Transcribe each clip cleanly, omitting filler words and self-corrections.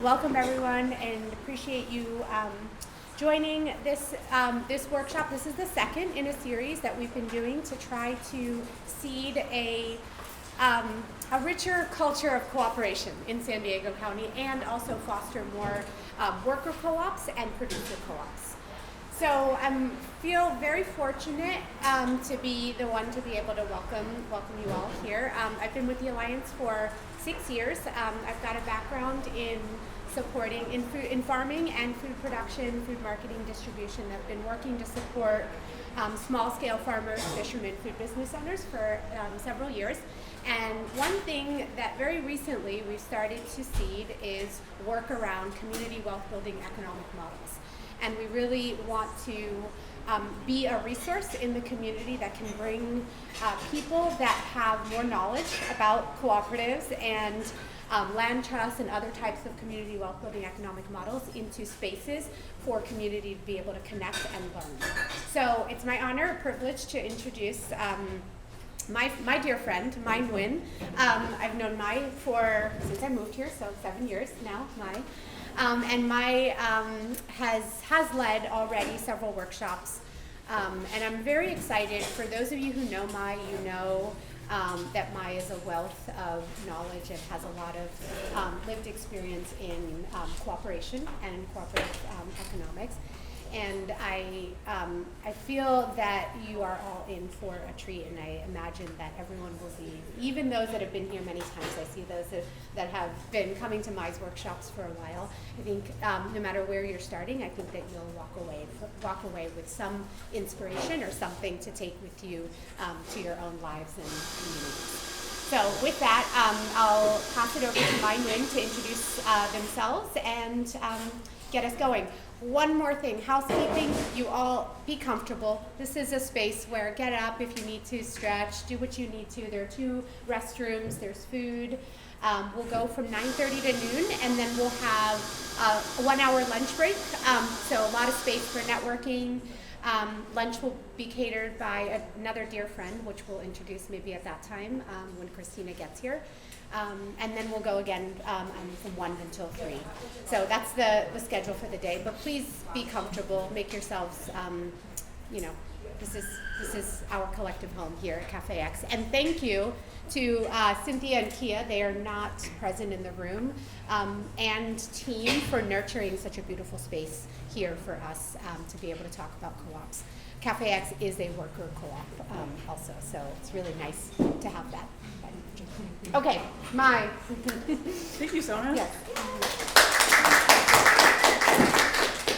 Welcome everyone, and appreciate you joining this workshop. This is the second in a series that we've been doing to try to seed a richer culture of cooperation in San Diego County and also foster more worker co-ops and producer co-ops. So I feel very fortunate to be the one to be able to welcome you all here. I've been with the Alliance for 6 years. I've got a background in supporting in farming and food production, food marketing, distribution. I've been working to support small-scale farmers, fishermen, food business owners for several years. And one thing that very recently we've started to seed is work around community wealth-building economic models. And we really want to be a resource in the community that can bring people that have more knowledge about cooperatives and land trusts and other types of community wealth building economic models into spaces for community to be able to connect and learn. So it's my honor, privilege to introduce my dear friend, Mai Nguyen. I've known Mai since I moved here, so 7 years now, Mai. And Mai has led already several workshops. And I'm very excited. For those of you who know Mai, you know that Mai is a wealth of knowledge and has a lot of lived experience in cooperation and in cooperative economics. And I feel that you are all in for a treat, and I imagine that everyone will be, even those that have been here many times. I see those that have been coming to Mai's workshops for a while. I think no matter where you're starting, I think that you'll walk away with some inspiration or something to take with you to your own lives and communities. So with that, I'll pass it over to Mai Nguyen to introduce themselves and get us going. One more thing, housekeeping, you all be comfortable. This is a space where get up if you need to, stretch, do what you need to. There are 2 restrooms, there's food. We'll go from 9:30 to noon, and then we'll have a 1-hour lunch break. So a lot of space for networking. Lunch will be catered by another dear friend, which we'll introduce maybe at that time when Christina gets here. And then we'll go again from 1 until 3. So that's the schedule for the day. But please be comfortable. Make yourselves, this is our collective home here at Cafe X. And thank you to Cynthia and Kia. They are not present in the room, and team for nurturing such a beautiful space here for us to be able to talk about co-ops. Cafe X is a worker co-op also, so it's really nice to have that. Okay, Mai. Thank you, Sona. Yes.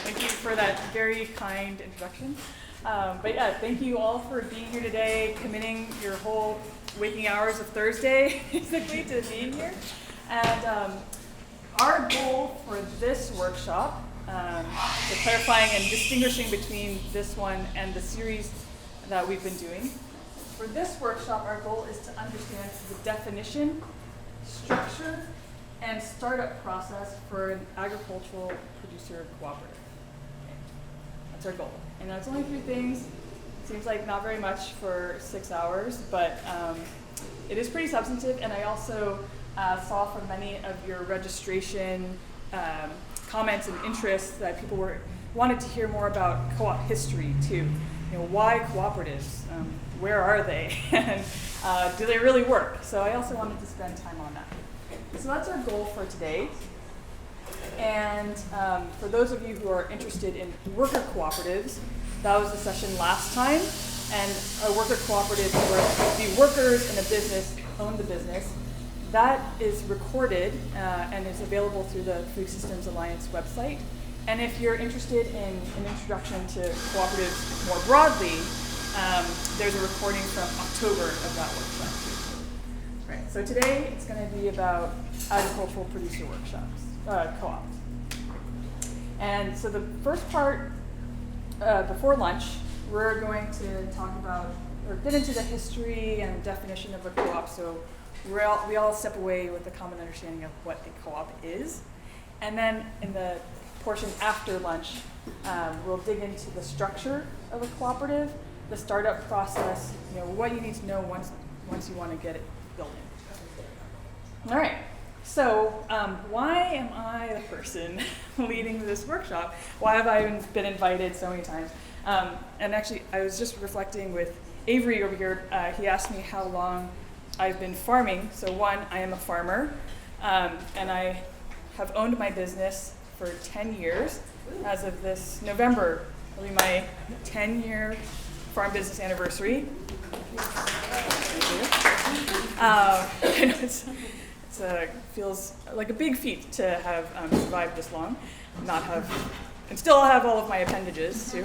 Thank you for that very kind introduction. But yeah, thank you all for being here today, committing your whole waking hours of Thursday, basically, to being here. And our goal for this workshop, so clarifying and distinguishing between this one and the series that we've been doing, for this workshop, our goal is to understand the definition, structure, and startup process for an agricultural producer cooperative. Okay. That's our goal. And that's only 3 things. Seems like not very much for 6 hours, but it is pretty substantive. And I also saw from many of your registration comments and interests that people wanted to hear more about co-op history too. Why cooperatives? Where are they? And do they really work? So I also wanted to spend time on that. So that's our goal for today. And for those of you who are interested in worker cooperatives, that was the session last time. And a worker cooperative where the workers in a business own the business. That is recorded and is available through the Food Systems Alliance website. And if you're interested in an introduction to cooperatives more broadly, there's a recording from October of that workshop too. Right. So today it's going to be about agricultural producer workshops, co-ops. And so the first part, before lunch, we're going to talk about or get into the history and definition of a co-op. So we all step away with a common understanding of what a co-op is. And then in the portion after lunch, we'll dig into the structure of a cooperative, the startup process, what you need to know once you want to get it building. All right, So why am I the person leading this workshop? Why have I been invited so many times? And actually, I was just reflecting with Avery over here. He asked me how long I've been farming. So one, I am a farmer, and I have owned my business for 10 years. As of this November, will be my 10-year farm business anniversary. I know it's feels like a big feat to have survived this long, and still have all of my appendages too.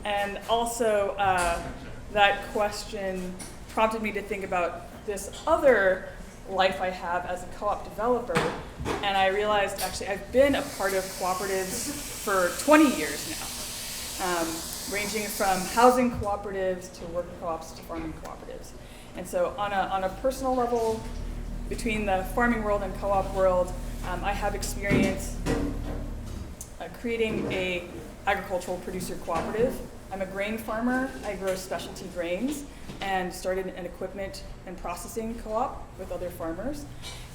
And also, that question prompted me to think about this other life I have as a co-op developer, and I realized actually I've been a part of cooperatives for 20 years now, ranging from housing cooperatives to worker co-ops to farming cooperatives. And so on a personal level, between the farming world and co-op world, I have experience creating a agricultural producer cooperative. I'm a grain farmer. I grow specialty grains and started an equipment and processing co-op with other farmers.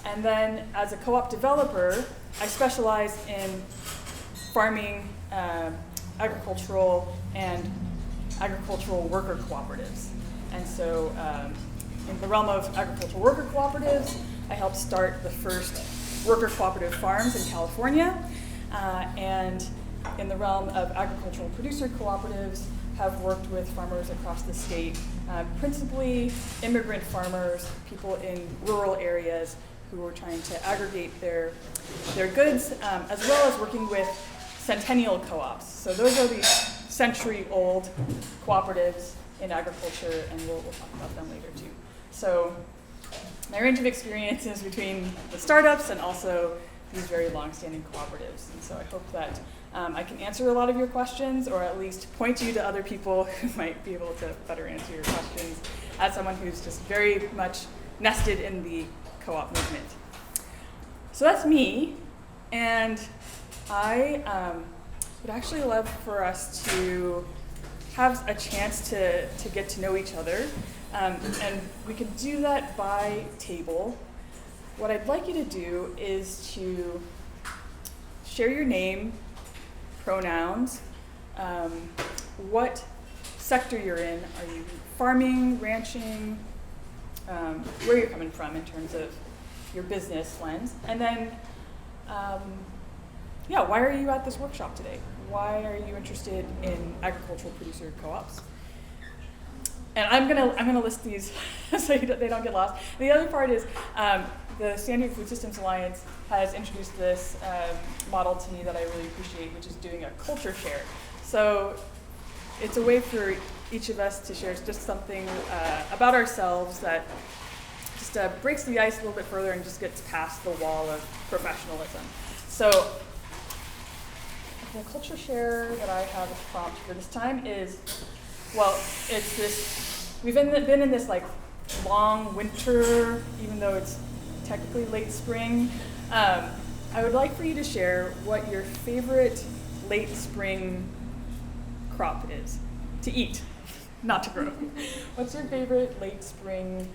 And then as a co-op developer, I specialize in farming, agricultural and agricultural worker cooperatives. And so in the realm of agricultural worker cooperatives, I helped start the first worker cooperative farms in California. And in the realm of agricultural producer cooperatives, have worked with farmers across the state, principally immigrant farmers, people in rural areas who were trying to aggregate their goods, as well as working with centennial co-ops. So those are the century-old cooperatives in agriculture, and we'll talk about them later too. So my range of experience is between the startups and also these very long-standing cooperatives. And so I hope that I can answer a lot of your questions, or at least point you to other people who might be able to better answer your questions as someone who's just very much nested in the co-op movement. So that's me, and I would actually love for us to have a chance to get to know each other, and we could do that by table. What I'd like you to do is to share your name, pronouns, what sector you're in. Are you farming, ranching, where you're coming from in terms of your business lens, and then why are you at this workshop today? Why are you interested in agricultural producer co-ops? And I'm gonna list these so they don't get lost. The other part is the Standard Food Systems Alliance has introduced this model to me that I really appreciate, which is doing a culture share. So it's a way for each of us to share just something about ourselves that just breaks the ice a little bit further and just gets past the wall of professionalism. So the culture share that I have as a prompt for this time is, well, it's this, we've been in this like long winter, even though it's technically late spring. I would like for you to share what your favorite late spring crop is to eat, not to grow. What's your favorite late spring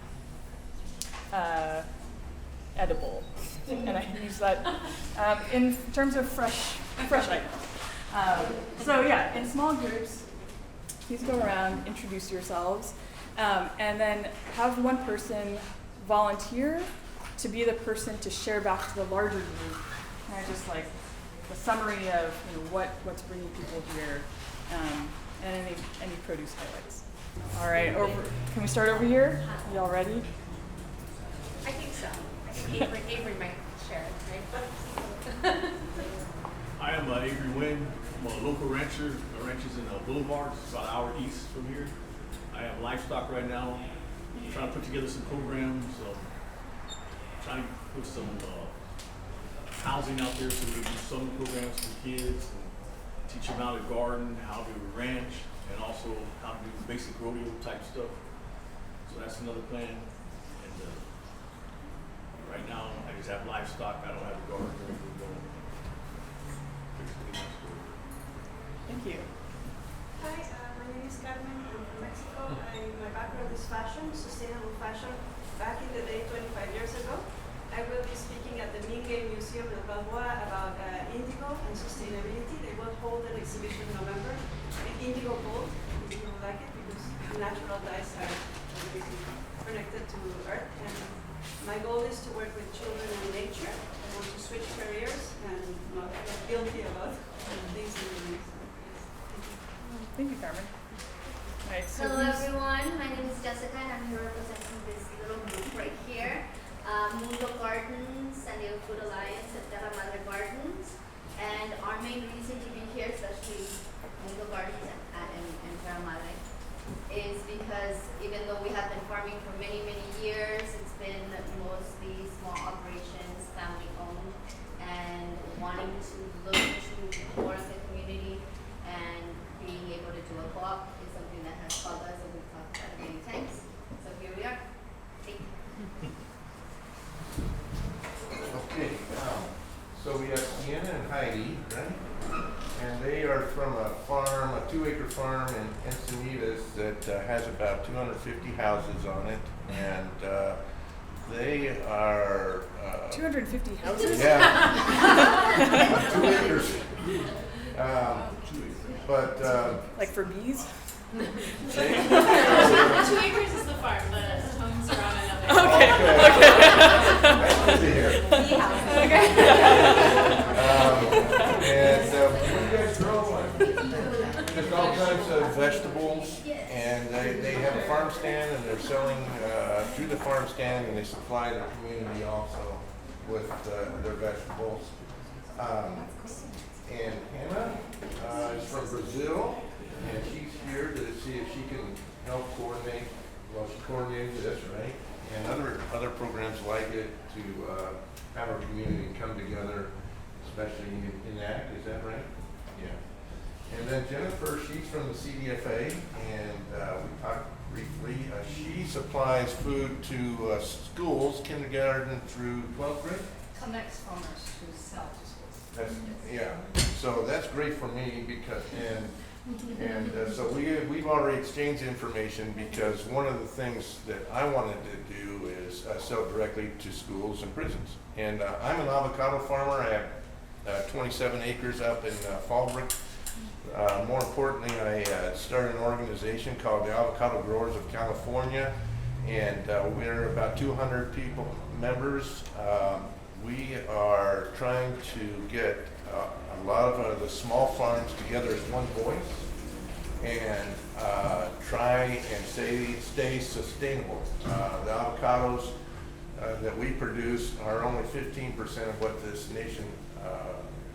edible? And I use that in terms of fresh items. So yeah, in small groups, please go around, introduce yourselves, and then have one person volunteer to be the person to share back to the larger group, kind of just like the summary of what's bringing people here, and any produce highlights. All right, can we start over here? Y'all ready? I think so. I think Avery might share it, right? I am Avery Nguyen. I'm a local rancher. My ranch is in Boulevard. It's about an hour east from here. I have livestock right now. I'm trying to put together some programs. Trying to put some housing out there so we can do summer programs for kids and teach them how to garden, how to ranch, and also how to do basic rodeo type stuff. So that's another plan. And right now I just have livestock. I don't have a garden or anything going. Thank you. Hi, my name is Carmen. I'm from Mexico. My background is fashion, sustainable fashion. Back in the day, 25 years ago, I I will be speaking at the Mai Nguyen Museum in Balboa about indigo and sustainability. They will hold an exhibition in November with indigo gold, if you would like it, because natural dyes are connected to earth. And my goal is to work with children and nature. I want to switch careers and not feel guilty about things in the news. Thank you, Carmen. All right, so Hello everyone, my name is Jessica and I'm here representing this little group right here. Mundo Gardens, San Diego Food Alliance, and Terra Madre Gardens. And our main reason to be here, especially Mundo Gardens and Terra Madre, is because even though we have been farming for many, many years, it's been mostly small operations, family owned, and wanting to look to more of the community and being able to do a co-op is something that has called us and we've talked about it many times. So here we are. Thank you. Okay, so we have Sienna and Heidi, right? And they are from a farm, a 2-acre farm in Encinitas that has about 250 houses on it. And they are... 250 houses? Yeah. 2 acres. But... Like for bees? 2 acres is the farm, the homes are on another. Okay. That's good to hear. And what do you guys grow? Just all kinds of vegetables, and they have a farm stand, and they're selling through the farm stand, and they supply the community also with their vegetables. And Hannah is from Brazil, and she's here to see if she can help coordinate. Well, she coordinates this, right? And other programs like it to have our community come together, especially in ag. Is that right? Yeah. And then Jennifer, she's from the CDFA, and we talked briefly. She supplies food to schools, kindergarten through 12th grade. Connects farmers to sell to schools. That's, yeah. So that's great for me because so we've already exchanged information because one of the things that I wanted to do is sell directly to schools and prisons. And I'm an avocado farmer. I have 27 acres up in Fallbrook. More importantly, I started an organization called the Avocado Growers of California, and we're about 200 members. We are trying to get a lot of the small farms together as one voice and try and stay sustainable. The avocados that we produce are only 15% of what this nation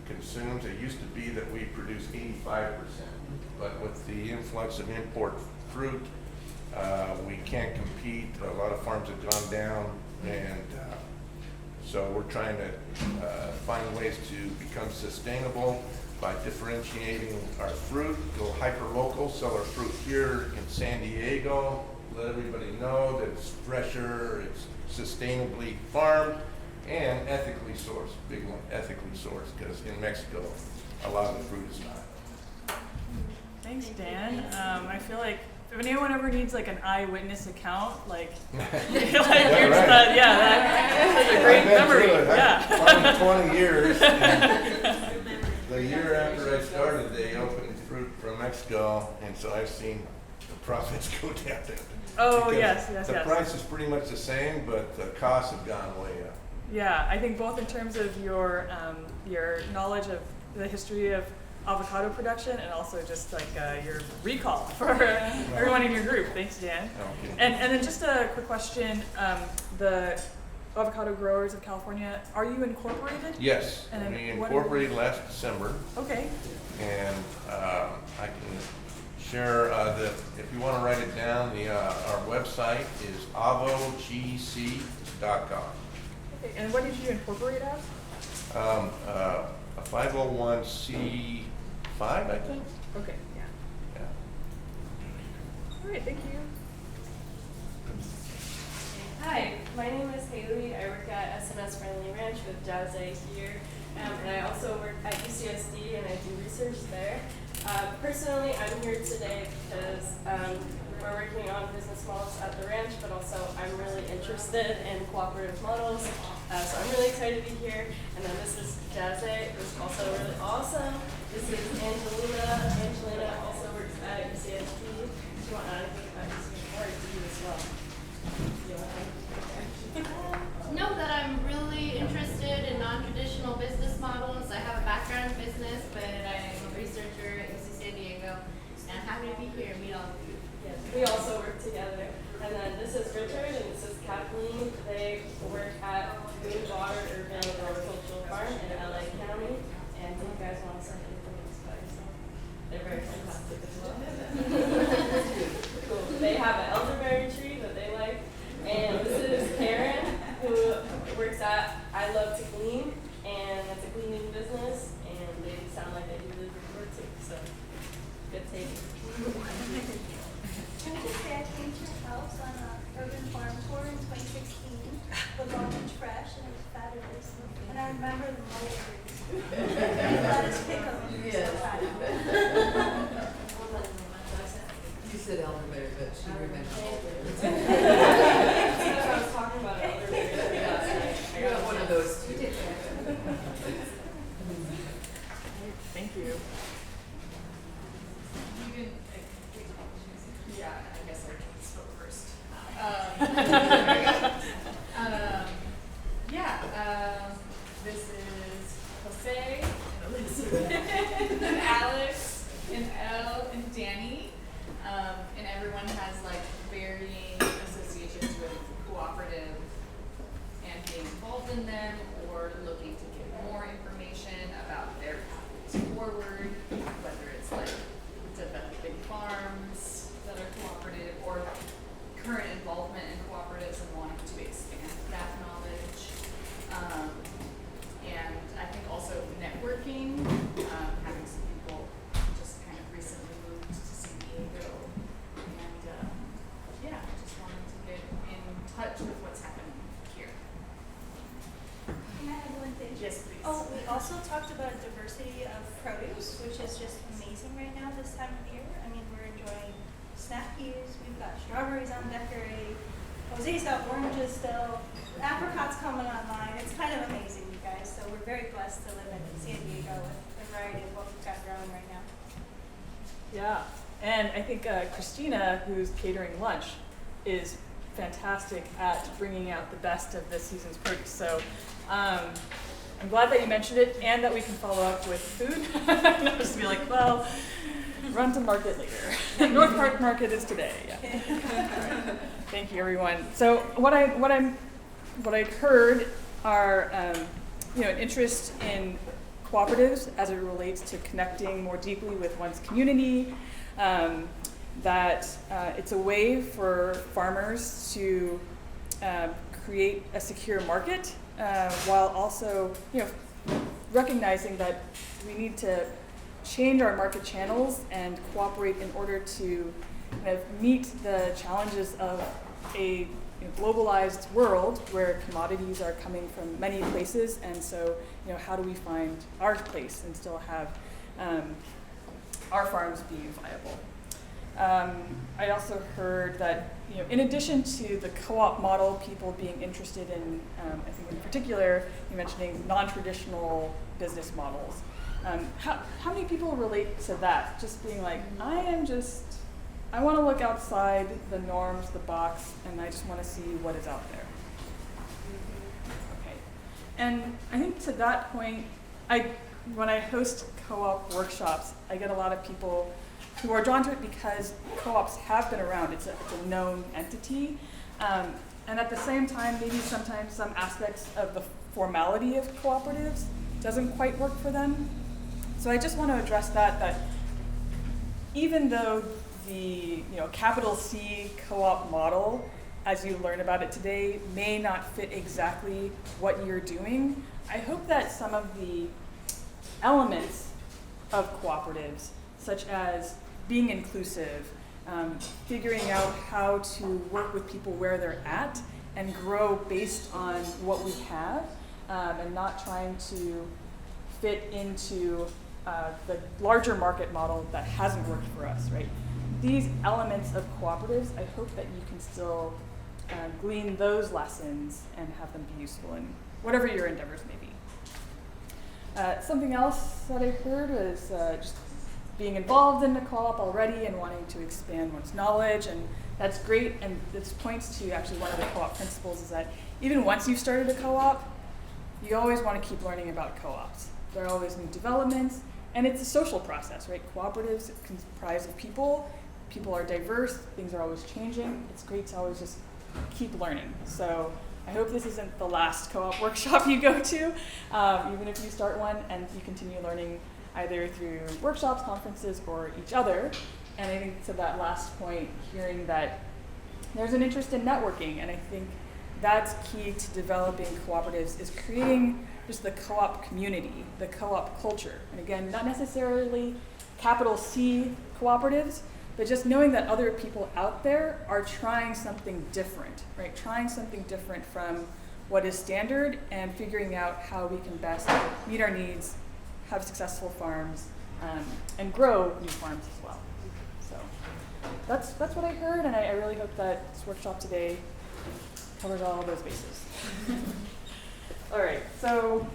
consumes. It used to be that we produce 85%, but with the influx of import fruit, we can't compete. A lot of farms have gone down, and so we're trying to find ways to become sustainable by differentiating our fruit, go hyper-local, sell our fruit here in San Diego, let everybody know that it's fresher, it's sustainably farmed, and ethically sourced, big one, ethically sourced, because in Mexico, a lot of the fruit is not. Thanks, Dan. I feel like if anyone ever needs like an eyewitness account, like, here's right. that's a great memory. Yeah. 20 years. The year after I started, they opened fruit from Mexico, and so I've seen the profits go down. Oh, Because yes. The price is pretty much the same, but the costs have gone way up. Yeah, I think both in terms of your knowledge of the history of avocado production and also just like your recall for everyone in your group. Thanks, Dan. Okay. And then just a quick question: the Avocado Growers of California, are you incorporated? Yes, And we what- incorporated last December, Okay. and I can share if you want to write it down, our website is avogc.com. Okay. And what did you incorporate as? A 501c5, I think. Okay. Yeah. Yeah. All right. Thank you. Hi, my name is Haley. I work at SNS Friendly Ranch with Desai here, and I also work at UCSD and I do research there. Personally, I'm here today because we're working on business models at the ranch, but also I'm really interested in cooperative models So I'm really excited to be here. And then this is Desai, who's also really awesome. This is Angelina. Angelina also works at UCSD. Do you want to add anything about UCSD or do you as well? Know that I'm really interested in non-traditional business models. I have a background in business, but I'm a researcher at UC San Diego, and I'm happy to be here and meet all of you. Yes, we also work together. And then this is Richard and this is Kathleen. They work at Water Urban Agricultural Farm in LA County. And do you guys want to say anything about yourself? They're very fantastic as well. Cool. They have an elderberry tree that they like. And this is Karen, who works at I Love to Glean, and it's a cleaning business, and they sound like they do really good work too. So, good take. Can I just say I came to your house on an urban farm tour in 2016 with Orange Fresh, and it was fabulous. And I remember the mulberries. You let us pick them. Yes. So You said elderberry, but she remembered. I was talking about elderberry last night. I got one of those too. Thank you. Yeah, I guess I can spoke first. This is Jose and Elizabeth and Alex and Elle and Danny. And everyone has like varying associations with cooperative and being involved in them or looking to get more information about their pathways forward, whether it's like developing farms that are cooperative or current involvement in cooperatives and wanting to expand that knowledge. And I think also networking, having some people just kind of recently moved to San Diego. And yeah, just wanting to get in touch with what's happening here. can I add one thing? Yes, please. Oh, we also talked about diversity of produce, which is just amazing right now this time of year. I mean, we're enjoying snap peas, we've got strawberries on deck already, Jose's got oranges still, apricots coming online. It's kind of amazing, you guys. So we're very blessed to live in San Diego with the variety of what we've got growing right now. Yeah, and I think Christina, who's catering lunch, is fantastic at bringing out the best of this season's produce. So I'm glad that you mentioned it and that we can follow up with food. Not just be like, well, run to market later. North Park Market is today. Yeah. All right. Thank you, everyone. So what I heard are an interest in cooperatives as it relates to connecting more deeply with one's community. That it's a way for farmers to create a secure market while also recognizing that we need to change our market channels and cooperate in order to kind of meet the challenges of a globalized world where commodities are coming from many places, and so how do we find our place and still have our farms be viable? I also heard that in addition to the co-op model, people being interested in, I think in particular, you mentioning non-traditional business models. How many people relate to that? Just being like, I want to look outside the norms, the box, and I just want to see what is out there. Okay. And I think to that point, when I host co-op workshops, I get a lot of people who are drawn to it because co-ops have been around. It's a known entity. And at the same time, maybe sometimes some aspects of the formality of cooperatives doesn't quite work for them. So I just want to address that even though the capital C co-op model, as you learn about it today, may not fit exactly what you're doing, I hope that some of the elements of cooperatives, such as being inclusive, figuring out how to work with people where they're at and grow based on what we have, and not trying to fit into the larger market model that hasn't worked for us, right? These elements of cooperatives, I hope that you can still glean those lessons and have them be useful whatever your endeavors may be. Something else that I heard was just being involved in a co-op already and wanting to expand one's knowledge, and that's great. And this points to actually one of the co-op principles is that even once you've started a co-op, you always want to keep learning about co-ops. There are always new developments, and it's a social process, right? Cooperatives comprise of people. People are diverse. Things are always changing. It's great to always just keep learning. So I hope this isn't the last co-op workshop you go to, even if you start one and you continue learning either through workshops, conferences, or each other. And I think to that last point, hearing that there's an interest in networking, and I think that's key to developing cooperatives, is creating just the co-op community, the co-op culture. And again, not necessarily capital C cooperatives, but just knowing that other people out there are trying something different, right? Trying something different from what is standard and figuring out how we can best meet our needs, have successful farms, and grow new farms as well. So that's what I heard, and I really hope that this workshop today covers all of those bases. All right, so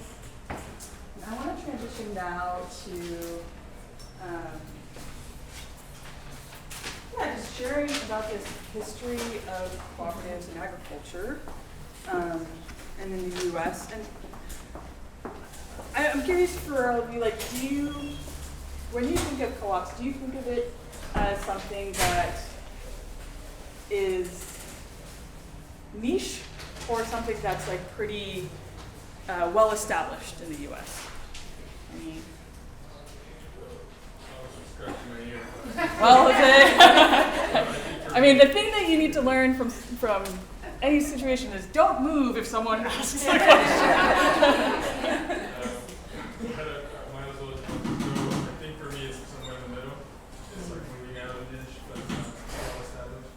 I want to transition now to just sharing about this history of cooperatives in agriculture and in the U.S. And I'm curious for all of you, like, when you think of co-ops, do you think of it as something that is niche or something that's like pretty well established in the U.S.? I mean, well, I mean, the thing that you need to learn from any situation is don't move if someone asks a question. I think for me it's somewhere in the middle. It's like moving out of a niche, but it's not well established.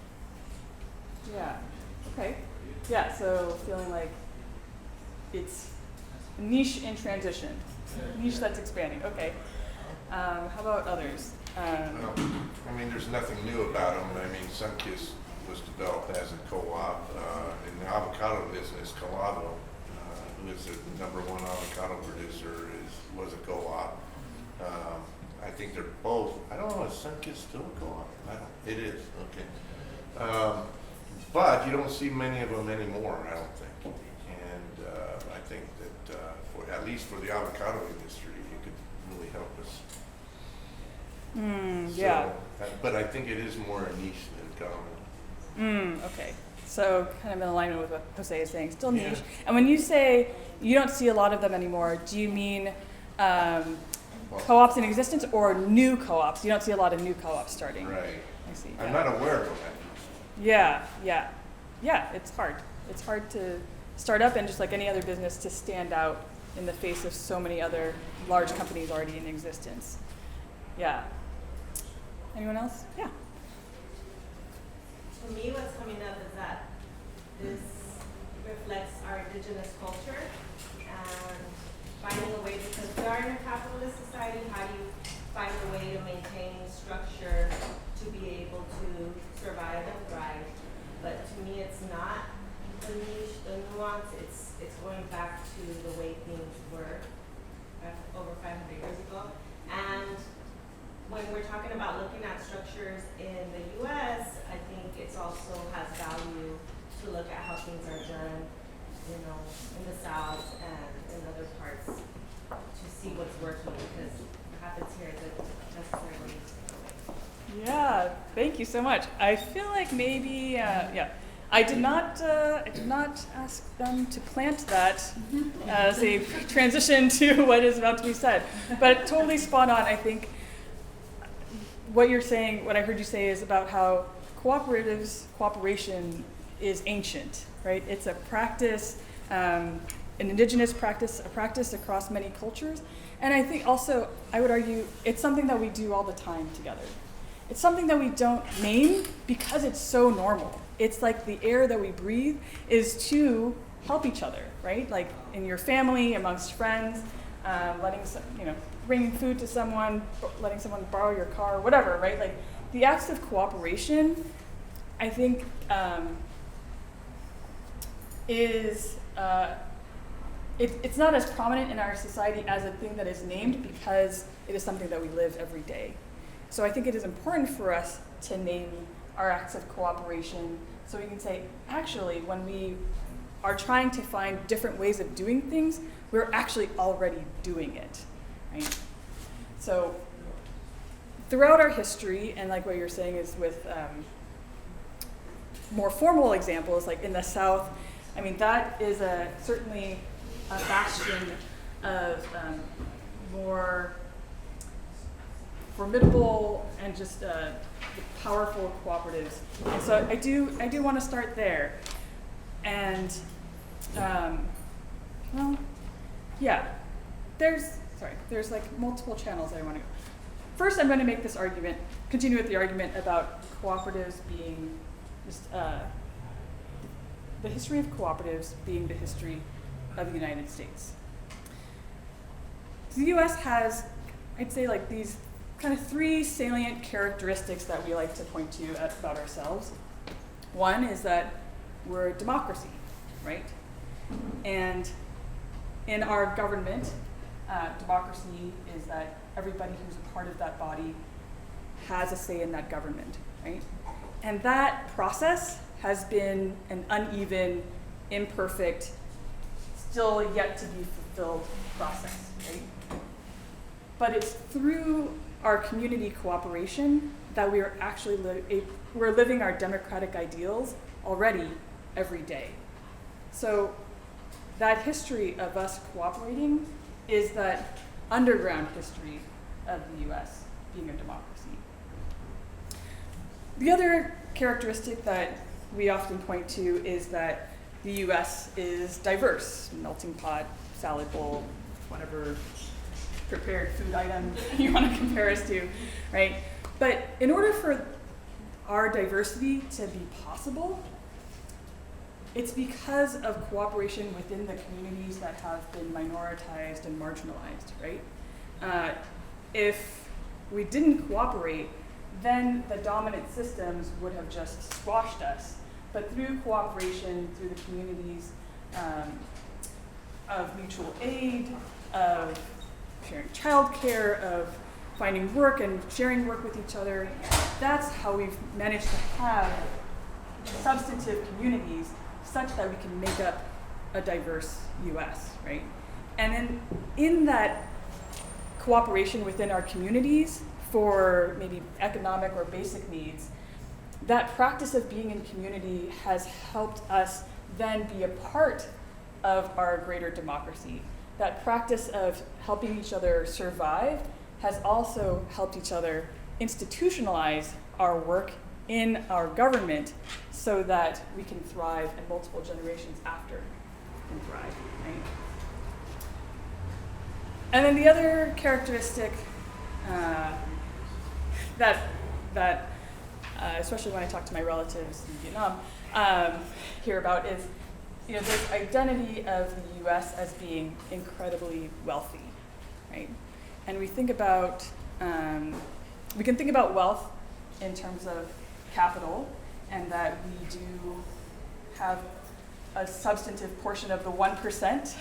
Yeah. Okay. Yeah. So feeling like it's a niche in transition, niche that's expanding. Okay. How about others? Well, I mean, there's nothing new about them. I mean, Sunkist was developed as a co-op in the avocado business. Colado, who is the #1 avocado producer, was a co-op. I think they're both. I don't know. Is Sunkist still a co-op? It is. Okay. But you don't see many of them anymore, I don't think. And I think that at least for the avocado industry, it could really help us. Yeah. But I think it is more a niche than common. Okay. So kind of in alignment with what Jose is saying, still niche. And when you say you don't see a lot of them anymore, do you mean co-ops in existence or new co-ops? You don't see a lot of new co-ops starting. Right. I see. I'm not aware of them. Yeah. It's hard. It's hard to start up, and just like any other business, to stand out in the face of so many other large companies already in existence. Yeah. Anyone else? Yeah. For me, what's coming up is that this reflects our indigenous culture and finding a way, because we are in a capitalist society, how do you find a way to maintain structure to be able to survive and thrive? But to me, it's not the niche, the nuance, it's going back to the way things were over 500 years ago. And when we're talking about looking at structures in the U.S., I think it also has value to look at how things are done, in the South and in other parts, to see what's working, because what happens here isn't necessarily the way. Yeah. Thank you so much. I feel like maybe I did not ask them to plant that as a transition to what is about to be said, but totally spot on. I think what you're saying, what I heard you say, is about how cooperation is ancient, right? It's a practice, an indigenous practice, a practice across many cultures. And I think also, I would argue, it's something that we do all the time together. It's something that we don't name because it's so normal. It's like the air that we breathe is to help each other, right? Like in your family, amongst friends, bringing food to someone, letting someone borrow your car, whatever, right? Like the acts of cooperation, I think, is it's not as prominent in our society as a thing that is named because it is something that we live every day. So I think it is important for us to name our acts of cooperation so we can say, actually, when we are trying to find different ways of doing things, we're actually already doing it, right? So throughout our history, and like what you're saying is with more formal examples, like in the South, I mean, that is certainly a bastion of more formidable and just powerful cooperatives. And so I do want to start there. And well, yeah, there's like multiple channels I want to go. First, I'm going to make this argument, continue with the argument about cooperatives being just the history of cooperatives being the history of the United States. The U.S. has, I'd say, like these kind of three salient characteristics that we like to point to about ourselves. One is that we're a democracy, right? And in our government, democracy is that everybody who's a part of that body has a say in that government, right? And that process has been an uneven, imperfect, still yet to be fulfilled process, right? But it's through our community cooperation that we are actually we're living our democratic ideals already every day. So that history of us cooperating is that underground history of the US being a democracy. The other characteristic that we often point to is that the US is diverse, melting pot, salad bowl, whatever prepared food item you want to compare us to, right? But in order for our diversity to be possible, it's because of cooperation within the communities that have been minoritized and marginalized, right? If we didn't cooperate, then the dominant systems would have just squashed us. But through cooperation, through the communities of mutual aid, of sharing childcare, of finding work and sharing work with each other, that's how we've managed to have substantive communities such that we can make up a diverse US, right? And then in that cooperation within our communities for maybe economic or basic needs, that practice of being in community has helped us then be a part of our greater democracy. That practice of helping each other survive has also helped each other institutionalize our work in our government so that we can thrive and multiple generations after can thrive, right? And then the other characteristic that especially when I talk to my relatives in Vietnam, hear about is, this identity of the U.S. as being incredibly wealthy, right? And we think about, we can think about wealth in terms of capital, and that we do have a substantive portion of the 1%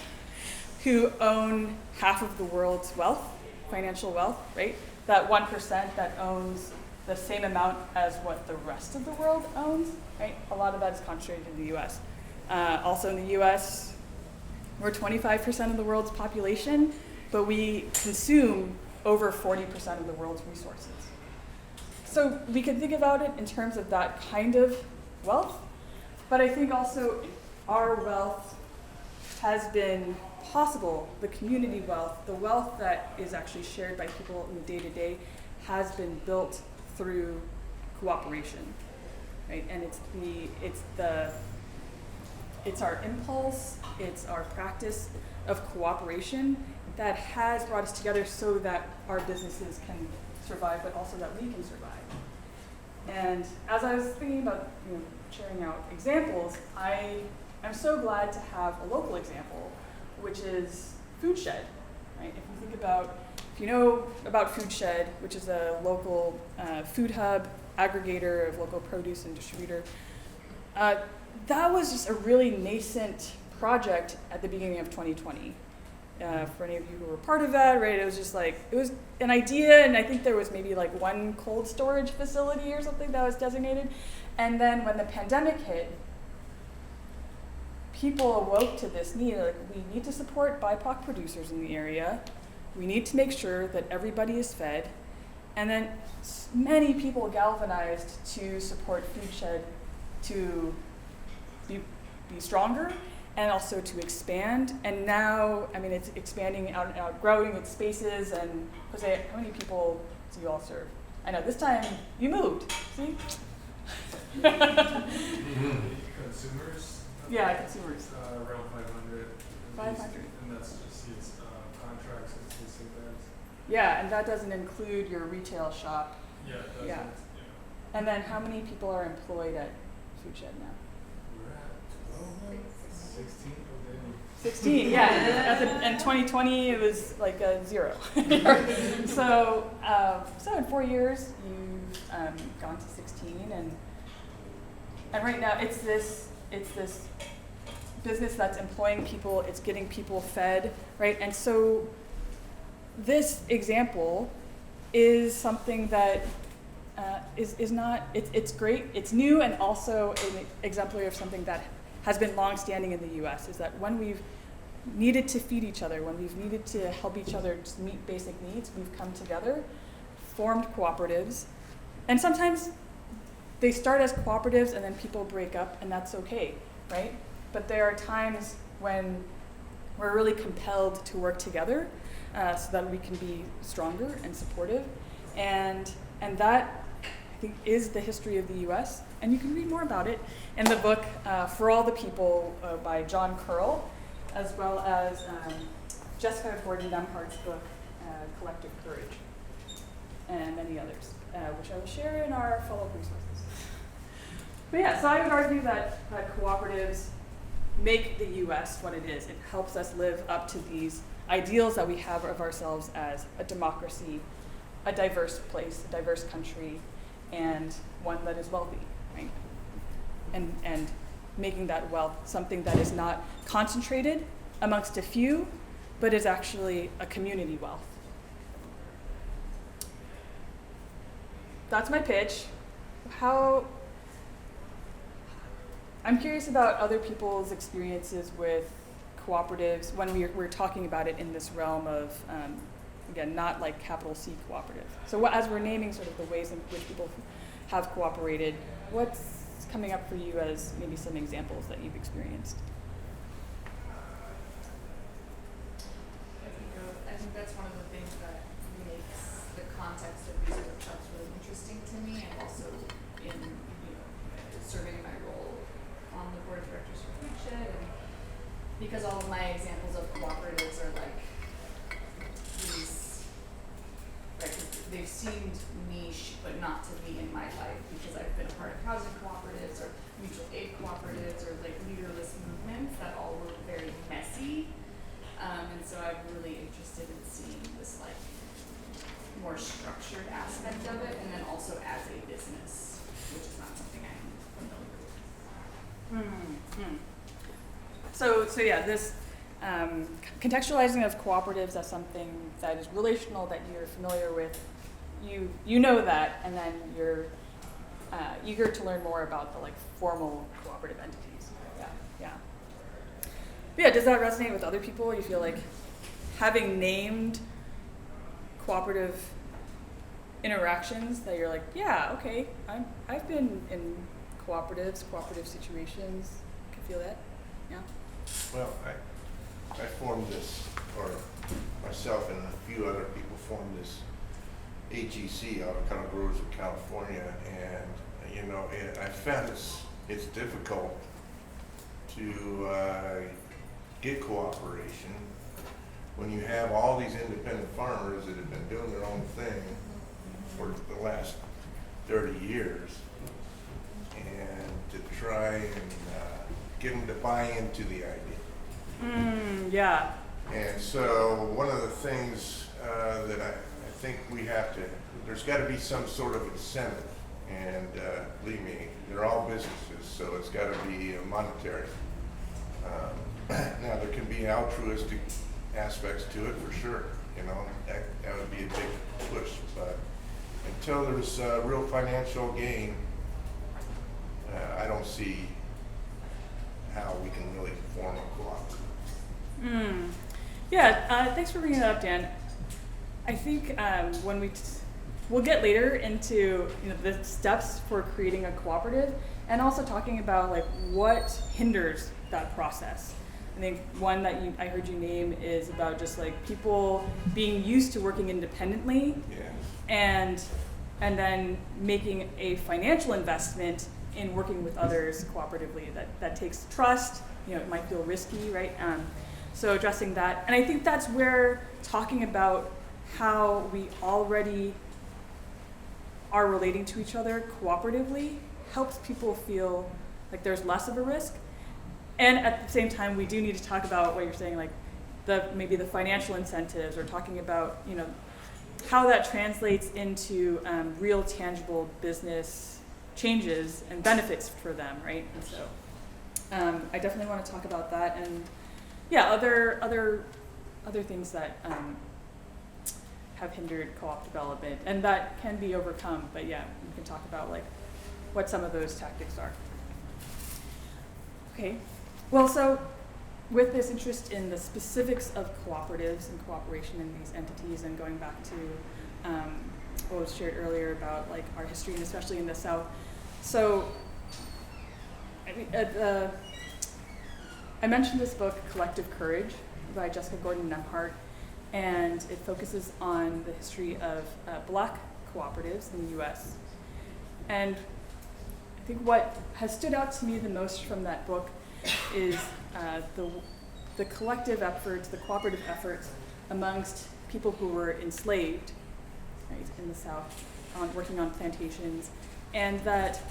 who own half of the world's wealth, financial wealth, right? That 1% that owns the same amount as what the rest of the world owns, right? A lot of that is concentrated in the US. Also in the US, we're 25% of the world's population, but we consume over 40% of the world's resources. So we can think about it in terms of that kind of wealth, but I think also our wealth has been possible, the community wealth, the wealth that is actually shared by people in the day-to-day has been built through cooperation, right? And it's our impulse, it's our practice of cooperation that has brought us together so that our businesses can survive, but also that we can survive. And as I was thinking about sharing out examples, I'm so glad to have a local example, which is Food Shed, right? If you know about Food Shed, which is a local food hub, aggregator of local produce and distributor, that was just a really nascent project at the beginning of 2020. For any of you who were part of that, right, it was just like, it was an idea, and I think there was maybe like one cold storage facility or something that was designated. And then when the pandemic hit, people awoke to this need, like, we need to support BIPOC producers in the area. We need to make sure that everybody is fed. And then many people galvanized to support Food Shed to be stronger and also to expand. And now, I mean, it's expanding out and outgrowing its spaces. And Jose, how many people do you all serve? I know this time you moved, see? Consumers? Yeah, consumers. Around 500. 500. And that's just its contracts and leasing bags. Yeah, and that doesn't include your retail shop. Yeah, it doesn't. Yeah. And then how many people are employed at Food Shed now? We're at 16. Oh, damn. 16, yeah. In 2020, it was like 0. So in 4 years, you've gone to 16, and right now it's this business that's employing people, it's getting people fed, right? And so this example is something that is not, it's great, it's new, and also an exemplary of something that has been long-standing in the US, is that when we've needed to feed each other, when we've needed to help each other just meet basic needs, we've come together, formed cooperatives, and sometimes they start as cooperatives and then people break up, and that's okay, right? But there are times when we're really compelled to work together so that we can be stronger and supportive, and that, I think, is the history of the US, and you can read more about it in the book For All the People by John Curl, as well as Jessica Gordon Nemhardt's book, Collective Courage, and many others, which I will share in our follow-up resources. But yeah, so I would argue that cooperatives make the US what it is. It helps us live up to these ideals that we have of ourselves as a democracy, a diverse place, a diverse country, and one that is wealthy, right? And making that wealth something that is not concentrated amongst a few, but is actually a community wealth. That's my pitch. I'm curious about other people's experiences with cooperatives when we're talking about it in this realm of, again, not like capital C cooperative. So as we're naming sort of the ways in which people have cooperated, what's coming up for you as maybe some examples that you've experienced? I think that's one of the things that makes the context of these workshops really interesting to me, and also in serving in my role on the board of directors for Food Shed, and because all of my examples of cooperatives are like these, right? 'Cause they've seemed niche, but not to me in my life, because I've been a part of housing cooperatives or mutual aid cooperatives or like leaderless movements that all were very messy. And so I'm really interested in seeing this like more structured aspect of it, and then also as a business, which is not something I'm familiar with. So yeah, this contextualizing of cooperatives as something that is relational, that you're familiar with, you know that, and then you're eager to learn more about the like formal cooperative entities. Yeah, does that resonate with other people? You feel like having named cooperative interactions that you're like, yeah, okay, I've been in cooperative situations. I can feel that. Yeah. Well, I formed this, or myself and a few other people formed this AGC out of Colorado Grove, California, and I found it's difficult to get cooperation when you have all these independent farmers that have been doing their own thing for the last 30 years, and to try and get them to buy into the idea. Yeah. And so one of the things that I think we have to, there's got to be some sort of incentive, and believe me, they're all businesses, so it's got to be monetary. Now, there can be altruistic aspects to it for sure, you know, that would be a big push, but until there's real financial gain, I don't see how we can really form a cooperative. Yeah, thanks for bringing that up, Dan. I think when we'll get later into the steps for creating a cooperative, and also talking about like what hinders that process. I think one that I heard you name is about just like people being used to working independently, Yeah. and then making a financial investment in working with others cooperatively. That takes trust. It might feel risky, right? So addressing that, and I think that's where talking about how we already are relating to each other cooperatively helps people feel like there's less of a risk. And at the same time, we do need to talk about what you're saying, like maybe the financial incentives, or talking about how that translates into real tangible business changes and benefits for them, right? And so I definitely want to talk about that, and yeah, other things that have hindered co-op development, and that can be overcome. But yeah, we can talk about like what some of those tactics are. Okay, well, so with this interest in the specifics of cooperatives and cooperation in these entities, and going back to what was shared earlier about like our history, and especially in the South. So I mean, I mentioned this book, Collective Courage, by Jessica Gordon Nemhart, and it focuses on the history of Black cooperatives in the U.S. And I think what has stood out to me the most from that book is the collective efforts, the cooperative efforts amongst people who were enslaved, right, in the South, working on plantations, and that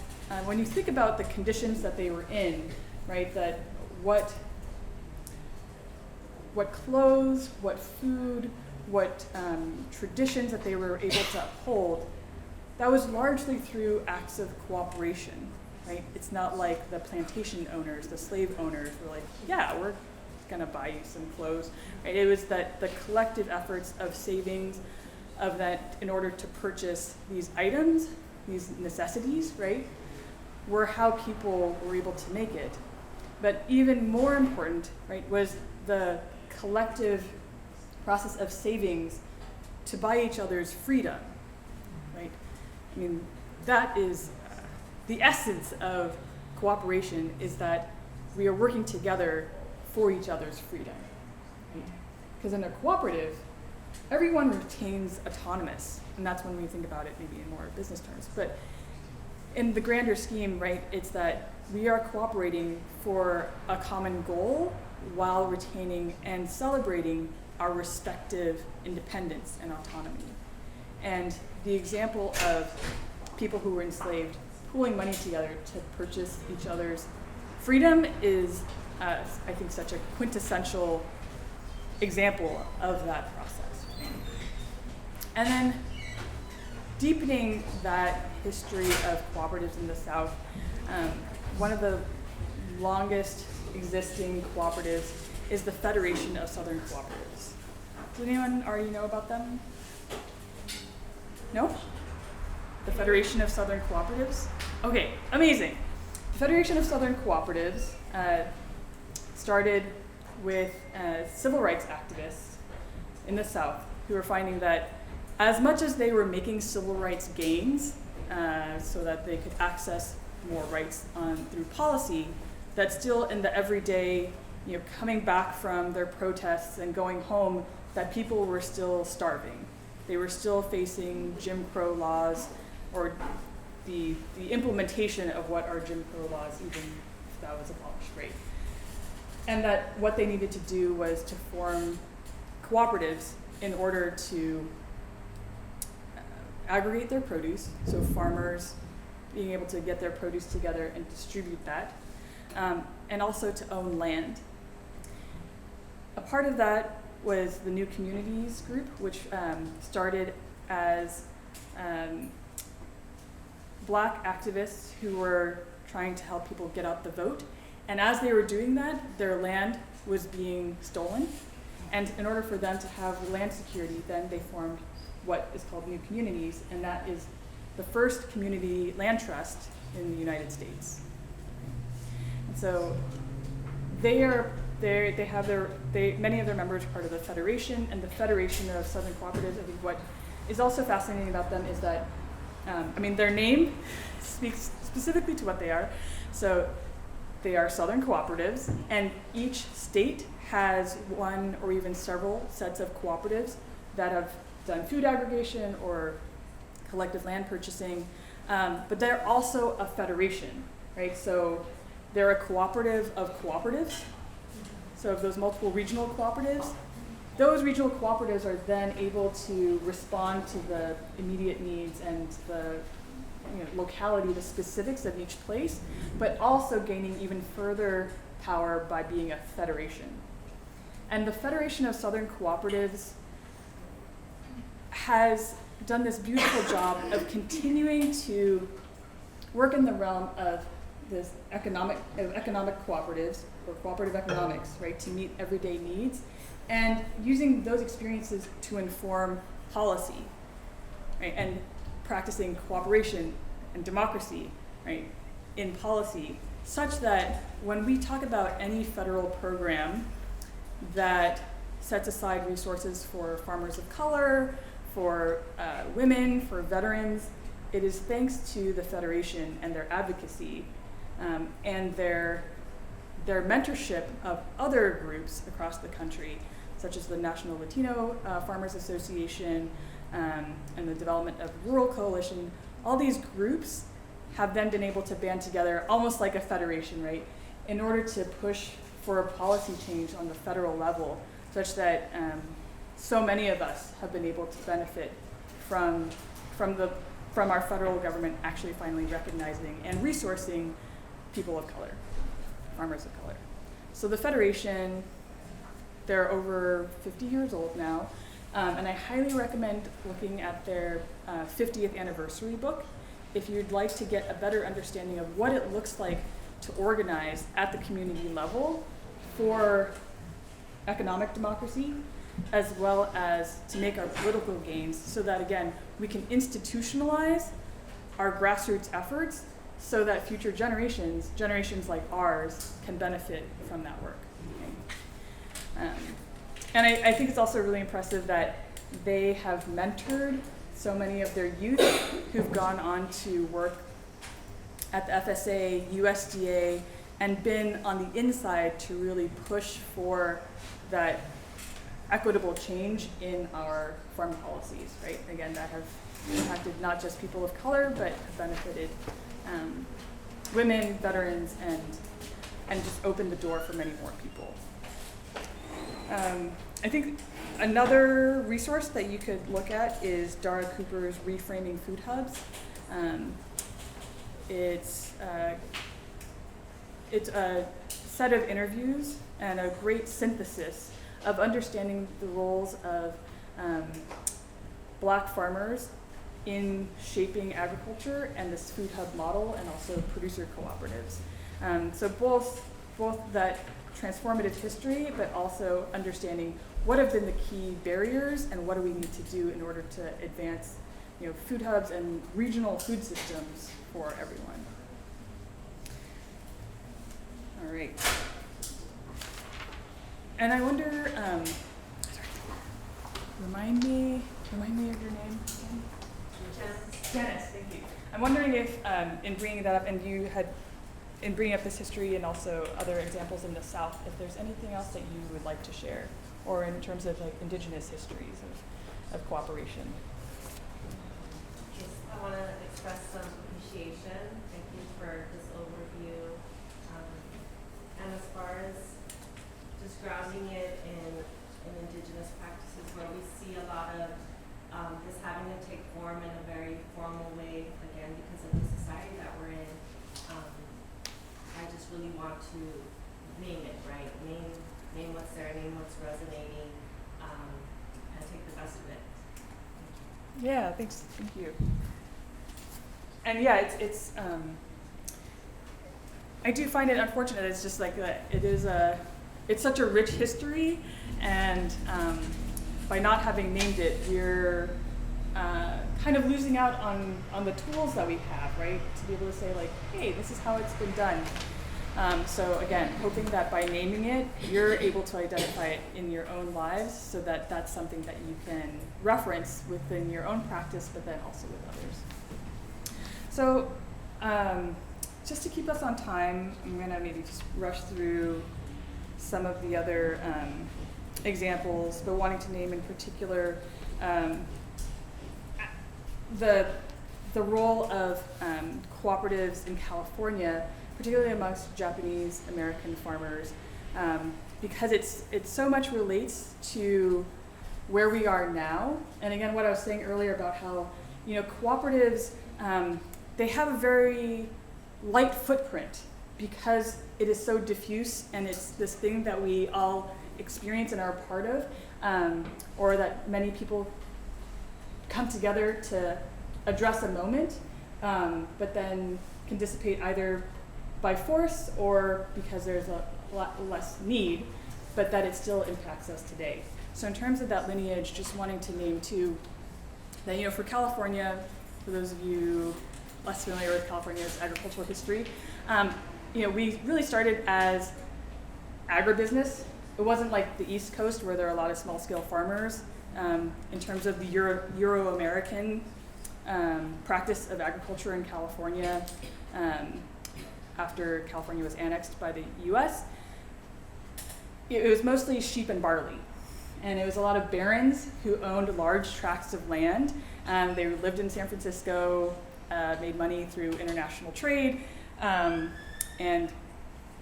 when you think about the conditions that they were in, right, that what clothes, what food, what traditions that they were able to uphold, that was largely through acts of cooperation, right? It's not like the plantation owners, the slave owners were like, yeah, we're gonna buy you some clothes, right? It was that the collective efforts of savings, of that in order to purchase these items, these necessities, right, were how people were able to make it. But even more important, right, was the collective process of savings to buy each other's freedom, right? I mean, that is the essence of cooperation, is that we are working together for each other's freedom, right? Because in a cooperative, everyone retains autonomous, and that's when we think about it maybe in more business terms. But in the grander scheme, right, it's that we are cooperating for a common goal while retaining and celebrating our respective independence and autonomy. And the example of people who were enslaved pooling money together to purchase each other's freedom is, I think, such a quintessential example of that process. And then deepening that history of cooperatives in the South, one of the longest existing cooperatives is the Federation of Southern Cooperatives. Does anyone already know about them? No? The Federation of Southern Cooperatives? Okay, amazing. The Federation of Southern Cooperatives started with civil rights activists in the South who were finding that as much as they were making civil rights gains so that they could access more rights through policy, that still in the everyday, coming back from their protests and going home, that people were still starving. They were still facing Jim Crow laws, or the implementation of what are Jim Crow laws, even if that was abolished, right? And that what they needed to do was to form cooperatives in order to aggregate their produce, so farmers being able to get their produce together and distribute that, and also to own land. A part of that was the New Communities group, which started as Black activists who were trying to help people get out the vote. And as they were doing that, their land was being stolen. And in order for them to have land security, then they formed what is called new communities, and that is the first community land trust in the United States. And so many of their members are part of the Federation, and the Federation of Southern Cooperatives. I think what is also fascinating about them is that, their name speaks specifically to what they are. So they are Southern Cooperatives, and each state has one or even several sets of cooperatives that have done food aggregation or collective land purchasing, but they're also a federation, right? So they're a cooperative of cooperatives. So of those multiple regional cooperatives, those regional cooperatives are then able to respond to the immediate needs and the locality, the specifics of each place, but also gaining even further power by being a federation. And the Federation of Southern Cooperatives has done this beautiful job of continuing to work in the realm of this economic cooperatives, or cooperative economics, right, to meet everyday needs, and using those experiences to inform policy, right, and practicing cooperation and democracy, right, in policy, such that when we talk about any federal program that sets aside resources for farmers of color, for women, for veterans, it is thanks to the Federation and their advocacy and their mentorship of other groups across the country, such as the National Latino Farmers Association and the development of Rural Coalition. All these groups have then been able to band together almost like a federation, right, in order to push for a policy change on the federal level, such that so many of us have been able to benefit from our federal government actually finally recognizing and resourcing people of color, farmers of color. So the Federation, they're over 50 years old now, and I highly recommend looking at their 50th anniversary book if you'd like to get a better understanding of what it looks like to organize at the community level for economic democracy, as well as to make our political gains, so that, again, we can institutionalize our grassroots efforts so that future generations like ours, can benefit from that work. Okay? And I think it's also really impressive that they have mentored so many of their youth who've gone on to work at the FSA, USDA, and been on the inside to really push for that equitable change in our farm policies, right? Again, that have impacted not just people of color, but have benefited women, veterans, and just opened the door for many more people. I think another resource that you could look at is Dara Cooper's Reframing Food Hubs. It's a set of interviews and a great synthesis of understanding the roles of Black farmers in shaping agriculture and this food hub model, and also producer cooperatives. So both that transformative history, but also understanding what have been the key barriers and what do we need to do in order to advance, food hubs and regional food systems for everyone. All right. And I wonder, remind me of your name again? Janice, thank you. I'm wondering if, in bringing that up, and in bringing up this history and also other examples in the South, if there's anything else that you would like to share, or in terms of indigenous histories of cooperation. Yes, I want to express some appreciation. Thank you for this overview. And as far as just grounding it in indigenous practices, where we see a lot of this having to take form in a very formal way, again, because of the society that we're in. I just really want to name it, right? Name what's there, name what's resonating, and take the best of it. Yeah, thanks. Thank you. And yeah, it's I do find it unfortunate. It's just like that. It is it's such a rich history, and by not having named it, we're kind of losing out on the tools that we have, right? To be able to say like, hey, this is how it's been done. So again, hoping that by naming it, you're able to identify it in your own lives, so that that's something that you can reference within your own practice, but then also with others. So just to keep us on time, I'm gonna maybe just rush through some of the other examples, but wanting to name in particular the role of cooperatives in California, particularly amongst Japanese American farmers, because it so much relates to where we are now. And again, what I was saying earlier about how, you know, cooperatives, they have a very light footprint because it is so diffuse, and it's this thing that we all experience and are a part of, or that many people come together to address a moment, but then can dissipate either by force or because there's a lot less need, but that it still impacts us today. So in terms of that lineage, just wanting to name too, that, you know, for California, for those of you less familiar with California's agricultural history, you know, we really started as agribusiness. It wasn't like the East Coast where there are a lot of small-scale farmers. In terms of the Euro-American practice of agriculture in California, after California was annexed by the US, it was mostly sheep and barley. And it was a lot of barons who owned large tracts of land. They lived in San Francisco, made money through international trade, and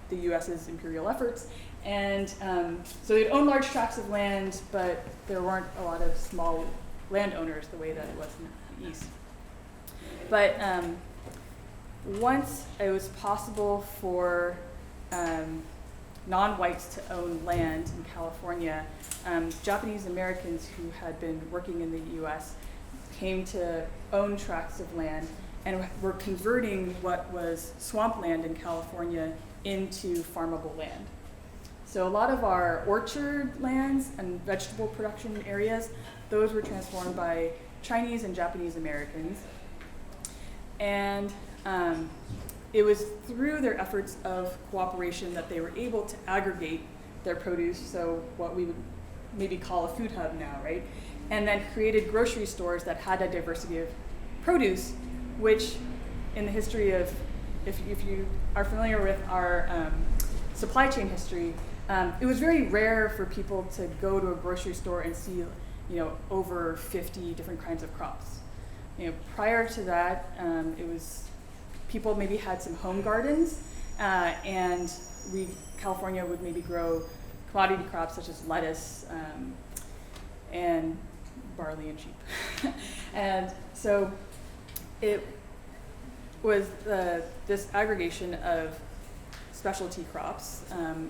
the US's imperial efforts. And so they'd own large tracts of land, but there weren't a lot of small landowners the way that it was in the East. But once it was possible for non-whites to own land in California, Japanese Americans who had been working in the US came to own tracts of land and were converting what was swampland in California into farmable land. So a lot of our orchard lands and vegetable production areas, those were transformed by Chinese and Japanese Americans. And it was through their efforts of cooperation that they were able to aggregate their produce, so what we would maybe call a food hub now, right? And then created grocery stores that had a diversity of produce, which in the history of, if you are familiar with our supply chain history, it was very rare for people to go to a grocery store and see, you know, over 50 different kinds of crops. You know, prior to that, it was people maybe had some home gardens, and California would maybe grow commodity crops such as lettuce and barley and sheep. And so it was this aggregation of specialty crops,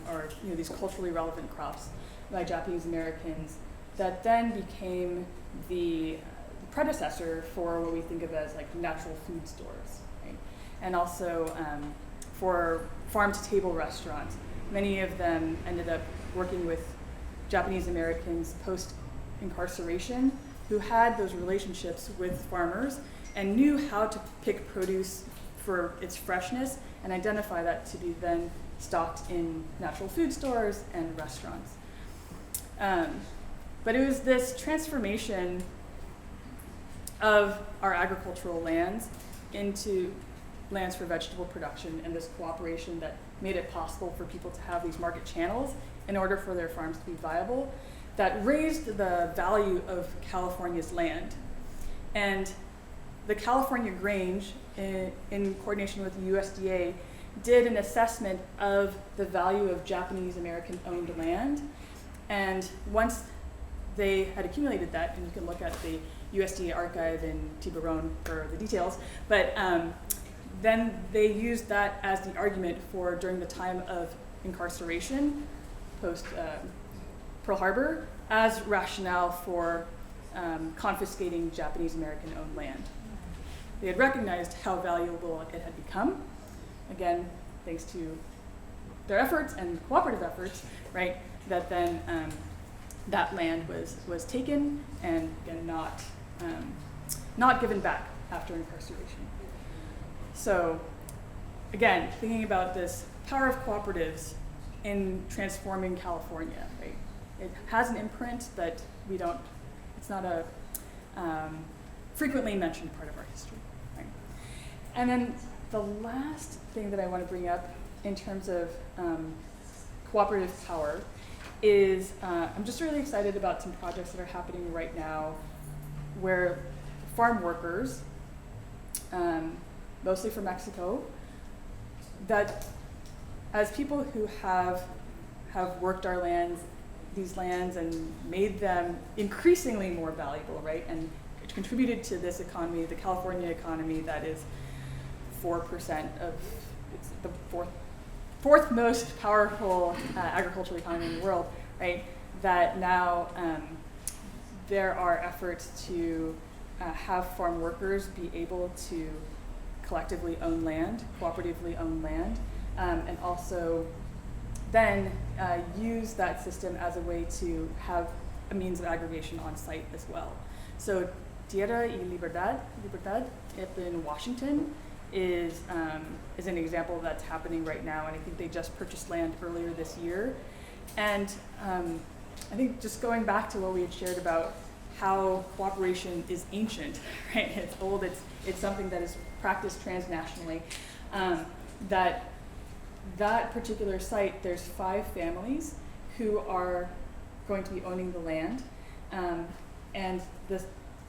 or, you know, these culturally relevant crops by Japanese Americans that then became the predecessor for what we think of as like natural food stores, right? And also for farm-to-table restaurants. Many of them ended up working with Japanese Americans post-incarceration who had those relationships with farmers and knew how to pick produce for its freshness and identify that to be then stocked in natural food stores and restaurants. But it was this transformation of our agricultural lands into lands for vegetable production and this cooperation that made it possible for people to have these market channels in order for their farms to be viable, that raised the value of California's land. And the California Grange, in coordination with the USDA, did an assessment of the value of Japanese American owned land. And once they had accumulated that, and you can look at the USDA archive in Tiburon for the details, but then they used that as the argument for during the time of incarceration, post Pearl Harbor, as rationale for confiscating Japanese American owned land. They had recognized how valuable it had become, again, thanks to their efforts and cooperative efforts, right, that then that land was taken and again not given back after incarceration. So again, thinking about this power of cooperatives in transforming California, right? It has an imprint that it's not a frequently mentioned part of our history, right? And then the last thing that I want to bring up in terms of cooperative power is I'm just really excited about some projects that are happening right now where farm workers, mostly from Mexico, that as people who have worked our lands, these lands, and made them increasingly more valuable, right, and contributed to this economy, the California economy that is 4% of, it's the fourth most powerful agricultural economy in the world, right, that now there are efforts to have farm workers be able to collectively own land, cooperatively own land, and also then use that system as a way to have a means of aggregation on site as well. So Tierra y Libertad up in Washington is an example that's happening right now, and I think they just purchased land earlier this year. And I think just going back to what we had shared about how cooperation is ancient, right? It's old, it's something that is practiced transnationally. That particular site, there's 5 families who are going to be owning the land, and the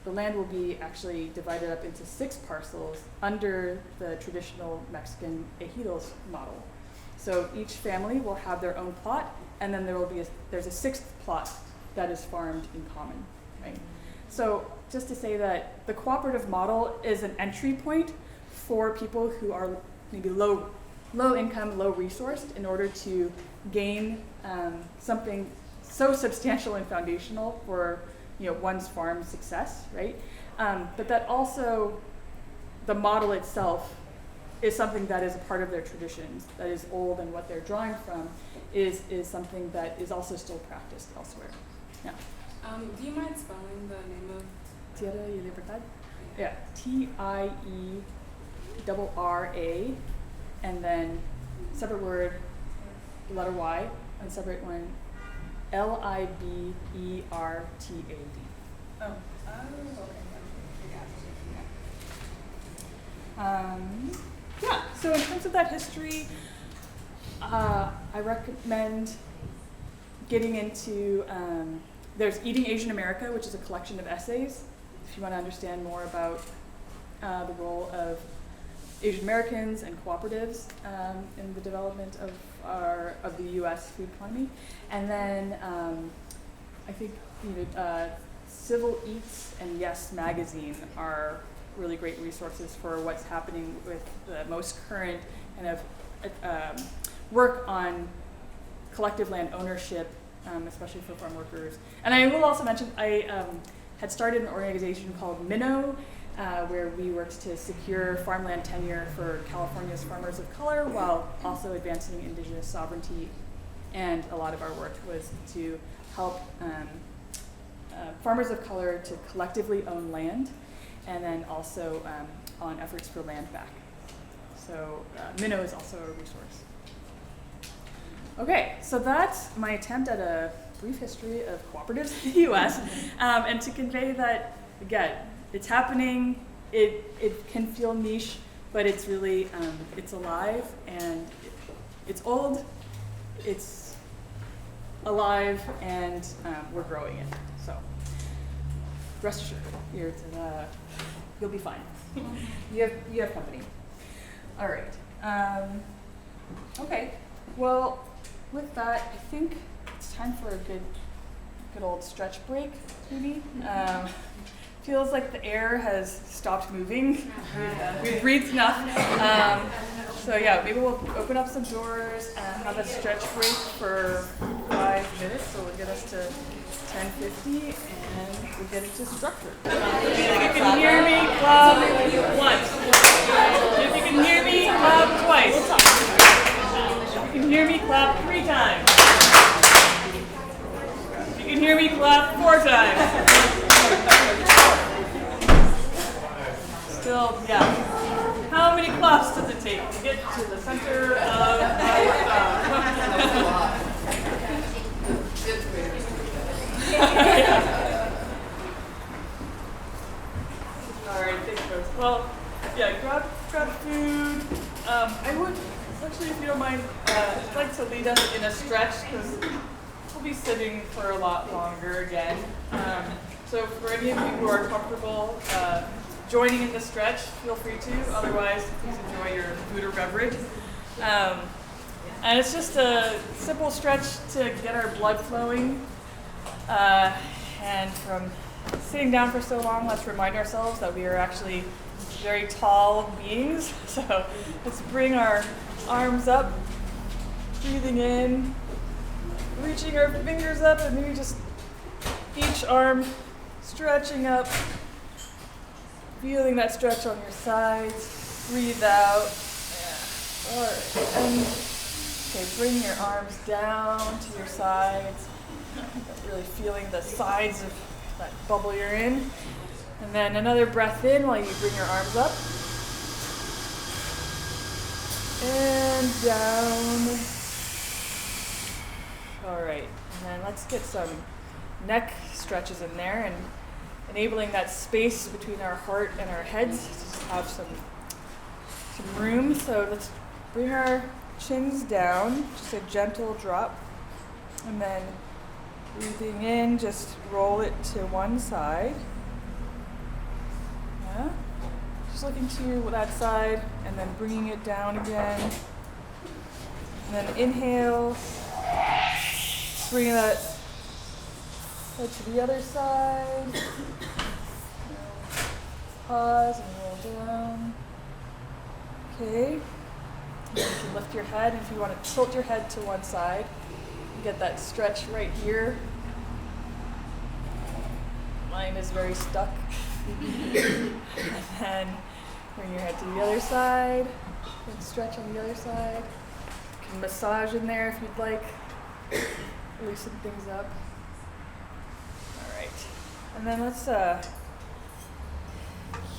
land will be actually divided up into 6 parcels under the traditional Mexican ejidos model. So each family will have their own plot, and then there's a 6th plot that is farmed in common, right? So just to say that the cooperative model is an entry point for people who are maybe low income, low resourced, in order to gain something so substantial and foundational for one's farm success, right? But that also, the model itself is something that is a part of their traditions, that is old, and what they're drawing from is something that is also still practiced elsewhere. Yeah. Do you mind spelling the name of Tierra y Libertad? Yeah, TIERRA, and then separate word, letter Y, and separate one, LIBERTAD. Oh, okay. Yeah, so in terms of that history, I recommend getting into, there's Eating Asian America, which is a collection of essays, if you want to understand more about the role of Asian Americans and cooperatives in the development of the U.S. food economy. And then I think Civil Eats and Yes magazine are really great resources for what's happening with the most current kind of work on collective land ownership, especially for farm workers. And I will also mention, I had started an organization called Minnow, where we worked to secure farmland tenure for California's farmers of color while also advancing indigenous sovereignty. And a lot of our work was to help farmers of color to collectively own land, and then also on efforts for land back. So Minnow is also a resource. Okay, so that's my attempt at a brief history of cooperatives in the US, and to convey that, again, it's happening, it can feel niche, but it's really, it's alive, and it's old, it's alive, and we're growing it. So rest assured, you'll be fine. You have company. All right. Okay. Well, with that, I think it's time for a good old stretch break, maybe. Feels like the air has stopped moving. We've breathed enough. So yeah, maybe we'll open up some doors and have a stretch break for 5 minutes. So we'll get us to 10:50, and we'll get into structure. If you can hear me, clap once. If you can hear me, clap twice. If you can hear me, clap Clap 4 times. Still, yeah. How many claps does it take to get to the center of our All right, thanks, folks. Well, yeah, grab food. I would, actually, if you don't mind, I'd like to lead us in a stretch because we'll be sitting for a lot longer again. So for any of you who are comfortable joining in the stretch, feel free to. Otherwise, please enjoy your food or beverage. And it's just a simple stretch to get our blood flowing. And from sitting down for so long, let's remind ourselves that we are actually very tall beings. So let's bring our arms up, breathing in, reaching our fingers up, and maybe just each arm stretching up, feeling that stretch on your sides. Breathe out. Yeah. All right. And okay, bring your arms down to your sides. Really feeling the sides of that bubble you're in. And then another breath in while you bring your arms up. And down. All right. And then let's get some neck stretches in there and enabling that space between our heart and our heads to have some room. So let's bring our chins down, just a gentle drop. And then breathing in, just roll it to one side. Yeah. Just looking to that side and then bringing it down again. And then inhale, bring that to the other side. Pause and roll down. Okay. And you can lift your head. If you want to tilt your head to one side, you get that stretch right here. Mine is very stuck. And then bring your head to the other side and stretch on the other side. You can massage in there if you'd like. Loosen things up. All right. And then let's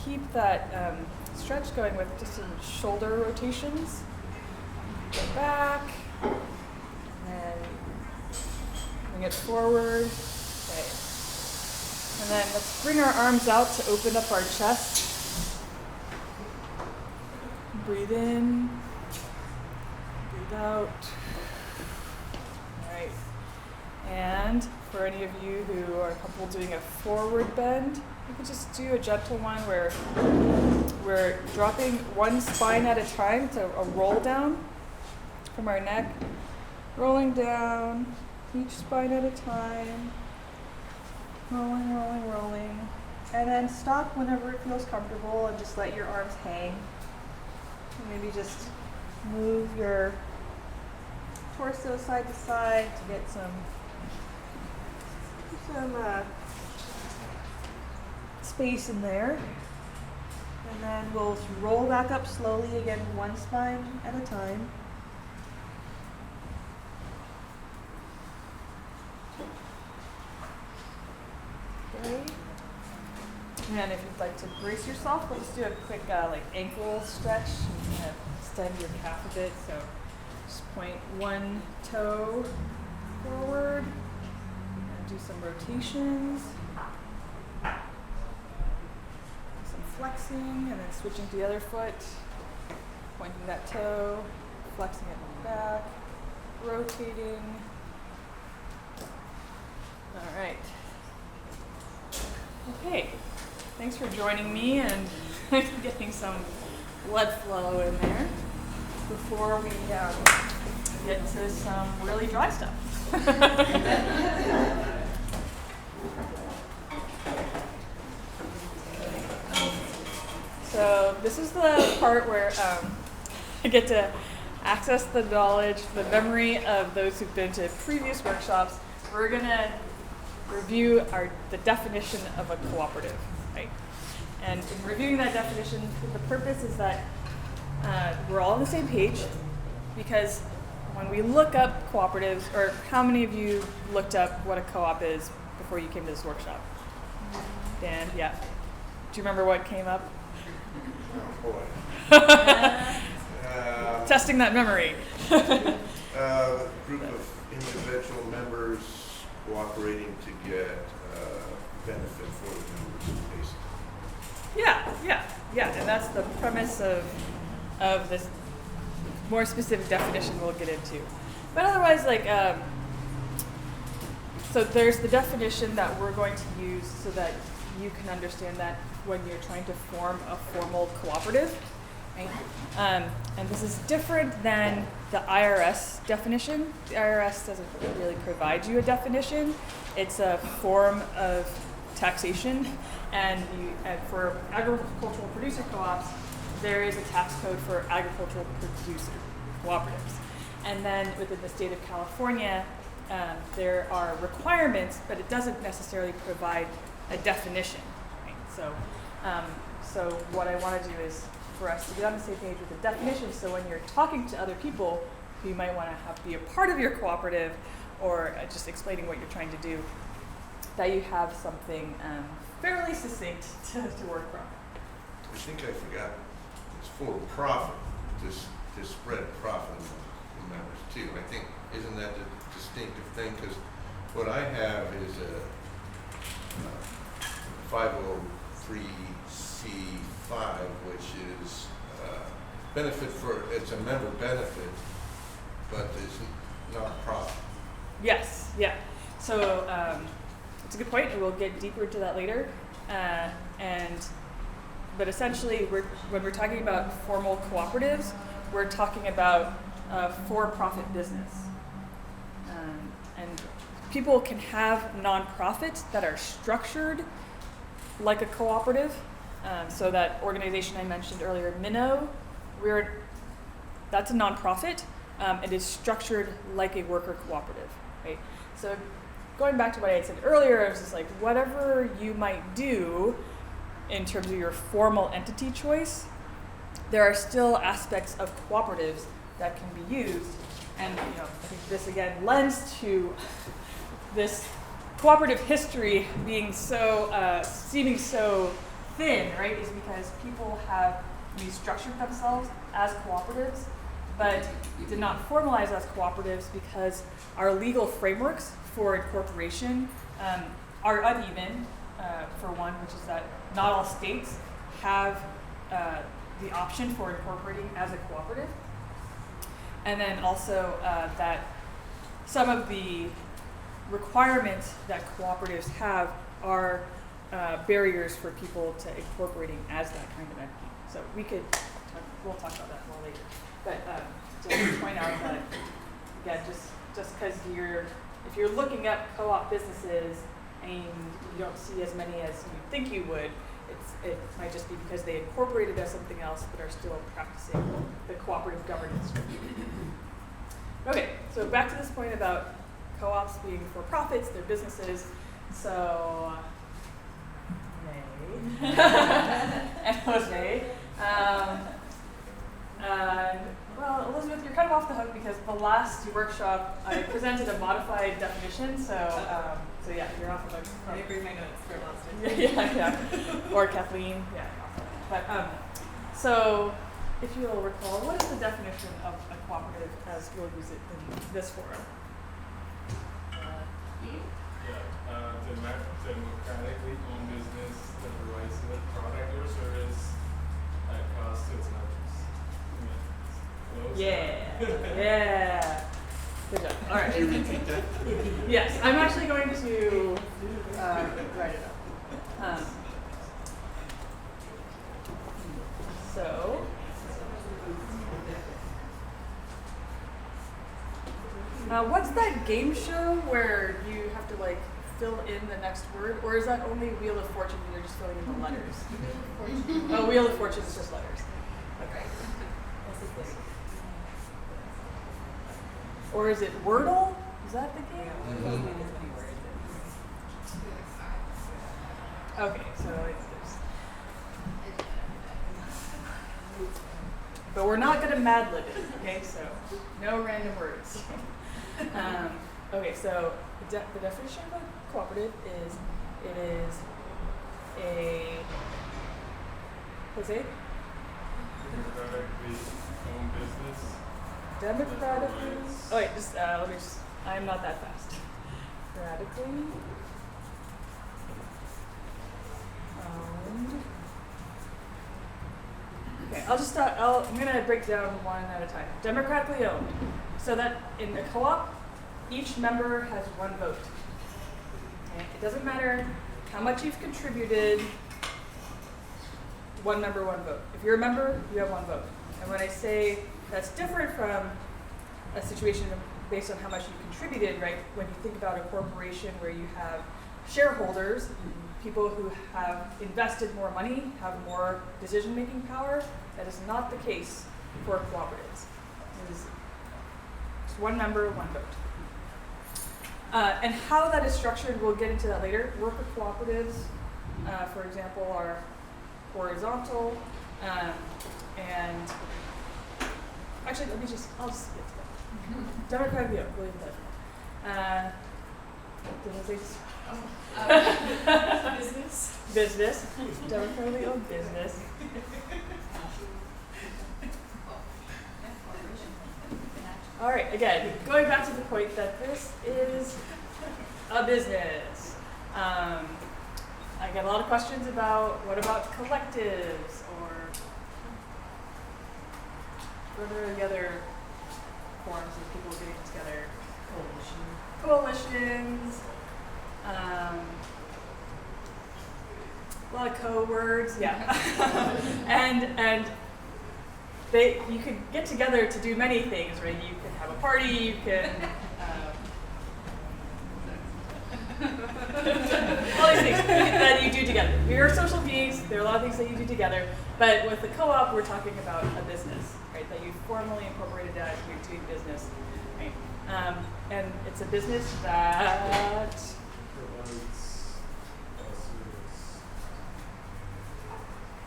keep that stretch going with just some shoulder rotations. Go back. And bring it forward. Okay. And then let's bring our arms out to open up our chest. Breathe in. Breathe out. All right. And for any of you who are comfortable doing a forward bend, you can just do a gentle one where we're dropping one spine at a time. It's a roll down from our neck. Rolling down, each spine at a time. Rolling, rolling, rolling. And then stop whenever it feels comfortable and just let your arms hang. And maybe just move your torso side to side to get some space in there. And then we'll roll back up slowly again, one spine at a time. Okay. And if you'd like to brace yourself, let's do a quick ankle stretch. You can extend your calf a bit. So just point one toe forward and do some rotations. Some flexing and then switching to the other foot. Pointing that toe, flexing it back, rotating. All right. Okay, thanks for joining me and getting some blood flow in there before we get to some really dry stuff. So this is the part where I get to access the knowledge, the memory of those who've been to previous workshops. We're gonna review the definition of a cooperative, right? And in reviewing that definition, the purpose is that we're all on the same page, because when we look up cooperatives, or how many of you looked up what a co-op is before you came to this workshop? Dan, yeah. Do you remember what came up? Oh boy. Testing that memory. Group of individual members cooperating to get benefit for the members, basically. Yeah, and that's the premise of this more specific definition we'll get into. But otherwise, like, so there's the definition that we're going to use so that you can understand that when you're trying to form a formal cooperative, right? And this is different than the IRS definition. The IRS doesn't really provide you a definition. It's a form of taxation, and for agricultural producer co-ops, there is a tax code for agricultural producer cooperatives. And then within the state of California, there are requirements, but it doesn't necessarily provide a definition. Right? So what I want to do is for us to get on the same page with the definition, so when you're talking to other people who you might want to have be a part of your cooperative, or just explaining what you're trying to do, that you have something fairly succinct to work from. I think I forgot, it's for profit, to spread profit among the members too. I think, isn't that the distinctive thing? Because what I have is a 503c5, which is benefit for, it's a member benefit, but it's not profit. Yes, yeah. So it's a good point, and we'll get deeper into that later. But essentially, when we're talking about formal cooperatives, we're talking about for-profit business. And people can have nonprofits that are structured like a cooperative. So that organization I mentioned earlier, Minnow, that's a nonprofit. It is structured like a worker cooperative, right? So going back to what I had said earlier, it was just like whatever you might do in terms of your formal entity choice, there are still aspects of cooperatives that can be used. And I think this again lends to this cooperative history being so seeming so thin, right? Is because people have restructured themselves as cooperatives, but did not formalize as cooperatives because our legal frameworks for incorporation are uneven, for one, which is that not all states have the option for incorporating as a cooperative. And then also that some of the requirements that cooperatives have are barriers for people to incorporating as that kind of entity. So we'll talk about that more later. But just to point out that, again, just because if you're looking up co-op businesses and you don't see as many as you think you would, it might just be because they incorporated as something else but are still practicing the cooperative governance. Okay, so back to this point about co-ops being for profits, they're businesses. So, May and Jose. Well, Elizabeth, you're kind of off the hook because the last workshop I presented a modified definition, so yeah, you're off the hook. Let me bring my notes for last time. yeah. Or Kathleen, yeah. But so, if you'll recall, what is the definition of a cooperative as we'll use it in this forum? Democratically owned business that provides a product or service at cost to its members. Yeah. Good job. All right. Yes, I'm actually going to write it up. So, what's that game show where you have to fill in the next word, or is that only Wheel of Fortune and you're just filling in the letters? Oh, Wheel of Fortune is just letters. Okay. Or is it Wordle? Is that the game? Mm-hmm. Okay, so there's. But we're not going to Mad Lib it, okay? So no random words. Okay, so the definition of cooperative is it is a Jose? Democratically owned business. Democratically. Oh wait, just let me just. I'm not that fast. Democratically owned. Okay, I'll just start. I'm gonna break down one at a time. Democratically owned. So that in the co-op, each member has one vote. Okay? It doesn't matter how much you've contributed. One member, one vote. If you're a member, you have one vote. And when I say that's different from a situation based on how much you contributed, right? When you think about a corporation where you have shareholders, people who have invested more money, have more decision-making power, that is not the case for cooperatives. It is just one member, one vote. And how that is structured, we'll get into that later. Worker cooperatives, for example, are horizontal, and actually, I'll just get to that. Democratically owned, we'll leave that. Did I say Business. business? Democratically owned business. All right, again, going back to the point that this is a business. I get a lot of questions about what about collectives or what are the other forms of people getting together? Coalitions. A lot of co-words, yeah. and you could get together to do many things, right? You can have a party, you can all these things that you do together. We are social beings. There are a lot of things that you do together. But with the co-op, we're talking about a business, right? That you formally incorporated as you're doing business, right? And it's a business that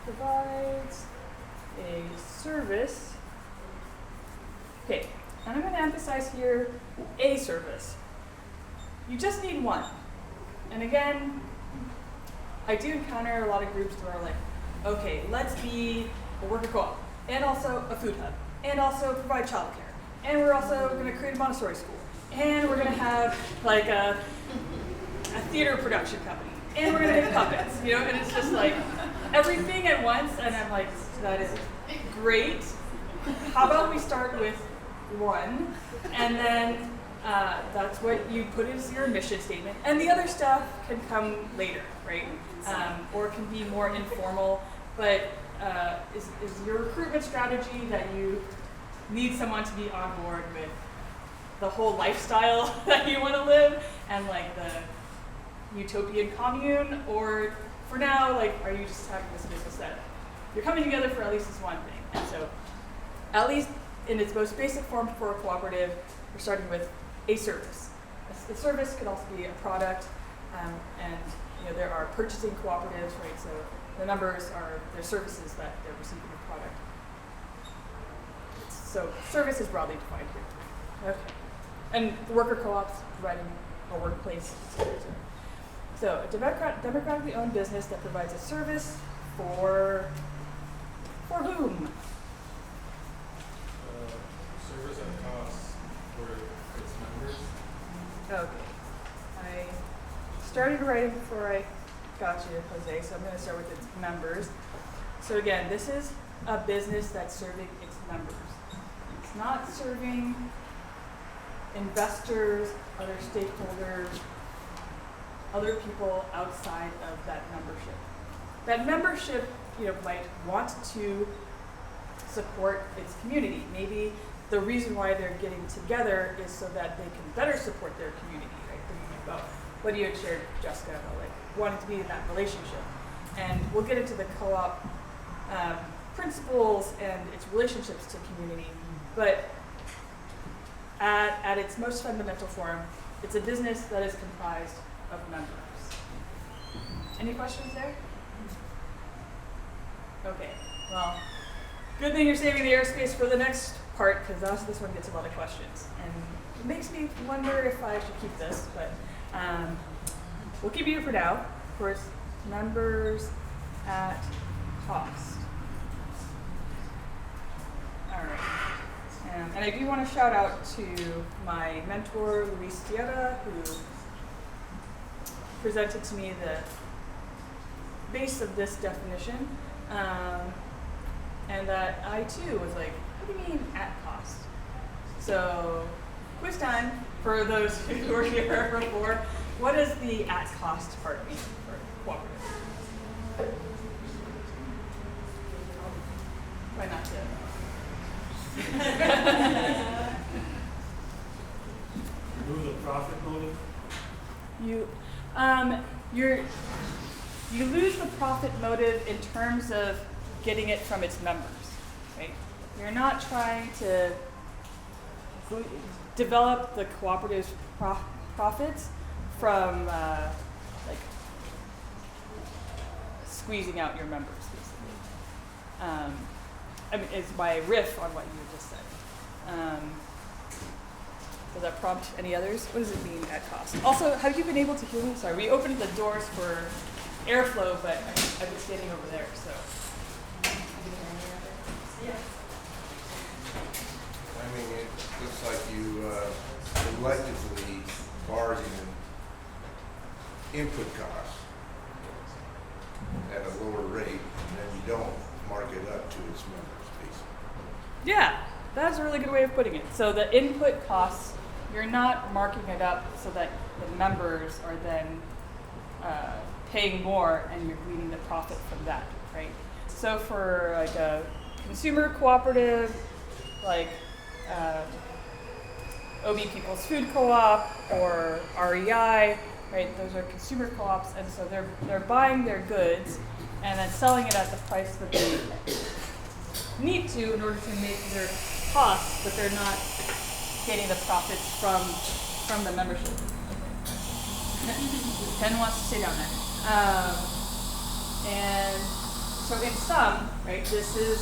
provides a service. Okay, and I'm going to emphasize here a service. You just need one. And again, I do encounter a lot of groups who are like, okay, let's be a worker co-op, and also a food hub, and also provide childcare, and we're also going to create a Montessori school, and we're going to have like a theater production company, and we're going to make puppets, you know, and it's just like everything at once, and I'm like, that is great. How about we start with one, and then that's what you put as your mission statement, and the other stuff can come later, right? Or can be more informal, but is your recruitment strategy that you need someone to be on board with the whole lifestyle that you want to live and like the utopian commune, or for now, like, are you just having this business that you're coming together for at least this one thing? And so, at least in its most basic form for a cooperative, we're starting with a service. The service could also be a product, and you know, there are purchasing cooperatives, right? So the members are their services that they're receiving a product. So service is broadly defined here. Okay. And worker co-ops providing a workplace experience. So a democratically owned business that provides a service for whom? Service at cost for its members. Okay. I started writing before I got you, Jose, so I'm going to start with its members. So again, this is a business that's serving its members. It's not serving investors, other stakeholders, other people outside of that membership. That membership, you know, might want to support its community. Maybe the reason why they're getting together is so that they can better support their community, right? Thinking about what you had shared, Jessica, about like wanting to be in that relationship. And we'll get into the co-op principles and its relationships to community. But at its most fundamental form, it's a business that is comprised of members. Any questions there? Okay, well, good thing you're saving the airspace for the next part, because this one gets a lot of questions. And it makes me wonder if I should keep this, but we'll keep you here for now. Of course, members at cost. All right. And I do want to shout out to my mentor, Luis Tierra, who presented to me the base of this definition. And that I too was like, what do you mean at cost? So, quiz time for those who were here before. What does the at cost part mean for cooperative? Why not to? Remove the profit motive. You lose the profit motive in terms of getting it from its members, right? You're not trying to develop the cooperative's profits from like squeezing out your members, basically. I mean, it's my riff on what you just said. Does that prompt any others? What does it mean at cost? Also, have you been able to hear me? Sorry, we opened the doors for airflow, but I've been standing over there, so. I mean, it looks like you collectively bargain input costs at a lower rate, and then you don't mark it up to its members, basically. Yeah, that's a really good way of putting it. So the input costs, you're not marking it up so that the members are then paying more and you're gleaning the profit from that, right? So for like a consumer cooperative, like OB People's Food Co-op or REI, right? Those are consumer co-ops, and so they're buying their goods and then selling it at the price that they need to in order to make their costs, but they're not getting the profits from the membership. Ken wants to stay down there. And so in sum, right, this is,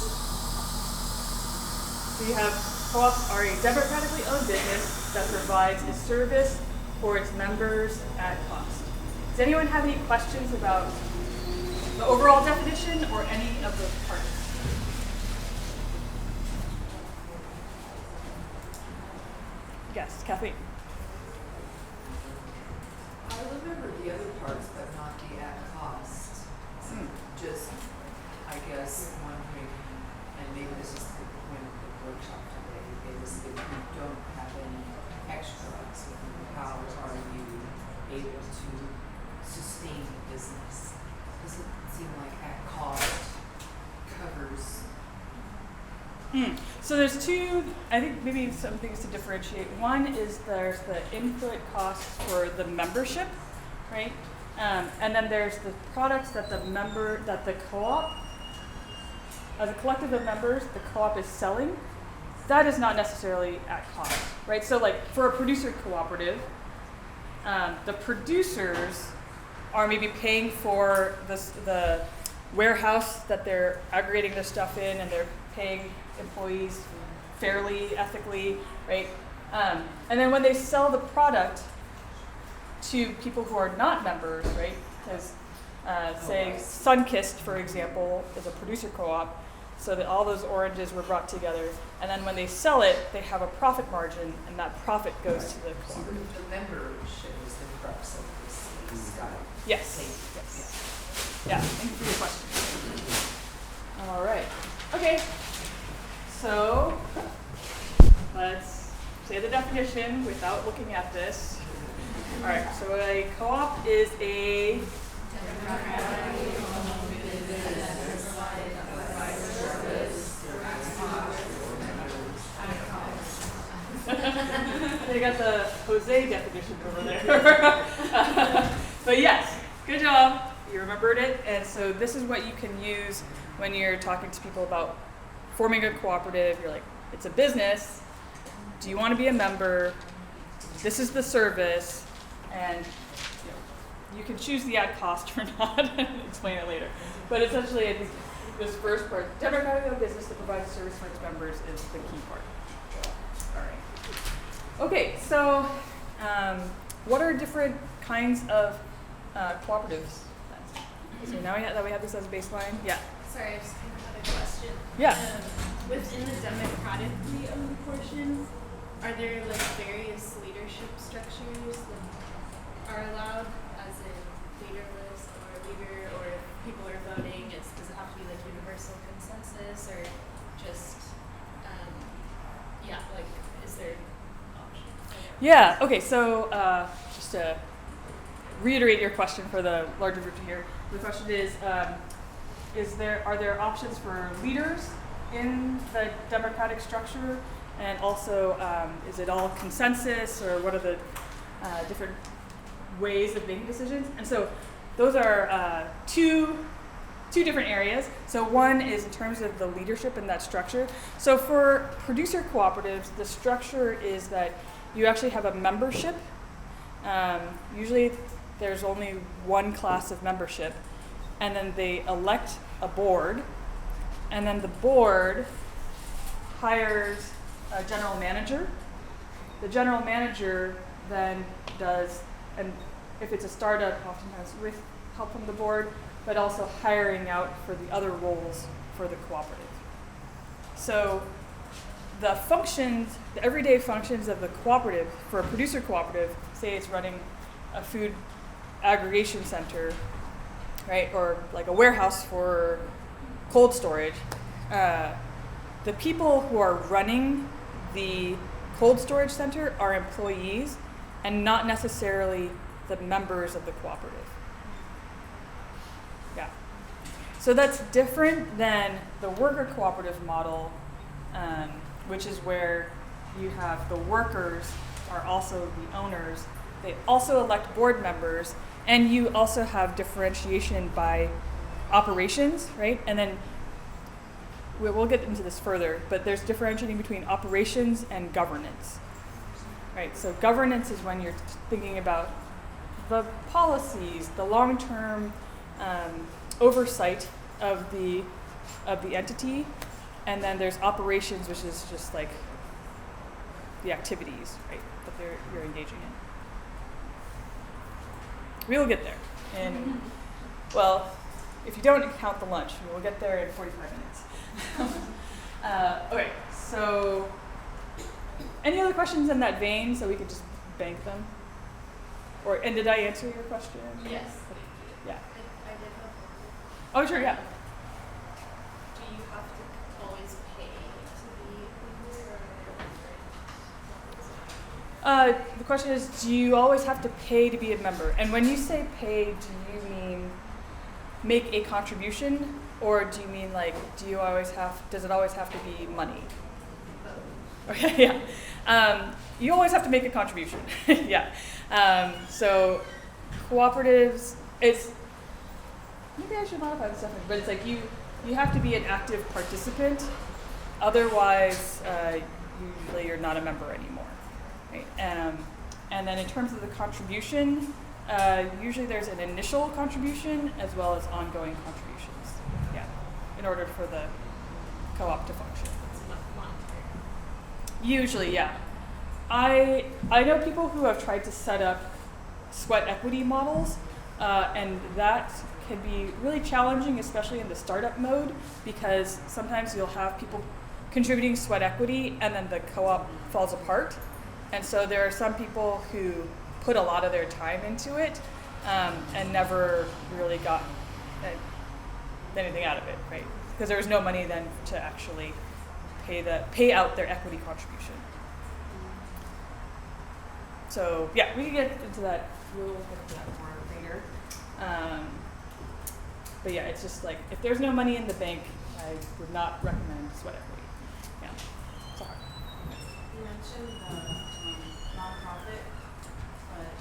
so you have co-ops are a democratically owned business that provides a service for its members at cost. Does anyone have any questions about the overall definition or any of the parts? Yes, Kathleen. I remember the other parts, but not the at cost. Just, I guess, wondering, and maybe this is the point of the workshop today, is if you don't have any extras, how are you able to sustain the business? Does it seem like at cost covers? So there's two, I think maybe some things to differentiate. One is there's the input costs for the membership, right? And then there's the products that the co-op, as a collective of members, the co-op is selling. That is not necessarily at cost, right? So like for a producer cooperative, the producers are maybe paying for the warehouse that they're aggregating their stuff in, and they're paying employees fairly, ethically, right? And then when they sell the product to people who are not members, right? Because say Sunkist, for example, is a producer co-op, so that all those oranges were brought together, and then when they sell it, they have a profit margin, and that profit goes to the So co-op. the membership is the crux of this style. Yes. Yes. Yeah. Thank you for your question. All right. Okay. So let's say the definition without looking at this. All right. So a co-op is a they got the Jose definition over there. But yes, good job. You remembered it. And so this is what you can use when you're talking to people about forming a cooperative. You're like, it's a business. Do you want to be a member? This is the service. And you can choose the at cost or not and explain it later. But essentially, I think this first part, democratically owned business that provides a service for its members, is the key part. All right. Okay, so what are different kinds of cooperatives. So now that we have this as a baseline, yeah. Sorry, I just kind of had a question. Yeah. Within the democratically owned portion, are there like various leadership structures that are allowed, as in leaderless or leader, or if people are voting, does it have to be like universal consensus, or just, like, is there options? Yeah, okay, so just to reiterate your question for the larger group to hear, the question is are there options for leaders in the democratic structure, and also is it all consensus, or what are the different ways of making decisions? And so those are two different areas. So one is in terms of the leadership in that structure. So for producer cooperatives, the structure is that you actually have a membership. Usually there's only one class of membership, and then they elect a board, and then the board hires a general manager. The general manager then does, and if it's a startup, oftentimes with help from the board, but also hiring out for the other roles for the cooperative. So the functions, the everyday functions of the cooperative, for a producer cooperative, say it's running a food aggregation center, right, or like a warehouse for cold storage, the people who are running the cold storage center are employees and not necessarily the members of the cooperative. Yeah. So that's different than the worker cooperative model, which is where you have the workers are also the owners. They also elect board members, and you also have differentiation by operations, right? And then we'll get into this further, but there's differentiating between operations and governance, right? So governance is when you're thinking about the policies, the long-term oversight of the entity, and then there's operations, which is just like the activities, right, that you're engaging in. We will get there. And, well, if you don't count the lunch, we will get there in 45 minutes. Okay, so any other questions in that vein, so we could just bank them? And did I answer your question? Yes. Yeah. I did have one. Oh, sure, yeah. Do you have to always pay to be a member, The question is, do you always have to pay to be a member? And when you say pay, do you mean make a contribution, or do you mean like, does it always have to be money? Okay, yeah. You always have to make a contribution. Yeah. So cooperatives, maybe I should modify this stuff, but it's like you have to be an active participant. Otherwise, usually you're not a member anymore. Right? And then in terms of the contribution, usually there's an initial contribution as well as ongoing contributions. Yeah, in order for the co-op to function. It's not monetary. Usually, yeah. I know people who have tried to set up sweat equity models, and that can be really challenging, especially in the startup mode, because sometimes you'll have people contributing sweat equity and then the co-op falls apart. And so there are some people who put a lot of their time into it and never really got anything out of it, right? Because there was no money then to actually pay out their equity contribution. So yeah, we can get into that. We'll get into that more later. But yeah, it's just like if there's no money in the bank, I would not recommend sweat equity. Yeah, it's hard. You mentioned the nonprofit, but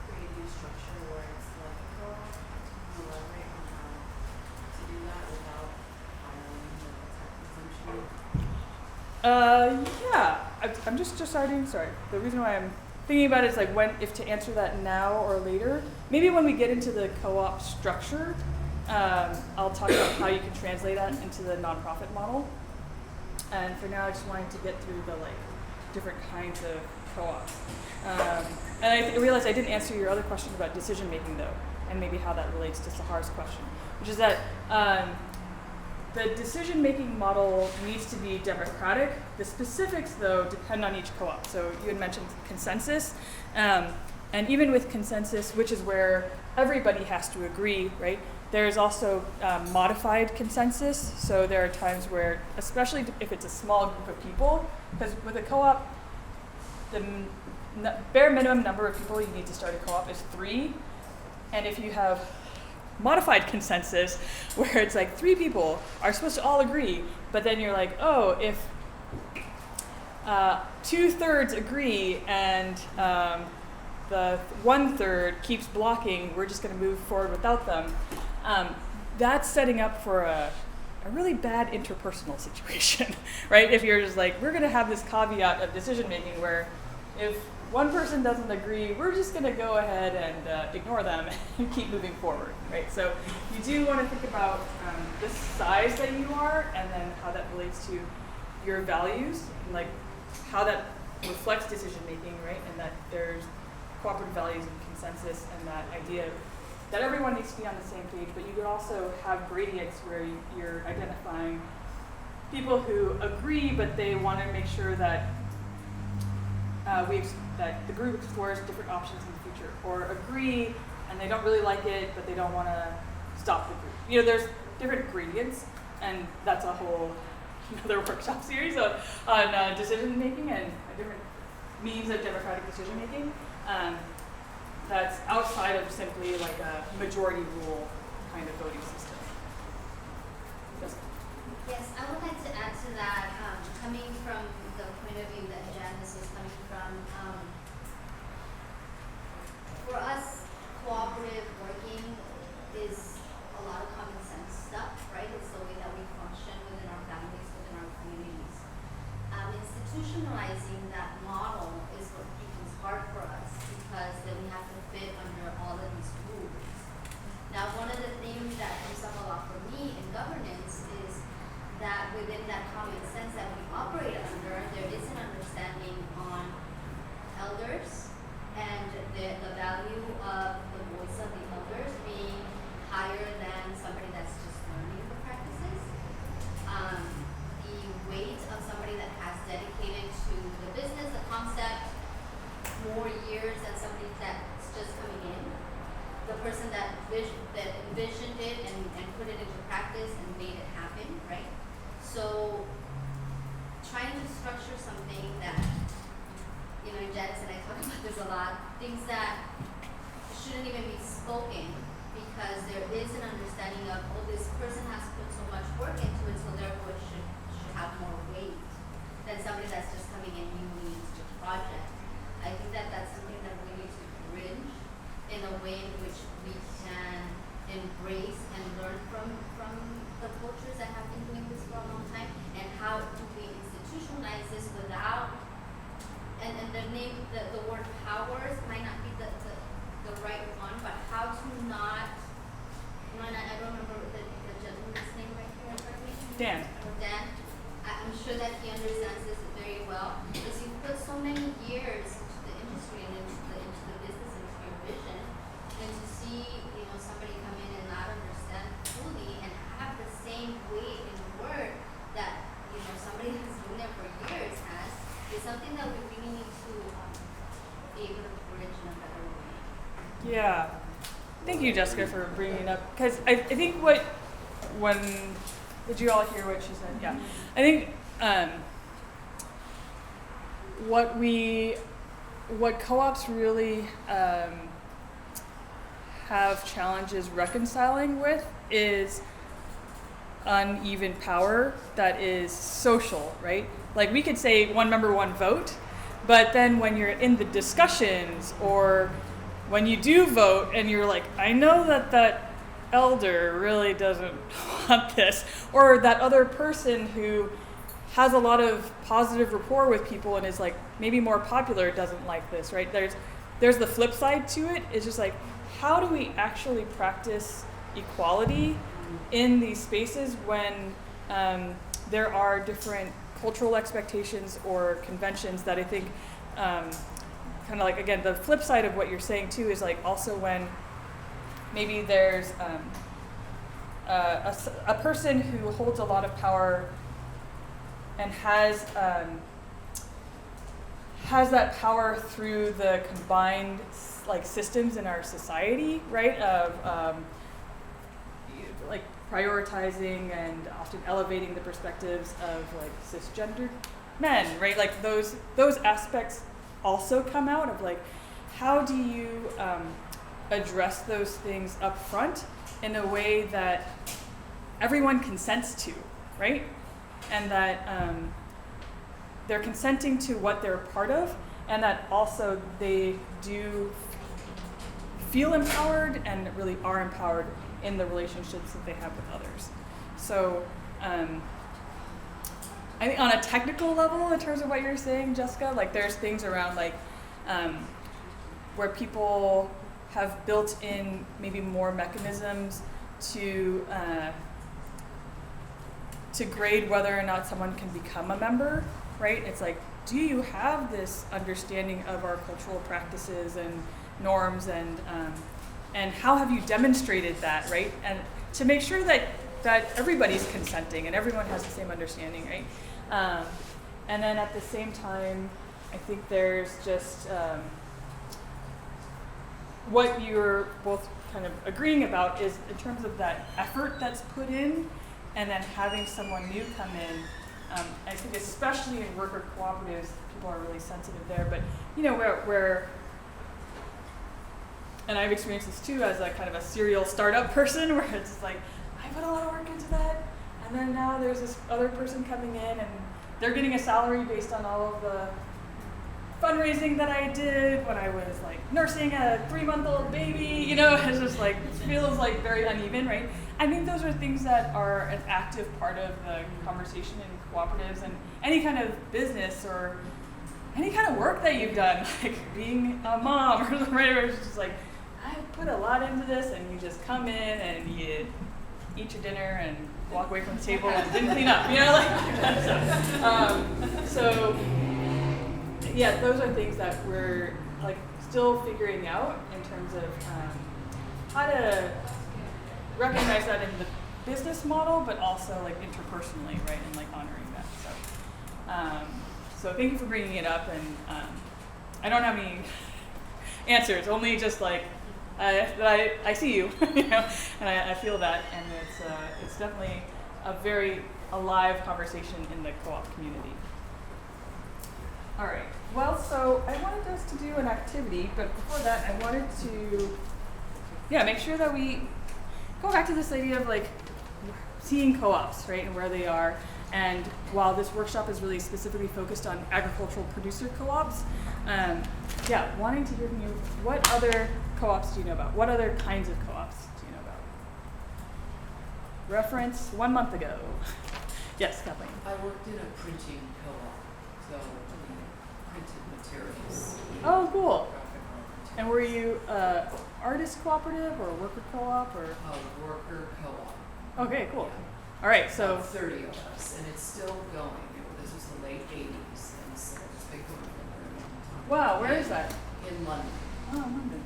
create a new structure where it's like a co-op. Can you elaborate on how to do that without violating the tech consumption? Yeah, I'm just starting. Sorry, the reason why I'm thinking about it is like if to answer that now or later. Maybe when we get into the co-op structure, I'll talk about how you can translate that into the nonprofit model. And for now, I just wanted to get through the different kinds of co-ops. And I realized I didn't answer your other question about decision making though. and maybe how that relates to Sahar's question, which is that the decision-making model needs to be democratic. The specifics, though, depend on each co-op. So you had mentioned consensus, and even with consensus, which is where everybody has to agree, right? There's also modified consensus. So there are times where, especially if it's a small group of people, because with a co-op, the bare minimum number of people you need to start a co-op is 3. And if you have modified consensus, where it's like 3 people are supposed to all agree, but then you're like, oh, if 2/3 agree and the 1/3 keeps blocking, we're just going to move forward without them. That's setting up for a really bad interpersonal situation, right? If you're just like, we're going to have this caveat of decision making where if one person doesn't agree, we're just going to go ahead and ignore them and keep moving forward, right? So you do want to think about the size that you are and then how that relates to your values, and like how that reflects decision making, right? And that there's cooperative values and consensus and that idea that everyone needs to be on the same page, but you could also have gradients where you're identifying people who agree, but they want to make sure that that the group explores different options in the future, or agree and they don't really like it, but they don't want to stop the group. You know, there's different gradients, and that's a whole another workshop series on decision making and different means of democratic decision making. That's outside of simply like a majority rule kind of voting system. Yes, I would like to add to that, coming from the point of view that Janice is coming from. For us, cooperative working is a lot of common sense stuff, right? It's the way that we function within our families, within our communities. Institutionalizing that model is what becomes hard for us because then we have to fit under all of these rules. Now, one of the things that comes up a lot for me in governance is that within that common sense that we operate under, there is an understanding on elders and the value of the voice of the elders being higher than somebody that's just learning the practices. The weight of somebody that has dedicated to the business, the concept, more years than somebody that's just coming in. The person that envisioned it and put it into practice and made it happen, right? So trying to structure something that, you know, Janice and I talk about this a lot, things that shouldn't even be spoken because there is an understanding of, oh, this person has put so much work into it, so therefore it should have more weight than somebody that's just coming in newly into the project. I think that that's something that we need to bridge in a way in which we can embrace and learn from the cultures that have been doing this for a long time, and how do we institutionalize this without, and the word powers might not be the right one, but how to not, you know, and I don't remember the gentleman's name right here in front of me. Dan. Dan, I'm sure that he understands this very well, because you put so many years into the industry and into the business, into your vision, and to see, you know, somebody come in and not understand fully and have the same weight in the word that, you know, somebody who's been there for years has, is something that we really need to be able to bridge in a better way. Yeah. Thank you, Jessica, for bringing it up. Because I think did you all hear what she said? Yeah. I think what co-ops really have challenges reconciling with is uneven power that is social, right? Like we could say one member, one vote, but then when you're in the discussions or when you do vote and you're like, I know that elder really doesn't want this, or that other person who has a lot of positive rapport with people and is like maybe more popular doesn't like this, right? There's the flip side to it. It's just like, how do we actually practice equality in these spaces when there are different cultural expectations or conventions that I think kind of like, again, the flip side of what you're saying too is like also when maybe there's a person who holds a lot of power and has that power through the combined like systems in our society, right? Of like prioritizing and often elevating the perspectives of like cisgendered men, right? Like those aspects also come out of like, how do you address those things up front in a way that everyone consents to, right? And that they're consenting to what they're a part of, and that also they do feel empowered and really are empowered in the relationships that they have with others. So I think on a technical level, in terms of what you're saying, Jessica, like there's things around like where people have built in maybe more mechanisms to grade whether or not someone can become a member, right? It's like, do you have this understanding of our cultural practices and norms, and how have you demonstrated that, right? And to make sure that everybody's consenting and everyone has the same understanding, right? And then at the same time, I think there's just what you're both kind of agreeing about is in terms of that effort that's put in, and then having someone new come in. I think especially in worker cooperatives, people are really sensitive there, but you know, where and I've experienced this too as a kind of a serial startup person, where it's just like, I put a lot of work into that, and then now there's this other person coming in and they're getting a salary based on all of the fundraising that I did when I was like nursing a 3-month-old baby, you know, it's just like, it feels like very uneven, right? I think those are things that are an active part of the conversation in cooperatives and any kind of business or any kind of work that you've done, like being a mom or something, right? It's just like, I put a lot into this, and you just come in and you eat your dinner and walk away from the table and didn't clean up, you know, like so yeah, those are things that we're like still figuring out in terms of how to recognize that in the business model, but also like interpersonally, right, and like honoring that. So thank you for bringing it up, and I don't have any answers, only just like I see you, you know, and I feel that, and it's definitely a very alive conversation in the co-op community. All right. Well, so I wanted us to do an activity, but before that, I wanted to, make sure that we go back to this idea of like seeing co-ops, right, and where they are. And while this workshop is really specifically focused on agricultural producer co-ops, wanting to hear from you, what other co-ops do you know about? What other kinds of co-ops do you know about? Reference 1 month ago. Yes, Kathleen. I worked in a printing co-op, so we printed materials. Oh, cool. Graphic art. And were you artist cooperative or worker co-op or? A worker co-op. Okay, cool. Yeah. All right, so. About 30 of us, and it's still going. This was the late 80s, and so it's been going for a very long time. Wow, where is that? In London. Oh, London,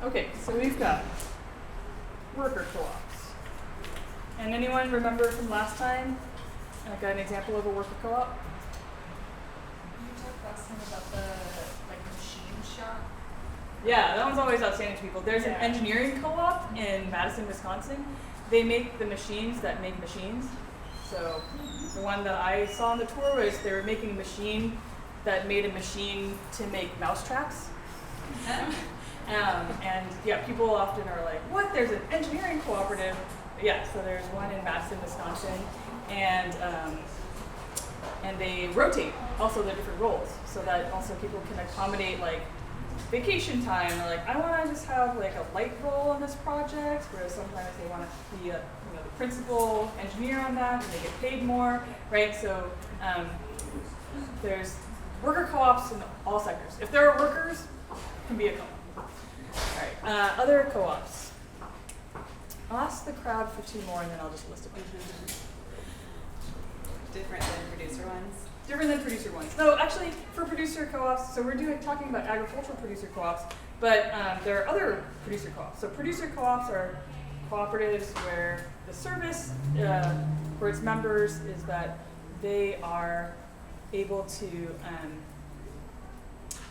okay. Okay, so we've got worker co-ops. And anyone remember from last time? I got an example of a worker co-op? You talked last time about the like machine shop. Yeah, that one's always outstanding to people. There's an Yeah. engineering co-op in Madison, Wisconsin. They make the machines that make machines. So the one that I saw on the tour was they were making a machine that made a machine to make mouse traps. And yeah, people often are like, what? There's an engineering cooperative. Yeah, so there's one in Madison, Wisconsin. And they rotate also the different roles so that also people can accommodate like vacation time, or like, I want to just have like a light role on this project, whereas sometimes they want to be the principal engineer on that, and they get paid more, right? So there's worker co-ops in all sectors. If there are workers, it can be a co-op. All right, other co-ops. I'll ask the crowd for 2 more, and then I'll just list a few. Different than producer ones. Different than producer ones. No, actually, for producer co-ops, so we're talking about agricultural producer co-ops. But there are other producer co-ops. So producer co-ops are cooperatives where the service for its members is that they are able to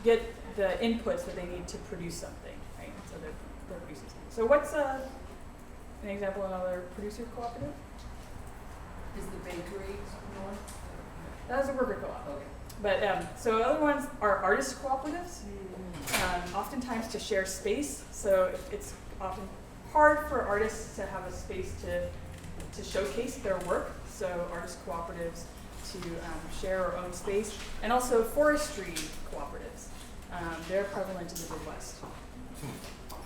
get the inputs that they need to produce something, right? So they're producing something. So what's an example of another producer cooperative? Is the bakery one? That was a worker co-op. Okay. But so other ones are artist cooperatives, oftentimes to share space. So it's often hard for artists to have a space to showcase their work. So artist cooperatives to share or own space, and also forestry cooperatives. They're prevalent in the Midwest.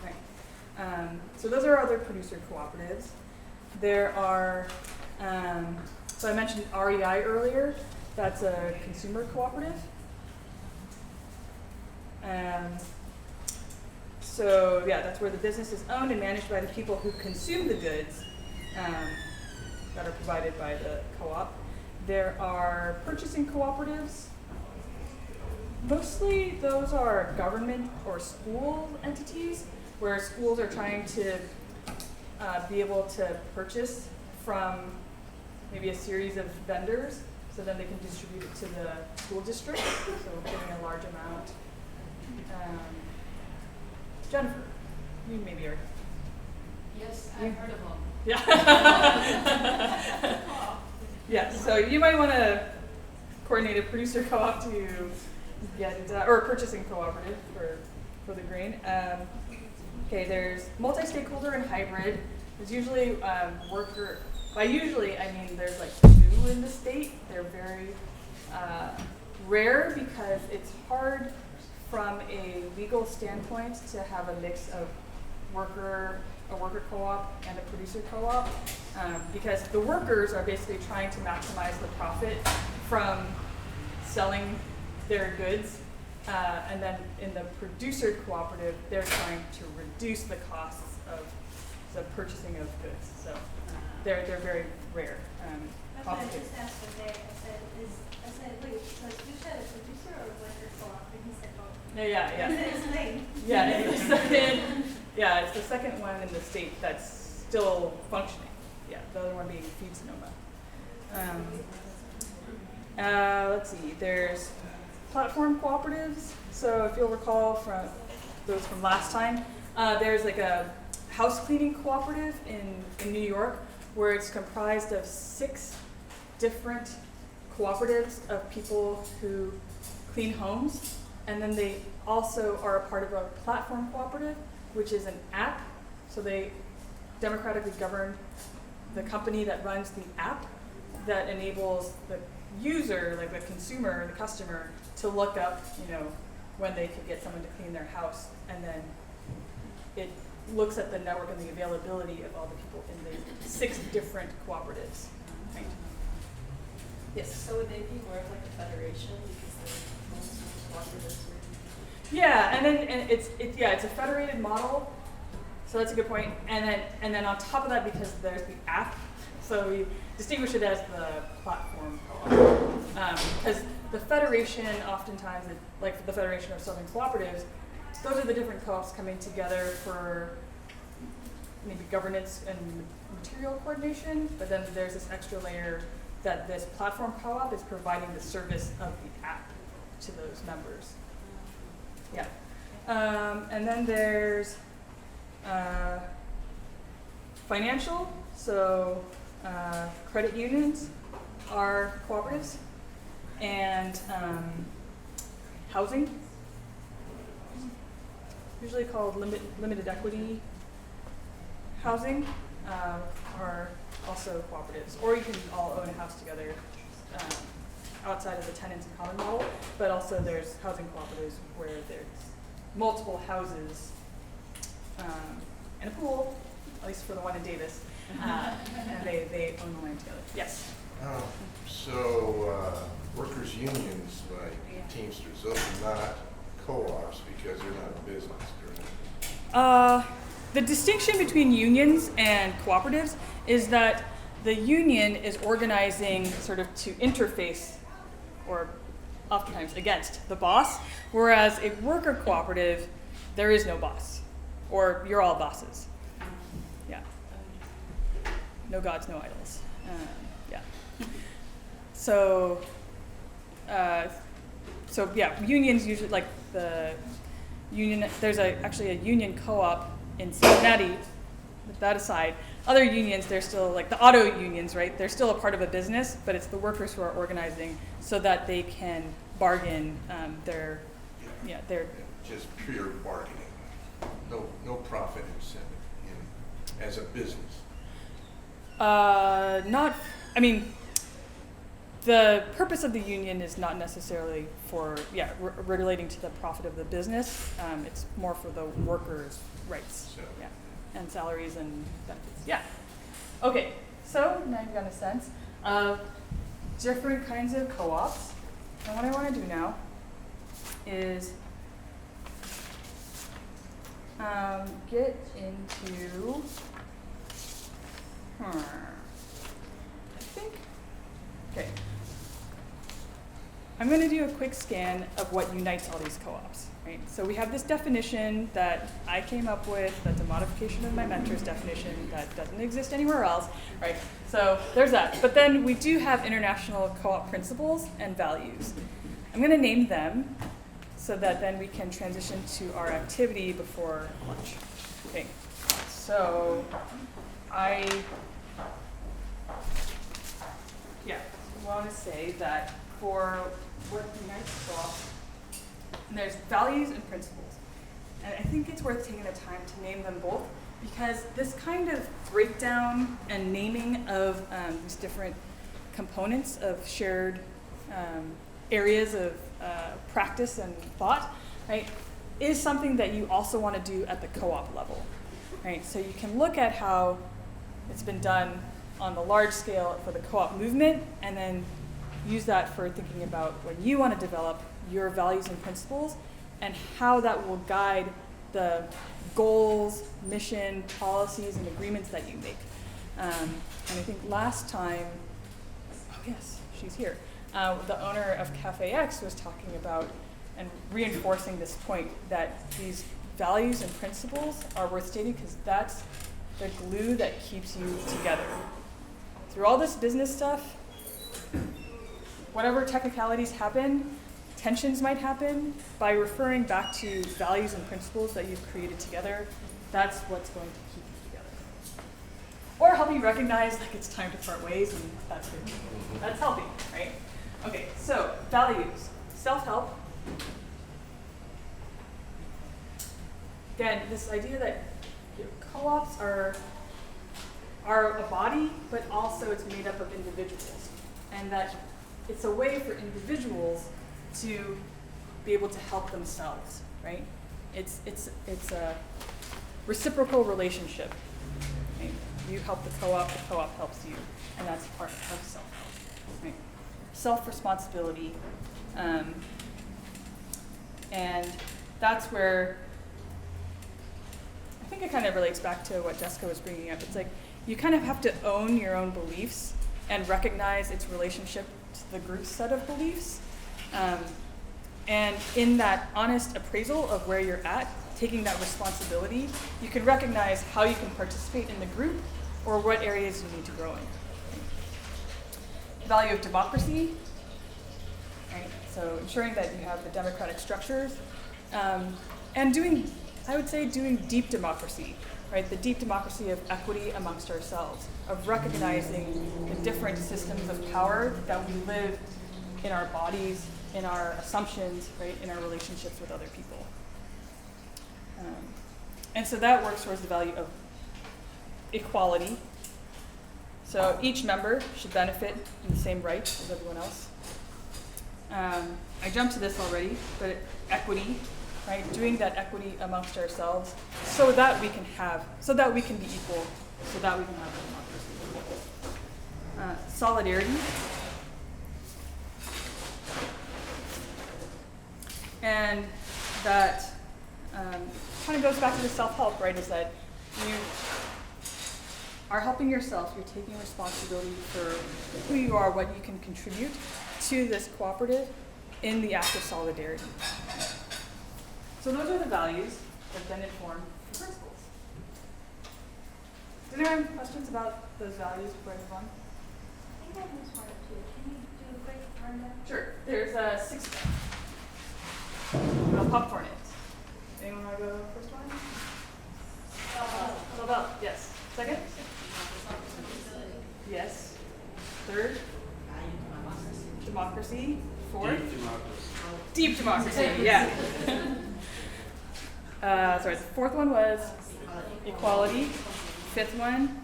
Right. So those are other producer cooperatives. There are, so I mentioned REI earlier. That's a consumer cooperative. So yeah, that's where the business is owned and managed by the people who consume the goods that are provided by the co-op. There are purchasing cooperatives. Mostly those are government or school entities where schools are trying to be able to purchase from maybe a series of vendors, so then they can distribute it to the school district, so getting a large amount. Jennifer, you maybe are. Yes, I've heard of them. Yeah. Yeah, so you might want to coordinate a producer co-op to get, or a purchasing cooperative for the grain. Okay, there's multi-stakeholder and hybrid. There's usually worker, by usually I mean there's like 2 in the state. They're very rare because it's hard from a legal standpoint to have a mix of a worker co-op and a producer co-op, because the workers are basically trying to maximize the profit from selling their goods, and then in the producer cooperative, they're trying to reduce the costs of the purchasing of goods. So they're very rare. That's what I just asked today. I said, wait, so you said a producer or worker co-op? And he said both. Yeah. He said explain. Yeah, it's the second. Yeah, it's the second one in the state that's still functioning. Yeah, the other one being Feed Sonoma. Let's see. There's platform cooperatives. So if you'll recall from those from last time, there's like a house cleaning cooperative in New York where it's comprised of 6 different cooperatives of people who clean homes, and then they also are a part of a platform cooperative, which is an app. So they democratically govern the company that runs the app that enables the user, like the consumer, the customer, to look up, when they could get someone to clean their house, and then it looks at the network and the availability of all the people in the 6 different cooperatives. Right. Yes. So would they be more of like a federation because they're multiple cooperatives? Yeah, and it's a federated model, so that's a good point. And then on top of that, because there's the app, so we distinguish it as the platform co-op. Because the federation, oftentimes, like the Federation of Southern Cooperatives, those are the different co-ops coming together for maybe governance and material coordination. But then there's this extra layer that this platform co-op is providing the service of the app to those members. Yeah. And then there's financial, so credit unions are cooperatives, and housing, usually called limited equity housing, are also cooperatives. Or you can all own a house together outside of the tenants in common model, but also there's housing cooperatives where there's multiple houses and a pool, at least for the one in Davis, and they own the land together. Yes? So workers' unions like Teamsters, those are not co-ops because they're not a business, correct? The distinction between unions and cooperatives is that the union is organizing sort of to interface, or oftentimes against, the boss, whereas a worker cooperative there is no boss, or you're all bosses. Yeah. No gods, no idols. Yeah. So, unions usually, like the union, there's actually a union co-op in Cincinnati. With that aside, other unions, they're still like the auto unions, right? They're still a part of a business, but it's the workers who are organizing so that they can bargain their. Just pure bargaining. No profit incentive as a business. The purpose of the union is not necessarily for, relating to the profit of the business. It's more for the workers' rights, and salaries and benefits. Yeah. Okay, so now you've got a sense of different kinds of co-ops. And what I want to do now is get into, I'm going to do a quick scan of what unites all these co-ops, right? So we have this definition that I came up with, that's a modification of my mentor's definition that doesn't exist anywhere else, right? So there's that. But then we do have international co-op principles and values. I'm going to name them so that then we can transition to our activity before lunch. Okay, so I want to say that for what unites co-ops, there's values and principles. And I think it's worth taking the time to name them both, because this kind of breakdown and naming of these different components of shared areas of practice and thought, right, is something that you also want to do at the co-op level, right? So you can look at how it's been done on the large scale for the co-op movement, and then use that for thinking about when you want to develop your values and principles and how that will guide the goals, mission, policies, and agreements that you make. And I think last time, she's here. The owner of Cafe X was talking about and reinforcing this point that these values and principles are worth stating because that's the glue that keeps you together. Through all this business stuff, whatever technicalities happen, tensions might happen, by referring back to values and principles that you've created together, that's what's going to keep you together. Or help you recognize like it's time to part ways, and that's good. That's healthy, right? Okay, so values, self-help. Again, this idea that co-ops are a body, but also it's made up of individuals, and that it's a way for individuals to be able to help themselves, right? It's a reciprocal relationship. Right? You help the co-op helps you, and that's part of self-help. Right? Self-responsibility, and that's where I think it kind of relates back to what Jessica was bringing up. It's like you kind of have to own your own beliefs and recognize its relationship to the group's set of beliefs. And in that honest appraisal of where you're at, taking that responsibility, you can recognize how you can participate in the group or what areas you need to grow in. The value of democracy, right? So ensuring that you have the democratic structures, and doing deep democracy, right? The deep democracy of equity amongst ourselves, of recognizing the different systems of power that we live in our bodies, in our assumptions, right, in our relationships with other people. And so that works towards the value of equality. So each member should benefit in the same rights as everyone else. I jumped to this already, but equity, right? Doing that equity amongst ourselves so that we can be equal, so that we can have democracy. Solidarity. And that kind of goes back to the self-help, right? Is that you are helping yourself, you're taking responsibility for who you are, what you can contribute to this cooperative in the act of solidarity. So those are the values. that then inform the principles. Does anyone have questions about those values before I move on? I think I missed one or two. Can you do a quick rundown? Sure. There's 6 of them. I'll popcorn it. Anyone want to go first one? Lavelle, yes. Second? Yes. Third? Democracy. Fourth? Deep democracy, yeah. Sorry, the fourth one was equality. Fifth one?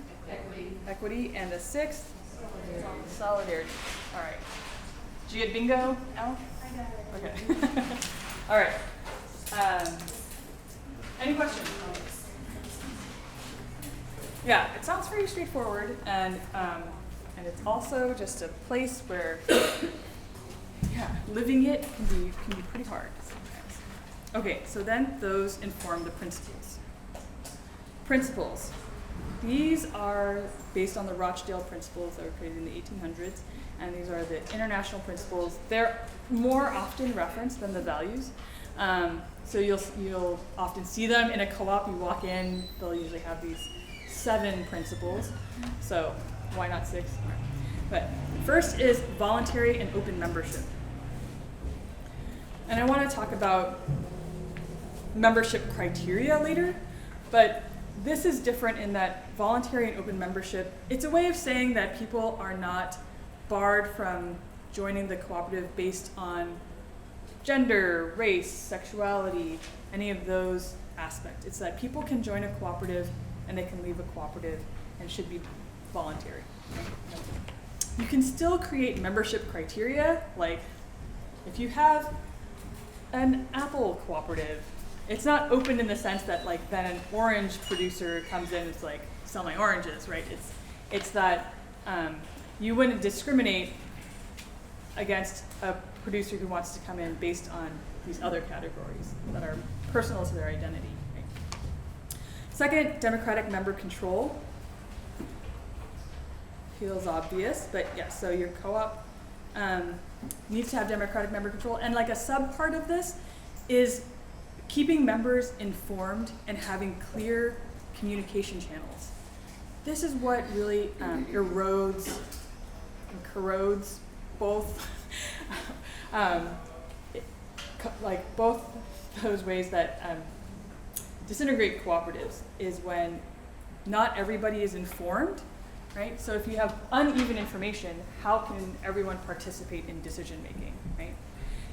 Equity. And the sixth? Solidarity. All right. Did you get bingo, Al? I got it. Okay. All right. Any questions? Yeah, it sounds very straightforward, and it's also just a place where, yeah, living it can be pretty hard sometimes. Okay, so then those inform the principles. Principles. These are based on the Rochdale principles that were created in the 1800s, and these are the international principles. They're more often referenced than the values. So you'll often see them in a co-op. You walk in, they'll usually have these 7 principles. So why not 6? But first is voluntary and open membership. And I want to talk about membership criteria later, but this is different in that voluntary and open membership, it's a way of saying that people are not barred from joining the cooperative based on gender, race, sexuality, any of those aspects. It's that people can join a cooperative and they can leave a cooperative and should be voluntary. You can still create membership criteria, like if you have an apple cooperative, it's not open in the sense that like then an orange producer comes in and it's like, sell my oranges, right? It's that you wouldn't discriminate against a producer who wants to come in based on these other categories that are personal to their identity. Right? Second, democratic member control. Feels obvious, but yes, so your co-op needs to have democratic member control. And like a sub-part of this is keeping members informed and having clear communication channels. This is what really erodes and corrodes both, like both those ways that disintegrate cooperatives is when not everybody is informed, right? So if you have uneven information, how can everyone participate in decision making, right?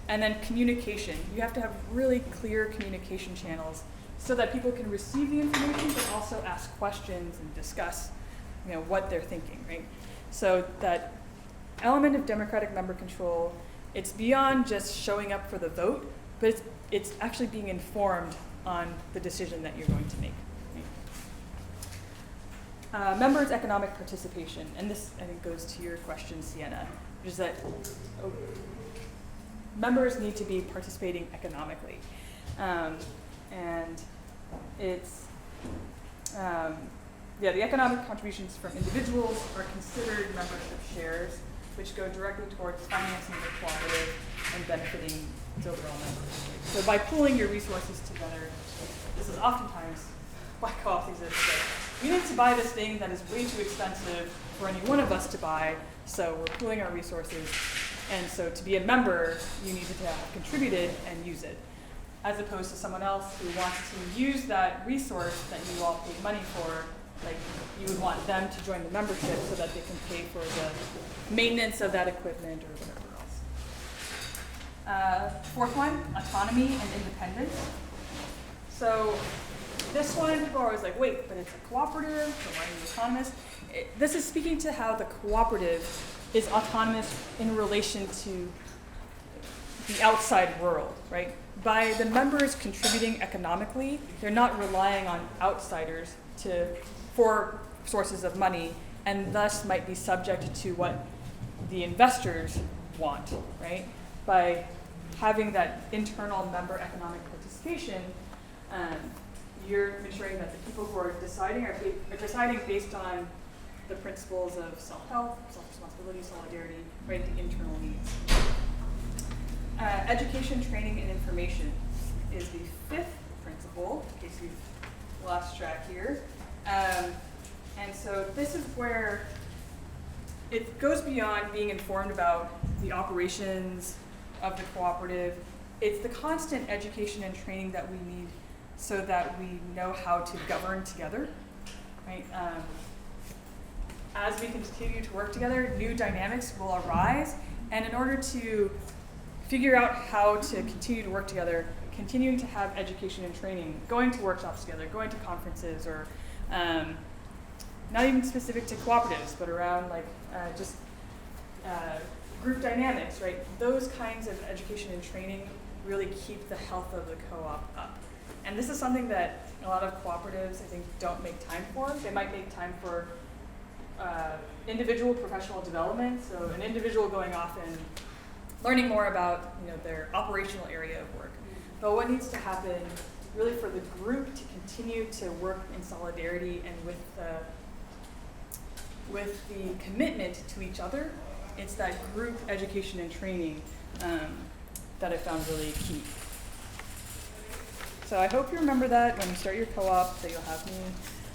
And then communication. You have to have really clear communication channels so that people can receive the information but also ask questions and discuss, what they're thinking, right? So that element of democratic member control, it's beyond just showing up for the vote, but it's actually being informed on the decision that you're going to make. Right? Members' economic participation, and this I think goes to your question, Sienna, which is that members need to be participating economically. And it's, the economic contributions from individuals are considered membership shares, which go directly towards financing the cooperative and benefiting its overall members. So by pooling your resources together, this is oftentimes why co-ops exist. We need to buy this thing that is way too expensive for any one of us to buy, so we're pooling our resources. And so to be a member, you need to have contributed and use it, as opposed to someone else who wants to use that resource that you all paid money for. Like you would want them to join the membership so that they can pay for the maintenance of that equipment or whatever else. Fourth one, autonomy and independence. So this one, people are always like, wait, but it's a cooperative, so why are you autonomous? This is speaking to how the cooperative is autonomous in relation to the outside world, right? By the members contributing economically, they're not relying on outsiders for sources of money, and thus might be subject to what the investors want, right? By having that internal member economic participation, you're ensuring that the people who are deciding are deciding based on the principles of self-help, self-responsibility, solidarity, right, the internal needs. Education, training, and information is the fifth principle. full, in case you've lost track here. And so this is where it goes beyond being informed about the operations of the cooperative. It's the constant education and training that we need so that we know how to govern together, right? As we continue to work together, new dynamics will arise, and in order to figure out how to continue to work together, continuing to have education and training, going to workshops together, going to conferences, or not even specific to cooperatives, but around like just group dynamics, right? Those kinds of education and training really keep the health of the co-op up. And this is something that a lot of cooperatives, I think, don't make time for. They might make time for individual professional development, so an individual going off and learning more about their operational area of work. But what needs to happen really for the group to continue to work in solidarity and with the commitment to each other, it's that group education and training that I found really key. So I hope you remember that when you start your co-op, that you'll have me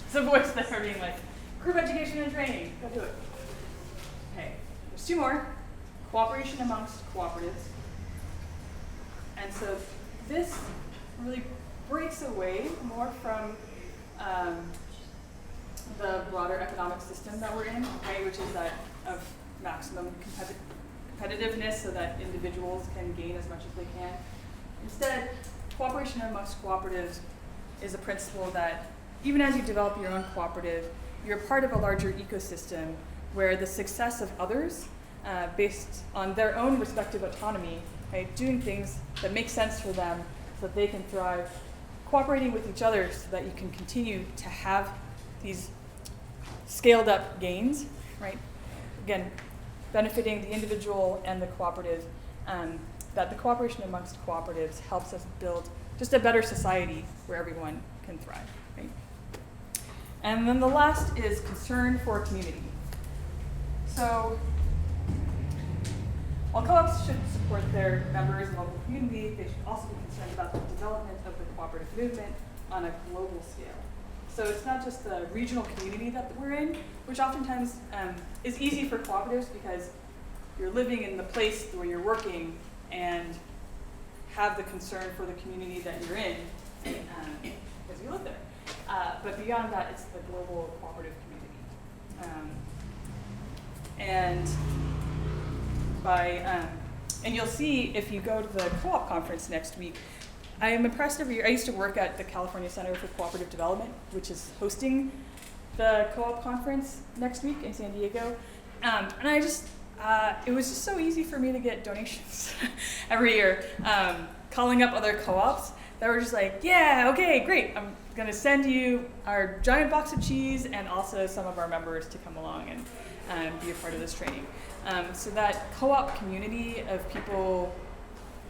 as a voice there being like, group education and training, go do it. Okay, there's two more. Cooperation amongst cooperatives. And so this really breaks away more from the broader economic system that we're in, right, which is that of maximum competitiveness so that individuals can gain as much as they can. Instead, cooperation amongst cooperatives is a principle that even as you develop your own cooperative, you're part of a larger ecosystem where the success of others, based on their own respective autonomy, right, doing things that make sense for them so that they can thrive, cooperating with each other so that you can continue to have these scaled up gains, right? Again, benefiting the individual and the cooperative, that the cooperation amongst cooperatives helps us build just a better society where everyone can thrive, right? And then the last is concern for community. So while co-ops should support their members and local community, they should also be concerned about the development of the cooperative movement on a global scale. So it's not just the regional community that we're in, which oftentimes is easy for cooperatives because you're living in the place where you're working and have the concern for the community that you're in because you live there. But beyond that, it's the global cooperative community. And you'll see if you go to the co-op conference next week, I am impressed every year. I used to work at the California Center for Cooperative Development, which is hosting the co-op conference next week in San Diego. And I just, it was just so easy for me to get donations every year, calling up other co-ops that were just like, yeah, okay, great. I'm gonna send you our giant box of cheese and also some of our members to come along and be a part of this training. So that co-op community of people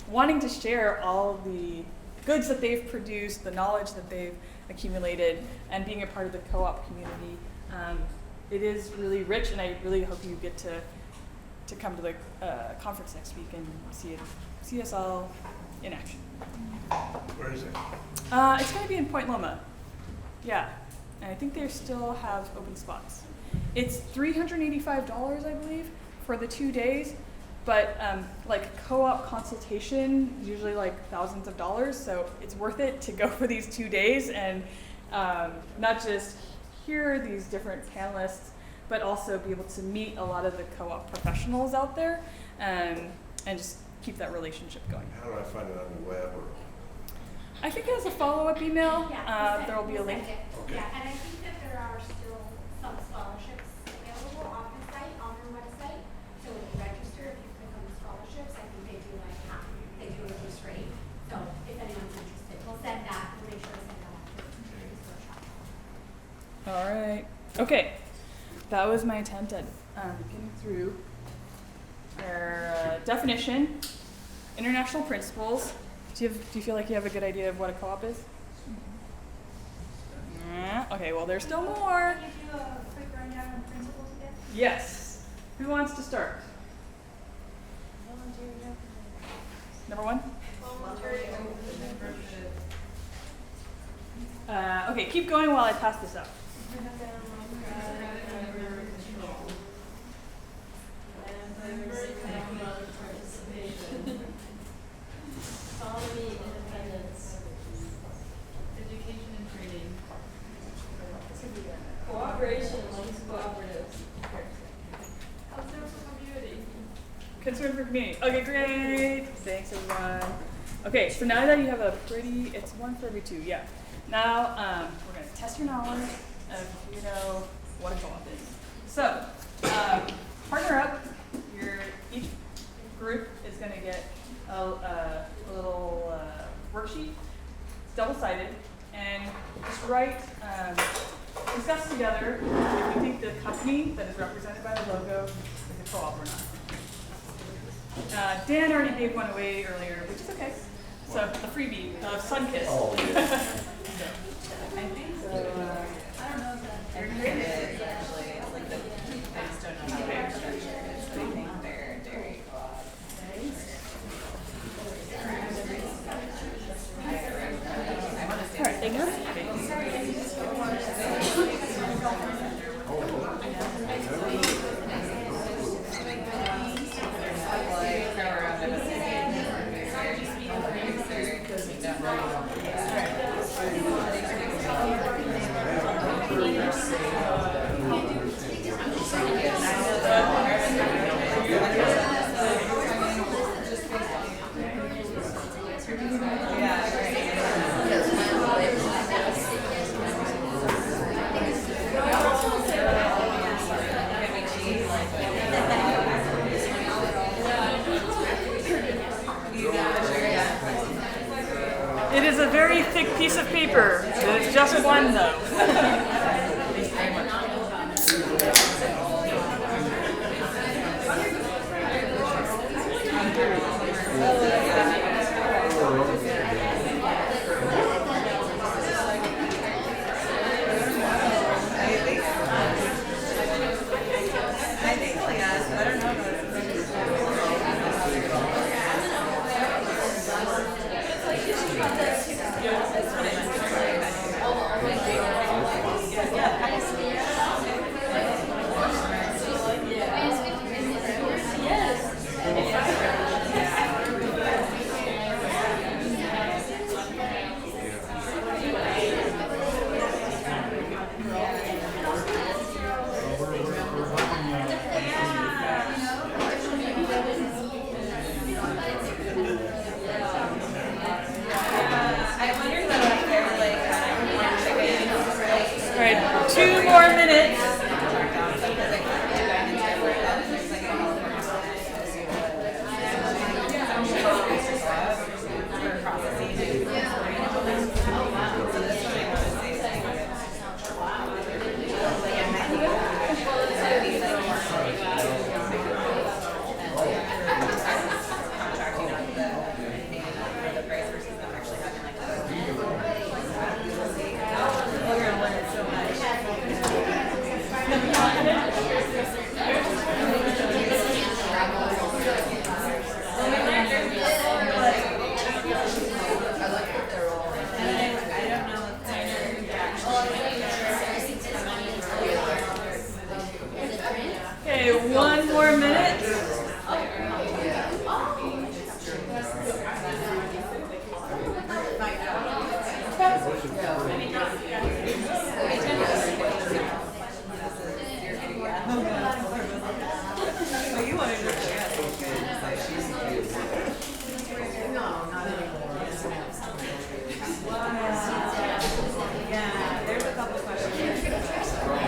wanting to share all the goods that they've produced, the knowledge that they've accumulated, and being a part of the co-op community, it is really rich, and I really hope you get to come to the conference next week and see us all in action. Where is it? It's going to be in Point Loma. Yeah, and I think they still have open spots. It's $385, I believe, for the 2 days. But like co-op consultation, usually like thousands of dollars, so it's worth it to go for these 2 days and not just hear these different panelists, but also be able to meet a lot of the co-op professionals out there and just keep that relationship going. How do I find it on the web? Or? I think as a follow-up email, Yeah, there will be a link. Okay. Yeah, and I think that there are still some scholarships available on the site, on their website. So when you register, if you click on the scholarships, I think they do like half, they do a reduced rate. So if anyone's interested, we'll send that, we'll make sure to send that after this workshop. All right. Okay. That was my attempt at getting through our definition, international principles. Do you feel like you have a good idea of what a co-op is? Okay, well, there's still more. Can you do a quick rundown on principles again? Yes. Who wants to start? Number one? Voluntary Okay, keep going while I pass this out. Autonomy, independence, education and training, cooperation amongst cooperatives, concern for community. Concern for community. Okay, great. Thanks, everyone. Okay, so now that you have a pretty, it's one for every two, yeah. Now we're going to test your knowledge of, you know, what a co-op is. So, partner up. Each group is going to get a little worksheet. It's double-sided, and just write, discuss together if you think the company that is represented by the logo is a co-op or not. Dan already gave one away earlier, which is okay. So the freebie, Sunkiss. Oh, yeah. I think so. I don't know if that. It is actually. It's like the. I just don't know how they're structured. I think they're dairy co-op. All right, thank you. It is a very thick piece of paper. It is just one, though. All right, 2 more minutes. Okay, 1 more minute.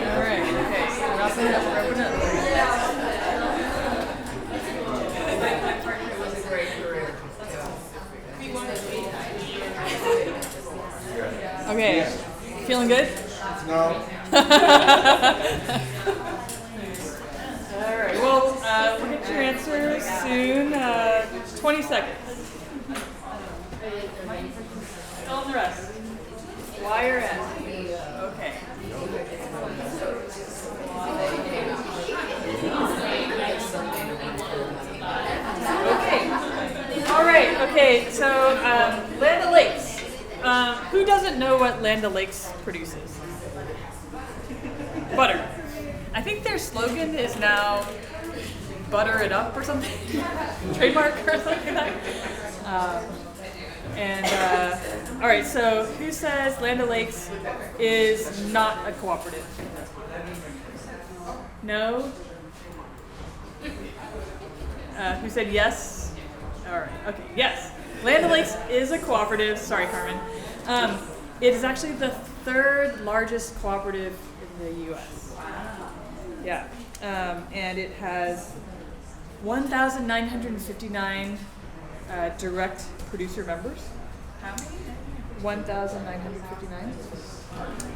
All right, okay, wrapping it up, wrapping it up. Okay, feeling good? No. All right, well, we'll get your answers soon. 20 seconds. Fill in the rest. Y or S? Okay. Okay. All right. Okay. So, Land O'Lakes. Who doesn't know what Land O'Lakes produces? Butter. I think their slogan is now butter it up or something. Trademark or something like that. All right, so who says Land O'Lakes is not a cooperative? No? Who said yes? All right, okay, yes. Land O'Lakes is a cooperative. Sorry, Carmen. It is actually the third largest cooperative in the U.S. Yeah, and it has 1,959 direct producer members. How many? 1,959.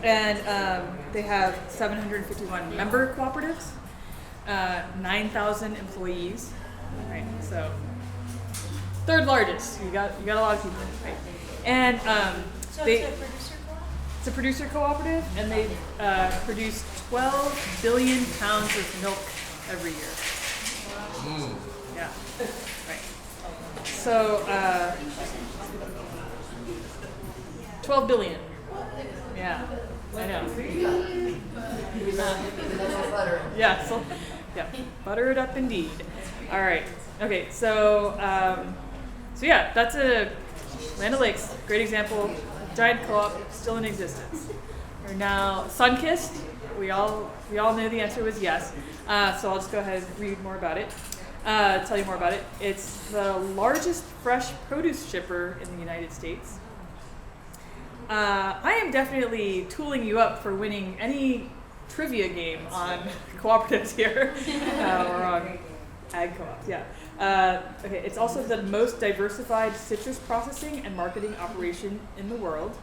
And they have 751 member cooperatives, 9,000 employees. Right, so third largest. You got a lot of people, right? And So they. it's a producer co-op? It's a producer cooperative, and they produce 12 billion pounds of milk every year. Yeah, right. So 12 billion. Yeah, I know. Yeah, so yeah, butter it up indeed. All right. Okay, so yeah, that's a Land O'Lakes, great example. Giant co-op still in existence. We're now sun-kissed. We all knew the answer was yes. So I'll just go ahead and read more about it. Tell you more about it. It's the largest fresh produce shipper in the United States. I am definitely tooling you up for winning any trivia game on cooperatives here, or on ag co-ops. Yeah. Okay. It's also the most diversified citrus processing and marketing operation in the world,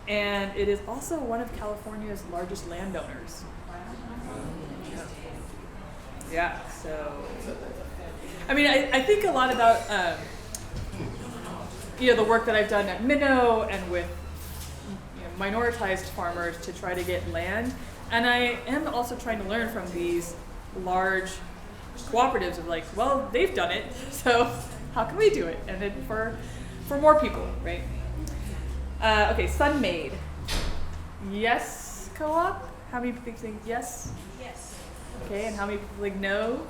and it is also one of California's largest landowners. Yeah. So, I mean, I think a lot about the work that I've done at Minnow and with minoritized farmers to try to get land, and I am also trying to learn from these large cooperatives of like, well, they've done it, so how can we do it? And then for more people, right? Okay, Sunmade. Yes, co-op? How many people think yes? Yes. Okay, and how many people think no?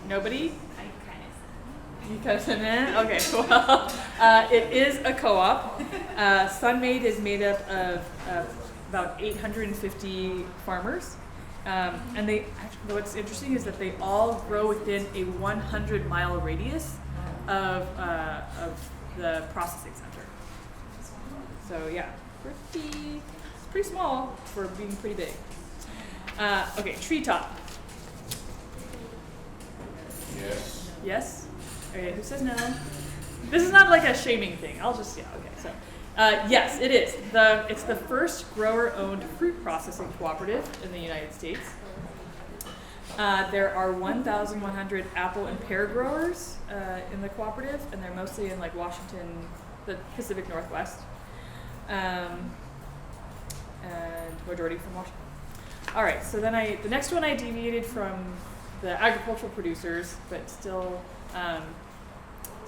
Nobody? You kind of said nah? Okay, well, it is a co-op. Sunmade is made up of about 850 farmers. And what's interesting is that they all grow within a 100-mile radius of the processing center. So yeah, it's pretty small for being pretty big. Okay, treetop. Yes. Yes? Okay, who says no? This is not like a shaming thing. I'll just, yeah, okay. So, yes, it is. It's the first grower-owned fruit processing cooperative in the United States. There are 1,100 apple and pear growers in the cooperative, and they're mostly in like Washington, the Pacific Northwest, and majority from Washington. All right, so then the next one I deviated from the agricultural producers, but still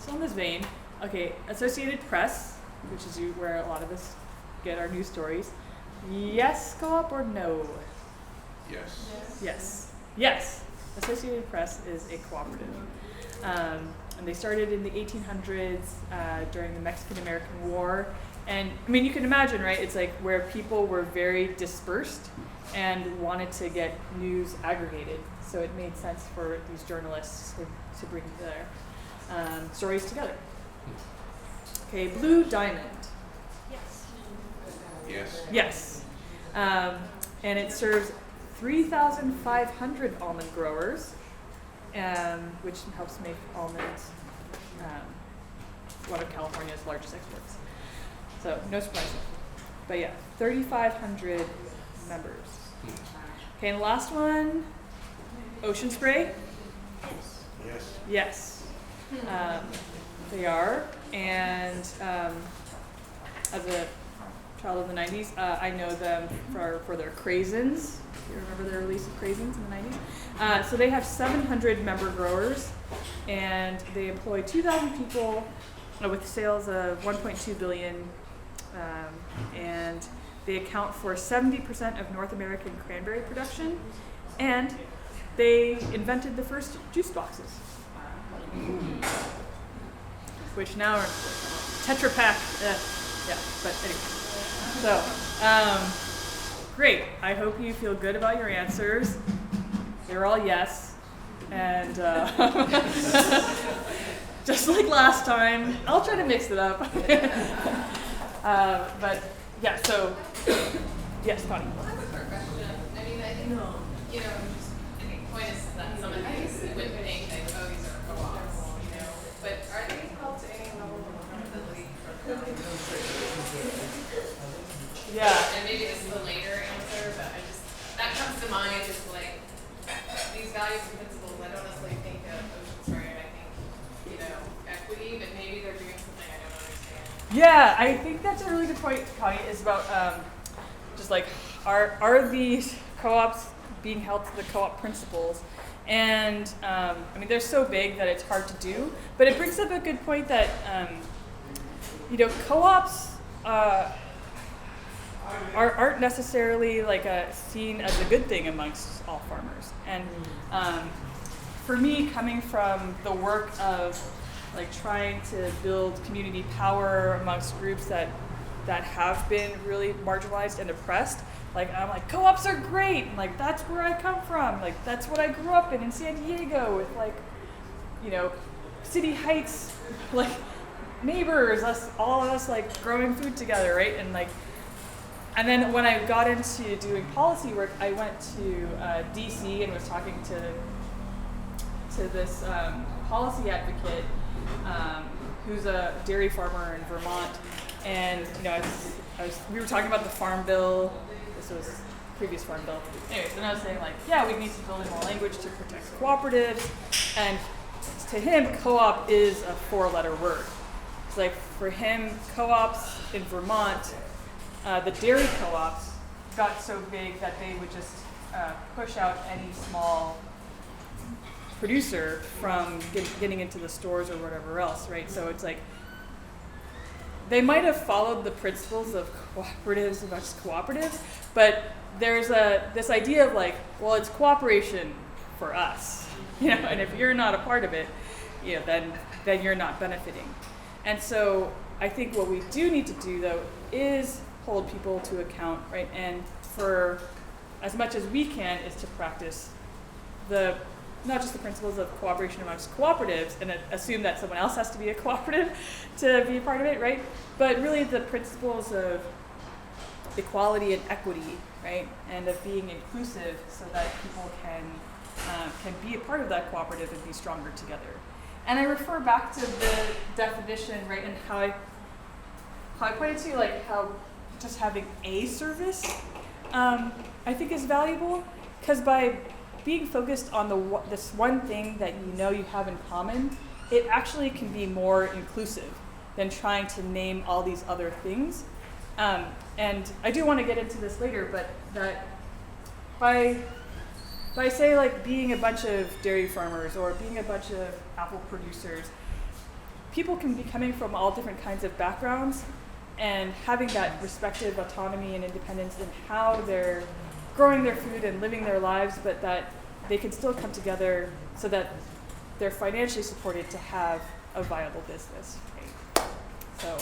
in this vein. Okay, Associated Press, which is where a lot of us get our news stories. Yes, co-op or no? Yes. Yes. Yes. Associated Press is a cooperative. And they started in the 1800s during the Mexican-American War. And I mean, you can imagine, right? It's like where people were very dispersed and wanted to get news aggregated. So it made sense for these journalists to bring their stories together. Okay, Blue Diamond. Yes. Yes. Yes. And it serves 3,500 almond growers, which helps make almonds one of California's largest exports. So no surprise there. But yeah, 3,500 members. Okay, and the last one, Ocean Spray. Yes. Yes. They are, and as a child of the 90s, I know them for their craisins. You remember their release of craisins in the 90s? So they have 700 member growers, and they employ 2,000 people, with sales of 1.2 billion, and they account for 70% of North American cranberry production, and they invented the first juice boxes, which now are Tetra Pak. Yeah, but anyway. So, great. I hope you feel good about your answers. They're all yes. And just like last time, I'll try to mix it up. But yeah, so yes, Connie. Well, that's a fair question. I mean, I think, you know, I think the point is that some of these would think that, oh, these are co-ops, you know, but are they held to any level of accountability for Yeah. And maybe this is a later answer, but that comes to mind is like, these values and principles, I don't necessarily think of ocean spray, I think, you know, equity, but maybe they're doing something I don't understand. Yeah, I think that's a really good point, Connie, is about just like, are these co-ops being held to the co-op principles? And I mean, they're so big that it's hard to do, but it brings up a good point that, you know, co-ops aren't necessarily like seen as a good thing amongst all farmers. And for me, coming from the work of like trying to build community power amongst groups that have been really marginalized and oppressed, like I'm like, co-ops are great, and like that's where I come from, like that's what I grew up in San Diego with, like, you know, City Heights, like neighbors, all of us like growing food together, right? And then when I got into doing policy work, I went to DC and was talking to this policy advocate who's a dairy farmer in Vermont, and you know, we were talking about the Farm Bill. This was previous Farm Bill. Anyways, and I was saying like, yeah, we need to build in more language to protect cooperatives, and to him, co-op is a four-letter word. It's like for him, co-ops in Vermont, the dairy co-ops got so big that they would just push out any small producer from getting into the stores or whatever else, right? So it's like they might have followed the principles of cooperatives amongst cooperatives, but there's this idea of like, well, it's cooperation for us, you know, and if you're not a part of it, you know, then you're not benefiting. And so I think what we do need to do though is hold people to account, right? And for as much as we can is to practice not just the principles of cooperation amongst cooperatives and assume that someone else has to be a cooperative to be a part of it, right? But really the principles of equality and equity, right? And of being inclusive so that people can be a part of that cooperative and be stronger together. And I refer back to the definition, right? And how I pointed to like how just having a service, I think is valuable, because by being focused on this one thing that you know you have in common, it actually can be more inclusive than trying to name all these other things. And I do want to get into this later, but that by say like being a bunch of dairy farmers or being a bunch of apple producers, people can be coming from all different kinds of backgrounds and having that respective autonomy and independence in how they're growing their food and living their lives, but that they can still come together so that they're financially supported to have a viable business. Right? So,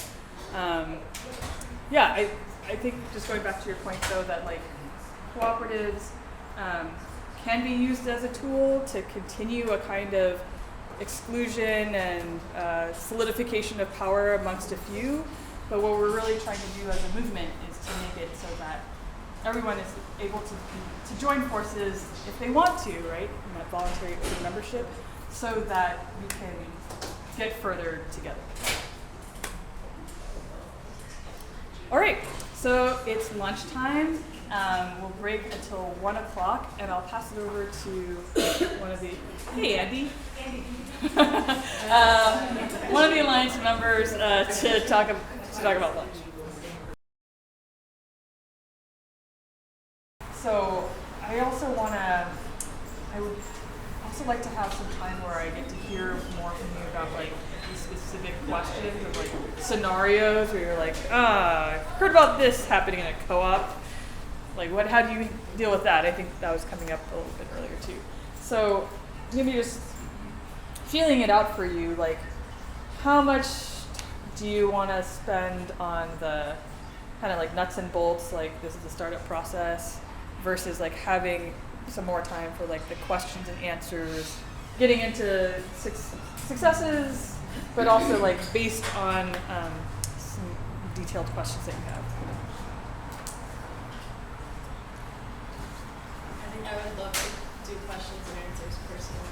yeah, I think just going back to your point though, that like cooperatives can be used as a tool to continue a kind of exclusion and solidification of power amongst a few. But what we're really trying to do as a movement is to make it so that everyone is able to join forces if they want to, right? In that voluntary membership, so that we can get further together. All right, so it's lunchtime. We'll break until 1 o'clock, and I'll pass it over to one of the, hey Andy. One of the Alliance members to talk about lunch. So I also want to, also like to have some time where I get to hear more from you about like these specific questions of like scenarios where you're like, I've heard about this happening in a co-op. Like how do you deal with that? I think that was coming up a little bit earlier too. So maybe just feeling it out for you, like how much do you want to spend on the kind of like nuts and bolts, like this is the startup process, versus like having some more time for like the questions and answers, getting into successes, but also like based on some detailed questions that you have. I think I would love to do questions and answers personally.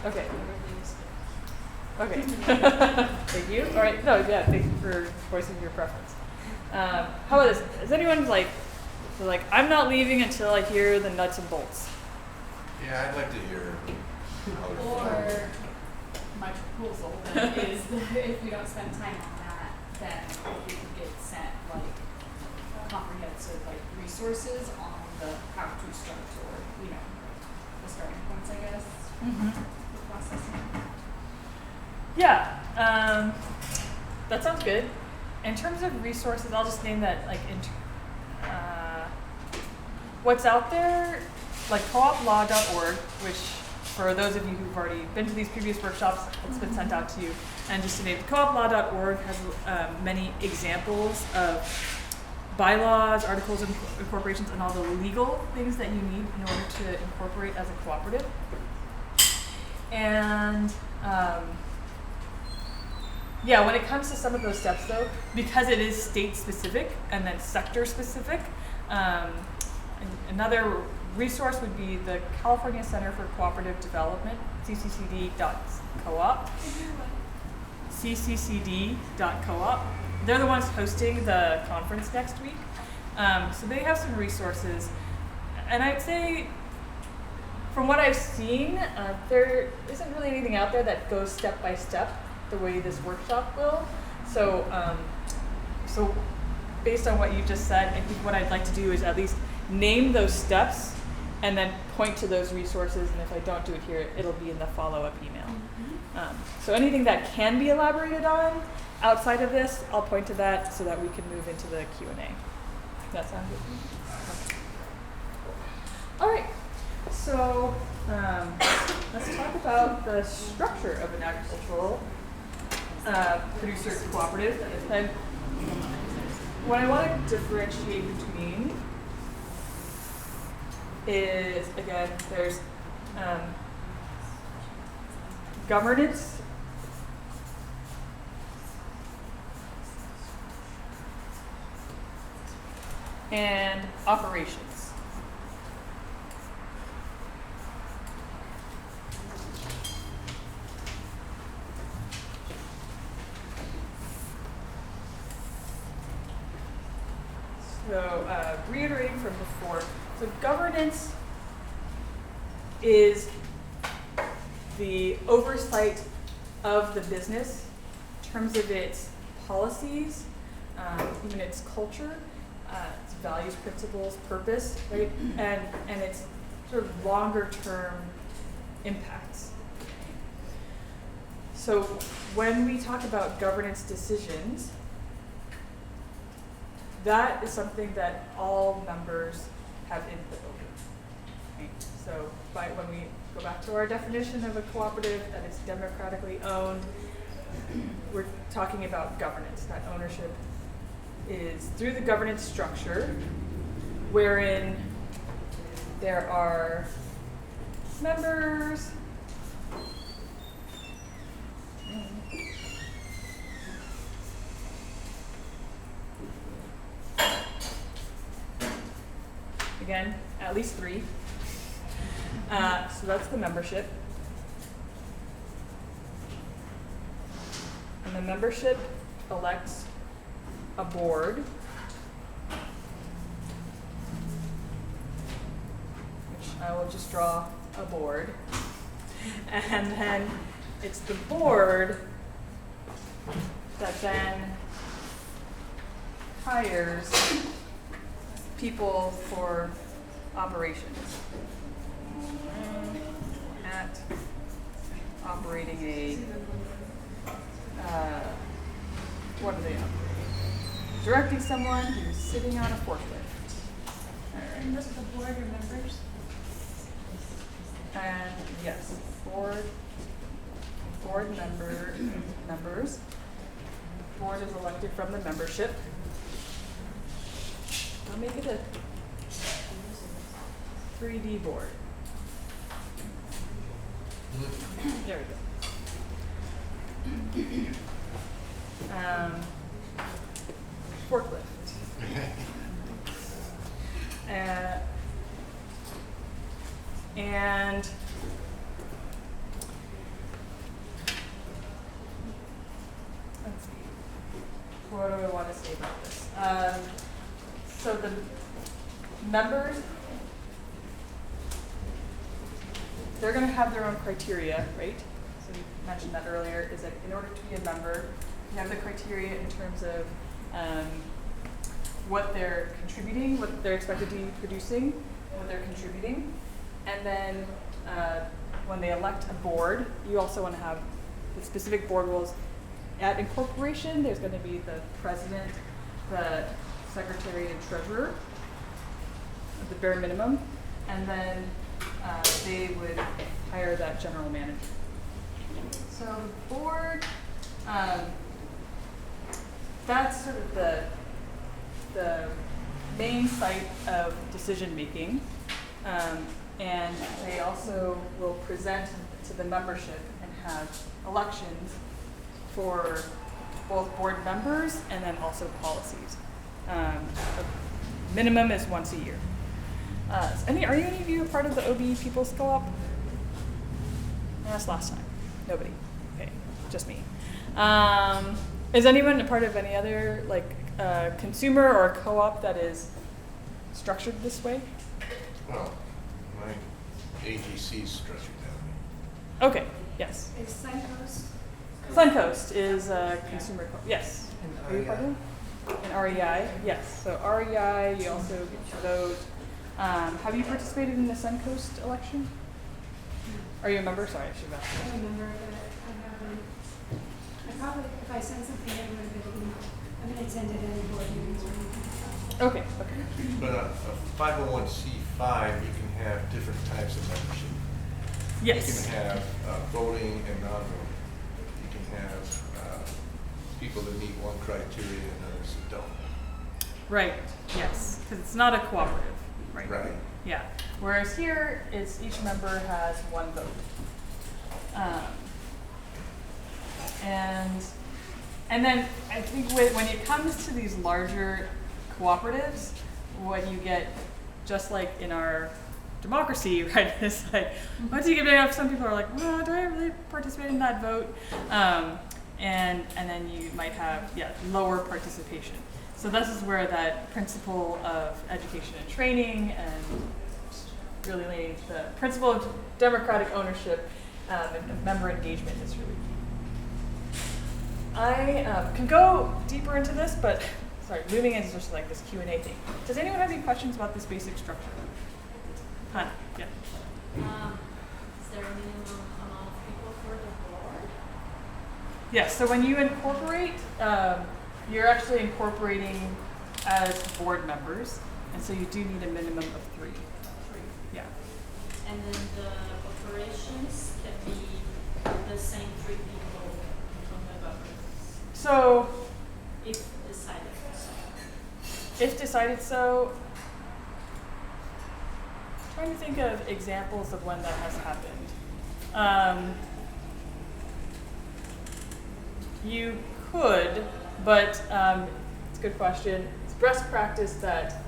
Okay. Everything is good. Okay. Thank you. All right. No, yeah. Thank you for voicing your preference. How about this? Is anyone like I'm not leaving until I hear the nuts and bolts? Yeah, I'd like to hear how they're Or flowing. my proposal then is that if we don't spend time on that, then we could get sent like comprehensive like resources on the how to start or the starting points, I guess. The processing. Yeah. That sounds good. In terms of resources, I'll just name that like what's out there, like cooplaw.org, which for those of you who've already been to these previous workshops, it's been sent out to you. And just to name, cooplaw.org has many examples of bylaws, articles of incorporations, and all the legal things that you need in order to incorporate as a cooperative. And yeah, when it comes to some of those steps though, because it is state specific and then sector specific, another resource would be the California Center for Cooperative Development, cccd.coop. cccd.coop. They're the ones hosting the conference next week. So they have some resources. And I'd say, from what I've seen, there isn't really anything out there that goes step by step the way this workshop will. So, so based on what you just said, I think what I'd like to do is at least name those steps and then point to those resources. And if I don't do it here, it'll be in the follow-up email. So anything that can be elaborated on outside of this, I'll point to that so that we can move into the Q&A. Does that sound good? All right. So let's talk about the structure of an agricultural producer cooperative. And what I want to differentiate between is, again, there's governance and operations. So reiterating from before, so governance is the oversight of the business in terms of its policies, even its culture, its values, principles, purpose, right? And its sort of longer term impacts. So when we talk about governance decisions, that is something that all members have input over. Right? So when we go back to our definition of a cooperative, that it's democratically owned, we're talking about governance. That ownership is through the governance structure, wherein there are members, again, at least 3. So that's the membership. And the membership elects a board, which I will just draw a board. And then it's the board that then hires people for operations. operating a, what are they operating? Directing someone who's sitting on a forklift. And this is the board or members? And yes, board members. Board is elected from the membership. I'll make it a 3D board. There we go. Forklift. And let's see. What do I want to say about this? So the members, they're going to have their own criteria, right? So you mentioned that earlier, is that in order to be a member, you have the criteria in terms of what they're contributing, what they're expected to be producing, what they're contributing. And then when they elect a board, you also want to have the specific board rules. At incorporation, there's going to be the president, the secretary, and treasurer, at the bare minimum. And then they would hire that general manager. So the board, that's sort of the main site of decision making. And they also will present to the membership and have elections for both board members and then also policies. The minimum is once a year. Are any of you a part of the OB People's Co-op? I asked last time. Nobody. Okay, just me. Is anyone a part of any other consumer or co-op that is structured this way? Well, my AGC is structured that way. Okay. Yes. Is Suncoast? Suncoast is a consumer co-op. Yes. And Are you a part of it? And REI, yes. So REI, you also get to vote. Have you participated in the Suncoast election? Are you a member? Sorry, I should have asked. I remember that I haven't. I probably, if I sent something, I would have been. I haven't attended any board meetings or anything. Okay. But a 501c5, you can have different types of membership. Yes. You can have voting and non-voting. You can have people that meet one criteria and others that don't. Right. Yes. Because it's not a cooperative. Right. Right. Yeah. Whereas here, it's each member has one vote. And then I think when it comes to these larger cooperatives, what you get, just like in our democracy, right, is like once you get big enough, some people are like, well, do I really participate in that vote? And then you might have lower participation. So this is where that principle of education and training and really leading to the principle of democratic ownership and member engagement is really key. I can go deeper into this, but sorry, moving into just like this Q&A thing. Does anyone have any questions about this basic structure? Hannah, yeah. Is there a minimum amount of people for the board? Yes, so when you incorporate, you're actually incorporating as board members, and so you do need a minimum of 3. Yeah. And then the operations can be the same 3 people from the government, So if decided so. if decided so, I'm trying to think of examples of when that has happened. You could, but it's a good question. It's best practice that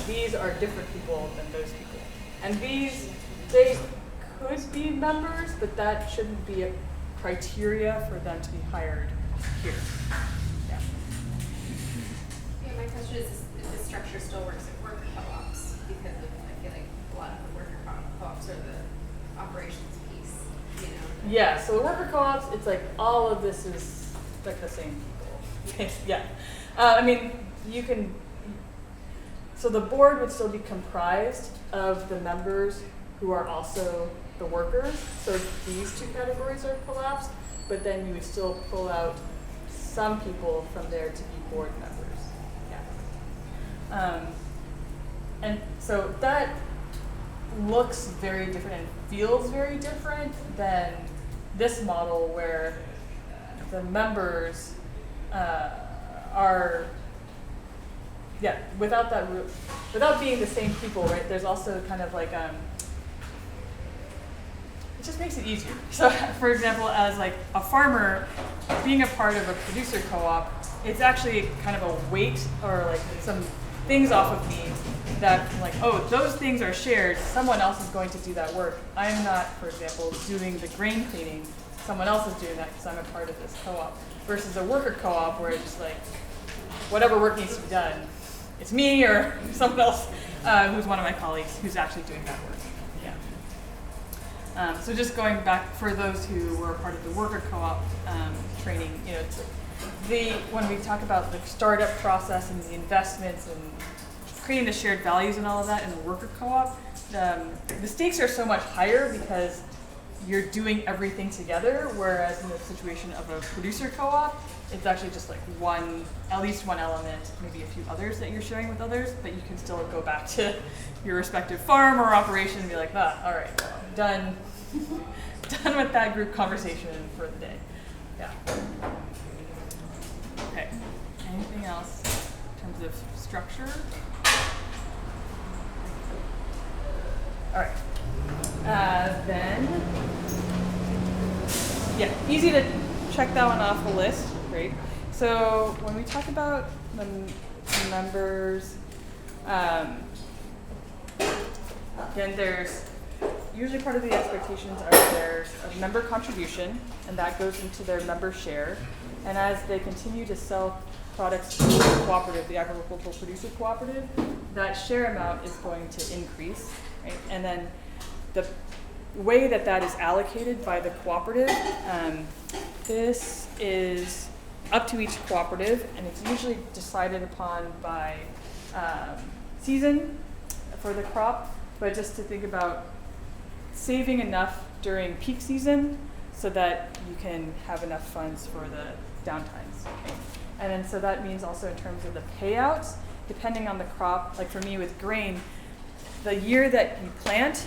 these are different people than those people. And these, they could be members, but that shouldn't be a criteria for them to be hired here. Yeah. Yeah, my question is if this structure still works at worker co-ops, because I feel like a lot of the worker co-ops are the operations piece, you know? Yeah, so the worker co-ops, it's like all of this is like the same people. Yeah. I mean, you can, so the board would still be comprised of the members who are also the workers. So these two categories are collapsed, but then you would still pull out some people from there to be board members. Yeah. And so that looks very different and feels very different than this model where the members are, yeah, without that, without being the same people, right? There's also kind of like, it just makes it easier. So, for example, as like a farmer, being a part of a producer co-op, it's actually kind of a weight or like some things off of me that like, oh, those things are shared. Someone else is going to do that work. I'm not, for example, doing the grain cleaning. Someone else is doing that because I'm a part of this co-op. Versus a worker co-op where it's like, whatever work needs to be done, it's me or someone else who's one of my colleagues who's actually doing that work. Yeah. So just going back for those who were part of the worker co-op training, you know, it's when we talk about the startup process and the investments and creating the shared values and all of that in the worker co-op, the stakes are so much higher because you're doing everything together, whereas in the situation of a producer co-op, it's actually just like at least one element, maybe a few others that you're sharing with others, but you can still go back to your respective farm or operation and be like, all right, well, done with that group conversation for the day. Yeah. Okay. Anything else in terms of structure? All right. Then, yeah, easy to check that one off the list. Great. So when we talk about the members, then there's usually part of the expectations are there's a member contribution, and that goes into their member share. And as they continue to sell products to the cooperative, the agricultural producer cooperative, that share amount is going to increase, right? And then the way that that is allocated by the cooperative, this is up to each cooperative, and it's usually decided upon by season for the crop, but just to think about saving enough during peak season so that you can have enough funds for the downtimes. Okay? And then so that means also in terms of the payouts, depending on the crop, like for me with grain, the year that you plant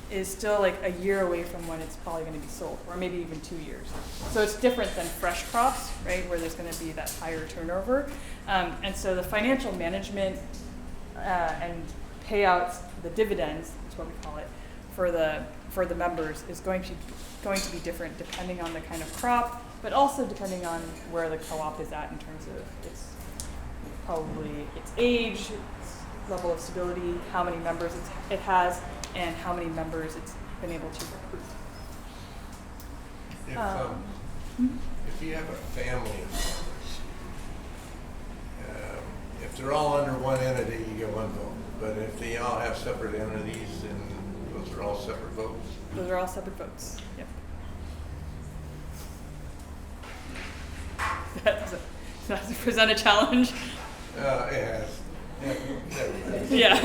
is still like a year away from when it's probably going to be sold, or maybe even 2 years. So it's different than fresh crops, right, where there's going to be that higher turnover. And so the financial management and payouts, the dividends, is what we call it, for the members is going to be different depending on the kind of crop, but also depending on where the co-op is at in terms of its age, its level of stability, how many members it has, and how many members it's been able to recruit. If you have a family of members, if they're all under one entity, you get one vote. But if they all have separate entities, then those are all separate votes. Those are all separate votes. Yep. Does that present a challenge? It has. Yeah.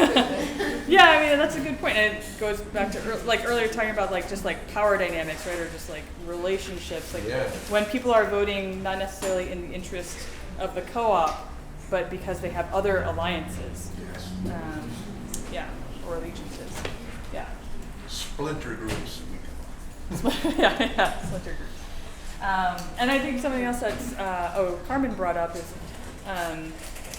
Yeah, I mean, that's a good point. And it goes back to earlier talking about just power dynamics, right? Or just relationships. When people are voting not necessarily in the interest of the co-op, but because they have other alliances. Yes. Or allegiances. Yeah. Splinter groups. yeah, splinter groups. And I think something else that's, Carmen brought up is,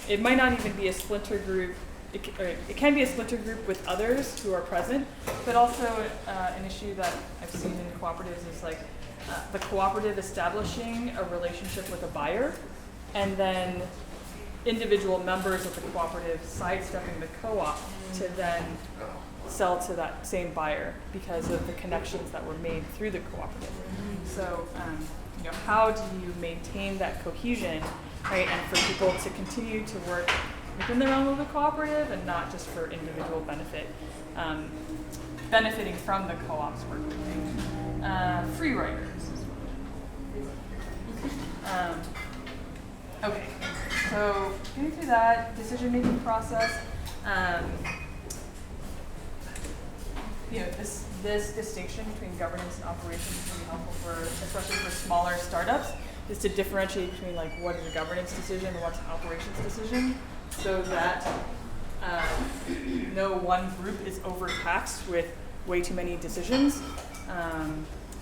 it might not even be a splinter group. It can be a splinter group with others who are present, but also an issue that I've seen in cooperatives is the cooperative establishing a relationship with a buyer, and then individual members of the cooperative sidestepping the co-op to then sell to that same buyer because of the connections that were made through the cooperative. So, how do you maintain that cohesion, right? And for people to continue to work within the realm of the cooperative and not just for individual benefit, benefiting from the co-op's work. Free riders. Okay, so getting through that decision-making process. this distinction between governance and operations is really helpful for, especially for smaller startups, is to differentiate between like what is a governance decision and what's an operations decision, so that no one group is overtaxed with way too many decisions.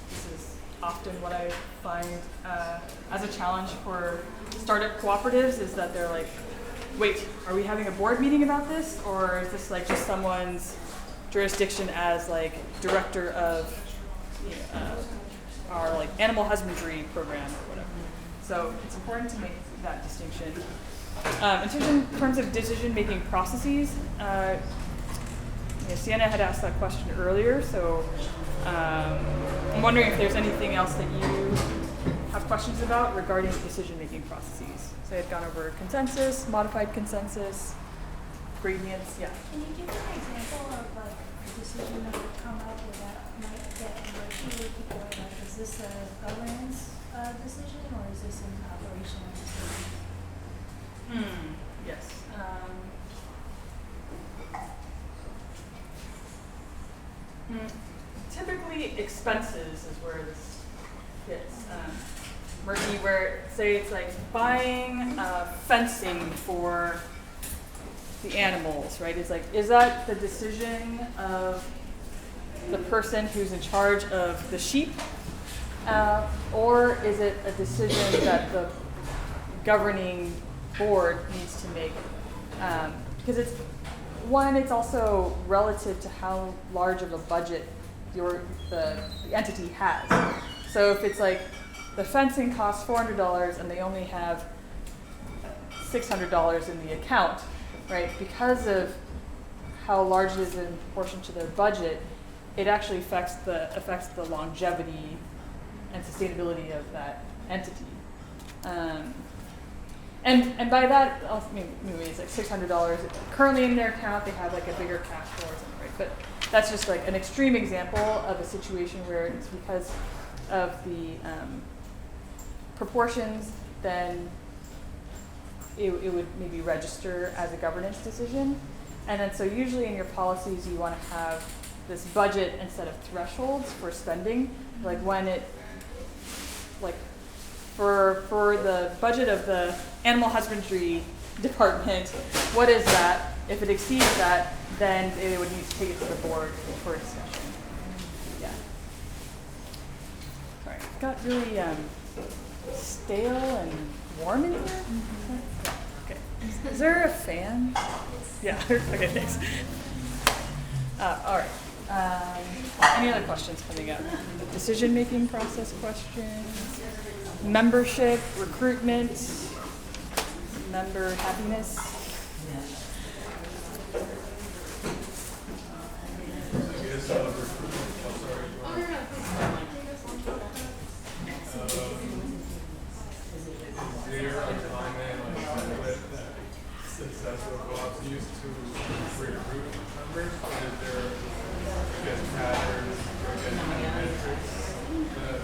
This is often what I find as a challenge for startup cooperatives, is that they're like, wait, are we having a board meeting about this, or is this like just someone's jurisdiction as like director of our like animal husbandry program or whatever. So it's important to make that distinction. In terms of decision-making processes, Sienna had asked that question earlier, so I'm wondering if there's anything else that you have questions about regarding decision-making processes. So I had gone over consensus, modified consensus, gradients, yeah. Can you give an example of like a decision that would come up where that might get emotionally people are like, is this a governance decision or is this an operational decision? Yes. Typically, expenses is where this gets murky. Where, say, it's like buying fencing for the animals, right? It's like, is that the decision of the person who's in charge of the sheep, or is it a decision that the governing board needs to make? Because it's also relative to how large of a budget the entity has. So if it's like the fencing costs $400 and they only have $600 in the account, right? Because of how large it is in proportion to their budget, it actually affects the longevity and sustainability of that entity. And by that, maybe it's like $600 currently in their account. They have like a bigger cash flow or something, right? But that's just like an extreme example of a situation where it's because of the proportions, then it would maybe register as a governance decision. And then so usually in your policies you want to have this budget instead of thresholds for spending. Like when it, like for the budget of the animal husbandry department, what is that? If it exceeds that, then they would need to take it to the board for a discussion. Yeah. Sorry, it got really stale and warm in here. Okay. Is there a fan? Yeah. Okay. Thanks. All right. Any other questions coming up? Decision-making process questions. Membership, recruitment, member happiness. Is there a common template that successful co-ops use to recruit members? Is there, I guess, patterns or metrics that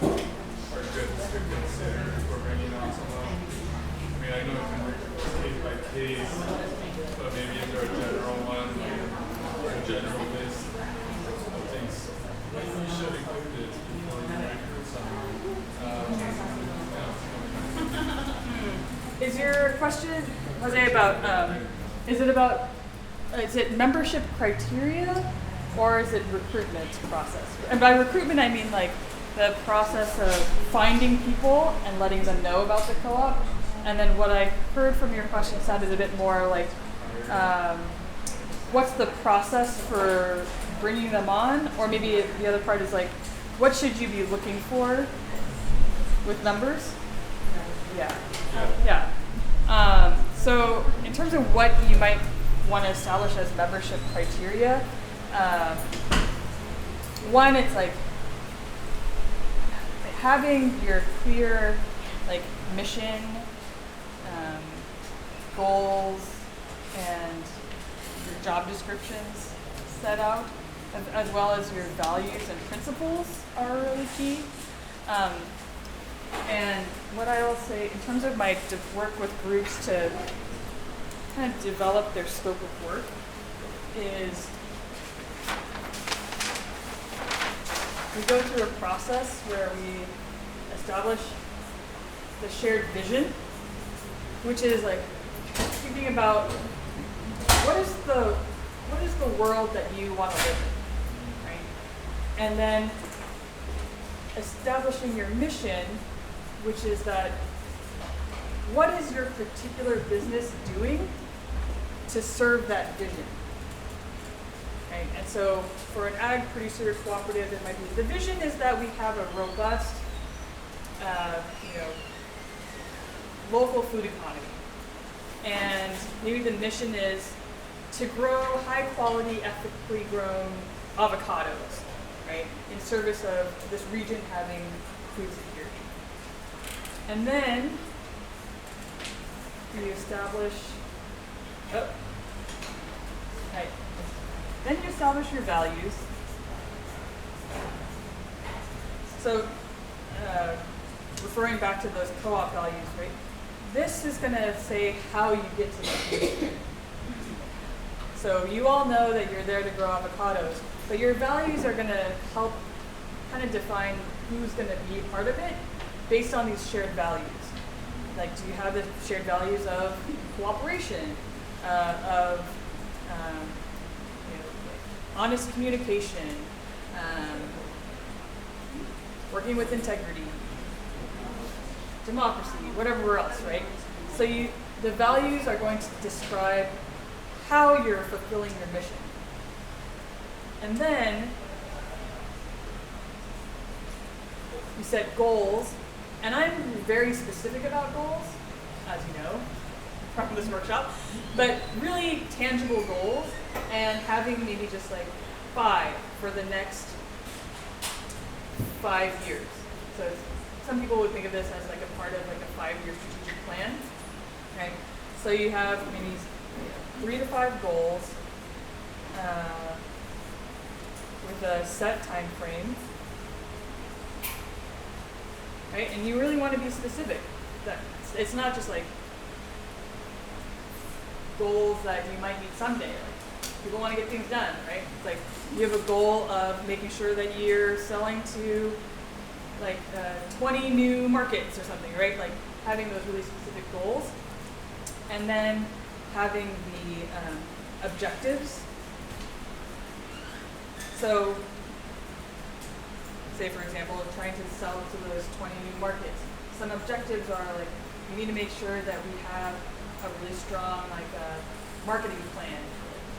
are good to consider for bringing on someone? I mean, I know it can be case by case, but maybe is there a general one or a general list of things that you should include this before you recruit someone? Is your question, Jose, about, is it membership criteria or is it recruitment process? And by recruitment, I mean like the process of finding people and letting them know about the co-op. And then what I heard from your question sounded a bit more like, what's the process for bringing them on? Or maybe the other part is like, what should you be looking for with members? Yeah. So in terms of what you might want to establish as membership criteria, one, it's like having your clear like mission, goals, and your job descriptions set out, as well as your values and principles are really key. And what I will say in terms of my work with groups to kind of develop their scope of work is we go through a process where we establish the shared vision, which is like thinking about what is the world that you want to live in, right? And then establishing your mission, which is that what is your particular business doing to serve that vision? Right? And so for an ag producer cooperative, it might be the vision is that we have a robust, local food economy. And maybe the mission is to grow high quality, ethically grown avocados, right? In service of this region having food security. And then you establish, Then you establish your values. So, referring back to those co-op values, right? This is going to say how you get to the So you all know that you're there to grow avocados, but your values are going to help kind of define who's going to be a part of it based on these shared values. Like, do you have the shared values of cooperation, of honest communication, working with integrity, democracy, whatever else, right? So the values are going to describe how you're fulfilling your mission. And then you set goals, and I'm very specific about goals, as you know from this workshop, but really tangible goals, and having maybe just like 5 for the next 5 years. So some people would think of this as like a part of like a 5-year strategic plan. Okay, so you have maybe 3 to 5 goals with a set time frame, right? And you really want to be specific. That it's not just like goals that you might meet someday. Like, people want to get things done, right? It's like you have a goal of making sure that you're selling to like 20 new markets or something, right? Like having those really specific goals, and then having the objectives. So, say for example, trying to sell to those 20 new markets. Some objectives are like we need to make sure that we have a really strong marketing plan,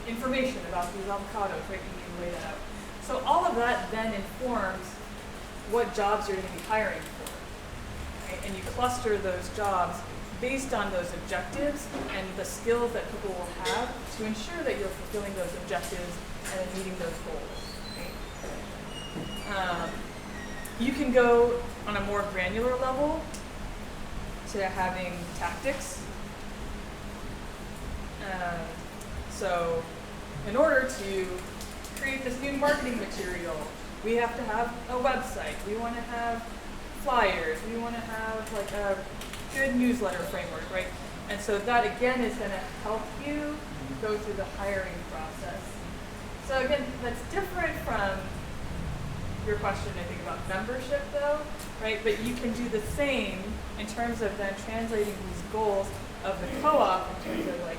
information about these avocados, right? You need to lay that out. So all of that then informs what jobs you're going to be hiring for, right? And you cluster those jobs based on those objectives and the skills that people will have to ensure that you're fulfilling those objectives and meeting those goals. Right? You can go on a more granular level to having tactics. So in order to create this new marketing material, we have to have a website. We want to have flyers. We want to have like a good newsletter framework, right? And so that again is going to help you go through the hiring process. So again, that's different from your question, I think, about membership though, right? But you can do the same in terms of then translating these goals of the co-op in terms of like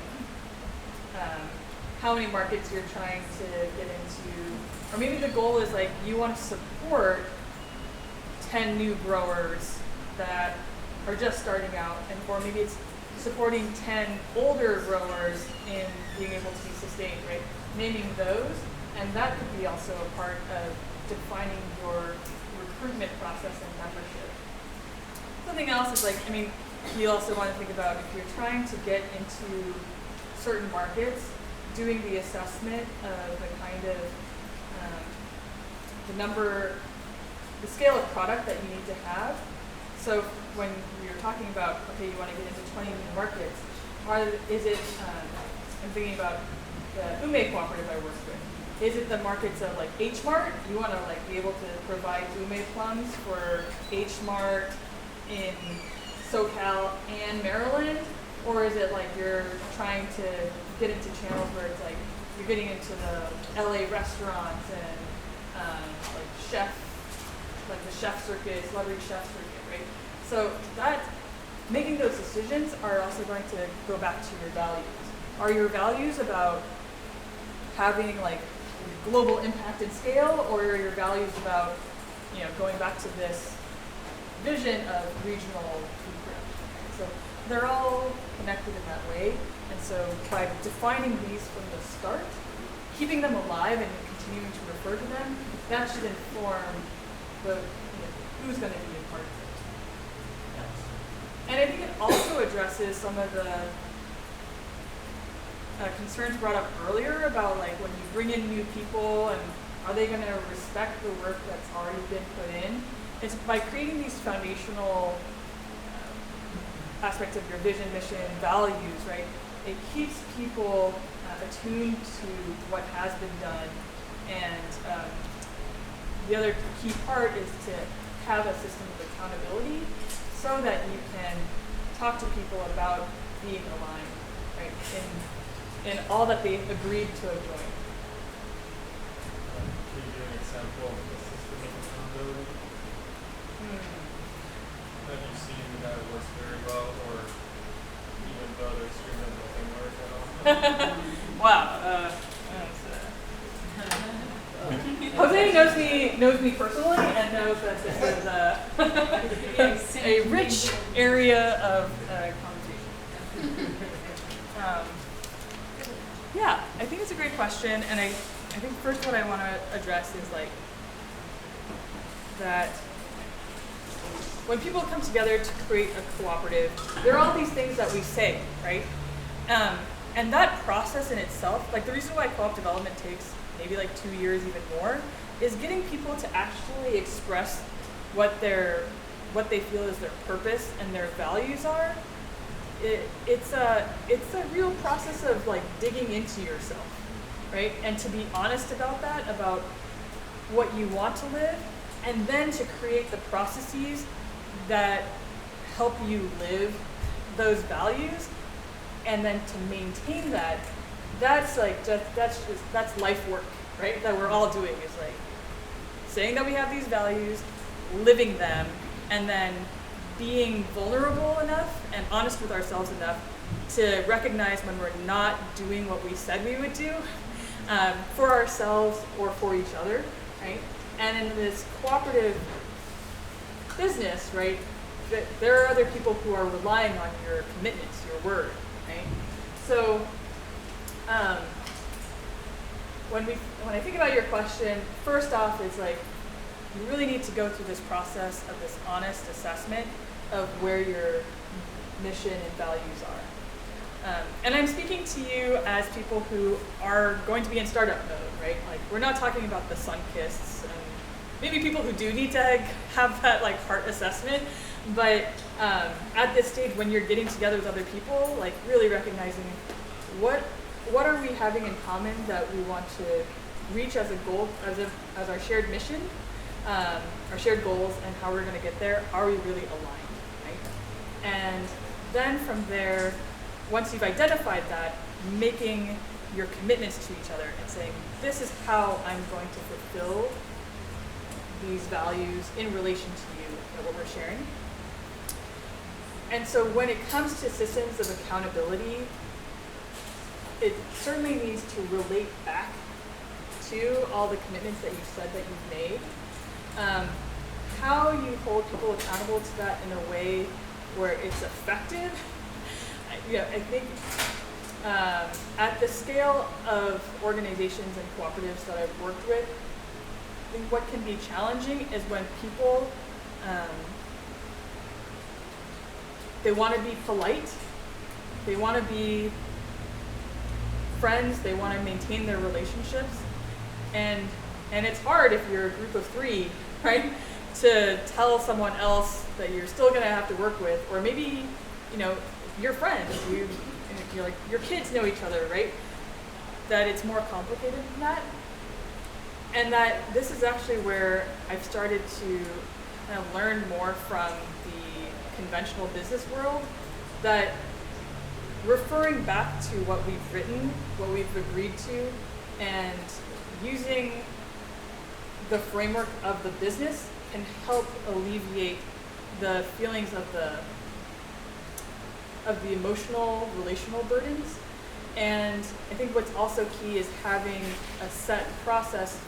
how many markets you're trying to get into, or maybe the goal is like you want to support 10 new growers that are just starting out, and or maybe it's supporting 10 older growers in being able to be sustained, right? Naming those, and that could be also a part of defining your recruitment process and membership. Something else is like, you also want to think about if you're trying to get into certain markets, doing the assessment of the kind of the scale of product that you need to have. So when you're talking about, okay, you want to get into 20 new markets, I'm thinking about the Ume cooperative I work with. Is it the markets of like H Mart? You want to like be able to provide Ume plums for H Mart in SoCal and Maryland? Or is it like you're trying to get into channels where it's like you're getting into the LA restaurants and like chef chef circuit, celebrity chef circuit, right? So that, making those decisions are also going to go back to your values. Are your values about having like global impact and scale, or are your values about, going back to this vision of regional food production? So they're all connected in that way. And so by defining these from the start, keeping them alive and continuing to refer to them, that should inform the who's going to be a part of it. Yes. And I think it also addresses some of the concerns brought up earlier about like when you bring in new people and are they going to respect the work that's already been put in? It's by creating these foundational aspects of your vision, mission, values, right? It keeps people attuned to what has been done, and the other key part is to have a system of accountability so that you can talk to people about being aligned, right, in all that they agreed to join. Can you give an example of the system of accountability that you've seen that works very well, or even though the extreme that doesn't work at all? Wow. Jose knows me personally and knows that this is a rich area of conversation. Yeah, I think it's a great question, and I think first what I want to address is like that when people come together to create a cooperative, there are all these things that we say, right? And that process in itself, like the reason why co-op development takes maybe like 2 years, even more, is getting people to actually express what they feel is their purpose and their values are. It's a real process of like digging into yourself, right? And to be honest about that, about what you want to live, and then to create the processes that help you live those values, and then to maintain that. That's life work, right? That we're all doing, is like saying that we have these values, living them, and then being vulnerable enough and honest with ourselves enough to recognize when we're not doing what we said we would do for ourselves or for each other, right? And in this cooperative business, right, there are other people who are relying on your commitments, your word, right? So when I think about your question, first off, it's like you really need to go through this process of this honest assessment of where your mission and values are. And I'm speaking to you as people who are going to be in startup mode, right? Like we're not talking about the sun-kissed and maybe people who do need to have that like heart assessment, but at this stage when you're getting together with other people, like really recognizing what are we having in common that we want to reach as a goal, as our shared mission, our shared goals, and how we're going to get there. Are we really aligned, right? And then from there, once you've identified that, making your commitments to each other and saying, this is how I'm going to fulfill these values in relation to you and what we're sharing. And so when it comes to systems of accountability, it certainly needs to relate back to all the commitments that you've said that you've made. How you hold people accountable to that in a way where it's effective, I think at the scale of organizations and cooperatives that I've worked with, I think what can be challenging is when people, they want to be polite, they want to be friends, they want to maintain their relationships, and it's hard if you're a group of 3, right, to tell someone else that you're still going to have to work with, or maybe, your friends, you're like, your kids know each other, right? That it's more complicated than that. And that this is actually where I've started to kind of learn more from the conventional business world, that referring back to what we've written, what we've agreed to, and using the framework of the business can help alleviate the feelings of the emotional, relational burdens. And I think what's also key is having a set process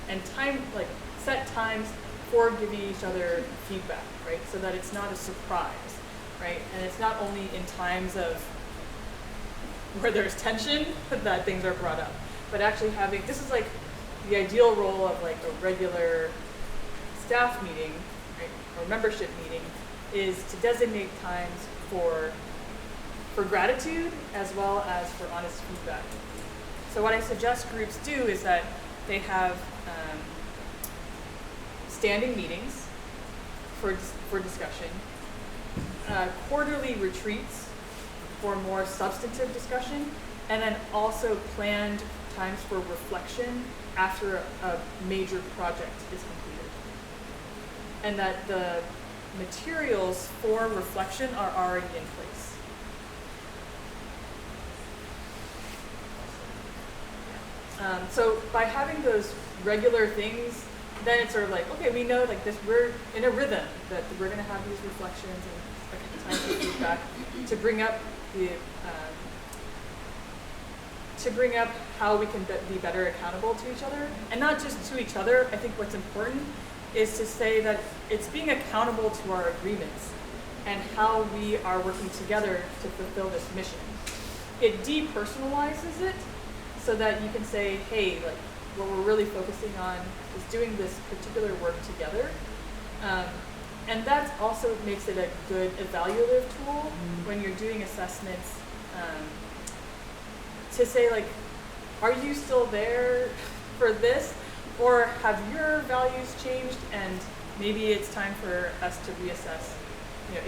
and time, like set times for giving each other feedback, right? So that it's not a surprise, right? And it's not only in times of where there's tension that things are brought up, but actually having, this is like the ideal role of like a regular staff meeting, right, or membership meeting, is to designate times for gratitude as well as for honest feedback. So what I suggest groups do is that they have standing meetings for discussion, quarterly retreats for more substantive discussion, and then also planned times for reflection after a major project is completed. And that the materials for reflection are already in place. So by having those regular things, then it's sort of like, okay, we know like this, we're in a rhythm that we're going to have these reflections and time for feedback to bring up how we can be better accountable to each other, and not just to each other. I think what's important is to say that it's being accountable to our agreements and how we are working together to fulfill this mission. It depersonalizes it so that you can say, hey, like what we're really focusing on is doing this particular work together. And that also makes it a good evaluative tool when you're doing assessments, to say like, are you still there for this? Or have your values changed and maybe it's time for us to reassess, you know,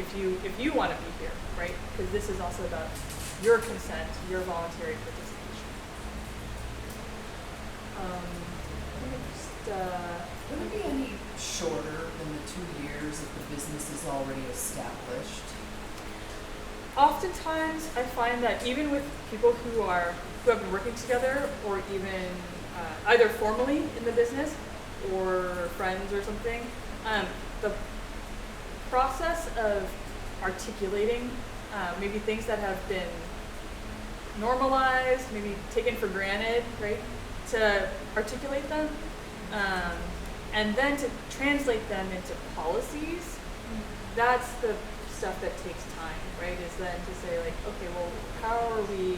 if you want to be here, right? Because this is also about your consent, your voluntary participation. Would it be any shorter than the 2 years if the business is already established? Oftentimes, I find that even with people who have been working together, or even either formally in the business or friends or something, the process of articulating maybe things that have been normalized, maybe taken for granted, right? To articulate them, and then to translate them into policies, that's the stuff that takes time, right? Is then to say like, okay, well, how are we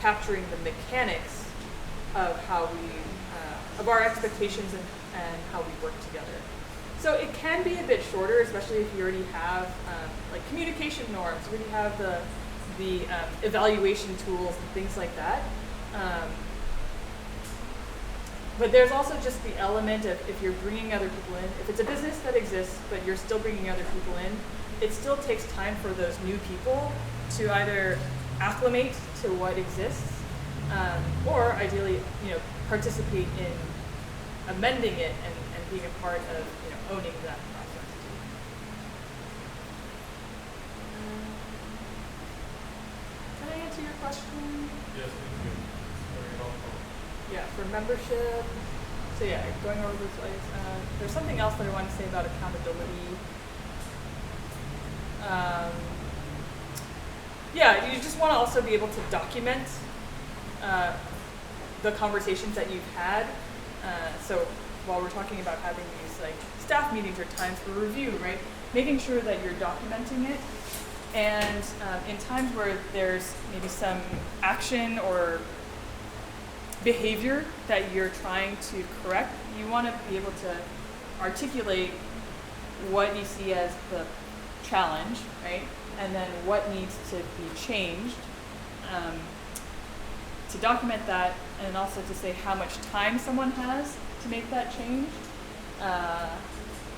capturing the mechanics of how we, of our expectations and how we work together. So it can be a bit shorter, especially if you already have like communication norms, you already have the evaluation tools and things like that. But there's also just the element of if you're bringing other people in, if it's a business that exists, but you're still bringing other people in, it still takes time for those new people to either acclimate to what exists, or ideally, participate in amending it and being a part of, owning that process. Can I answer your question? Yes, thank you. Very helpful. Yeah, for membership. So yeah, going over this slides. There's something else that I want to say about accountability. Yeah, you just want to also be able to document the conversations that you've had. So while we're talking about having these like staff meetings or times for review, right? Making sure that you're documenting it. And in times where there's maybe some action or behavior that you're trying to correct, you want to be able to articulate what you see as the challenge, right? And then what needs to be changed, to document that, and also to say how much time someone has to make that change,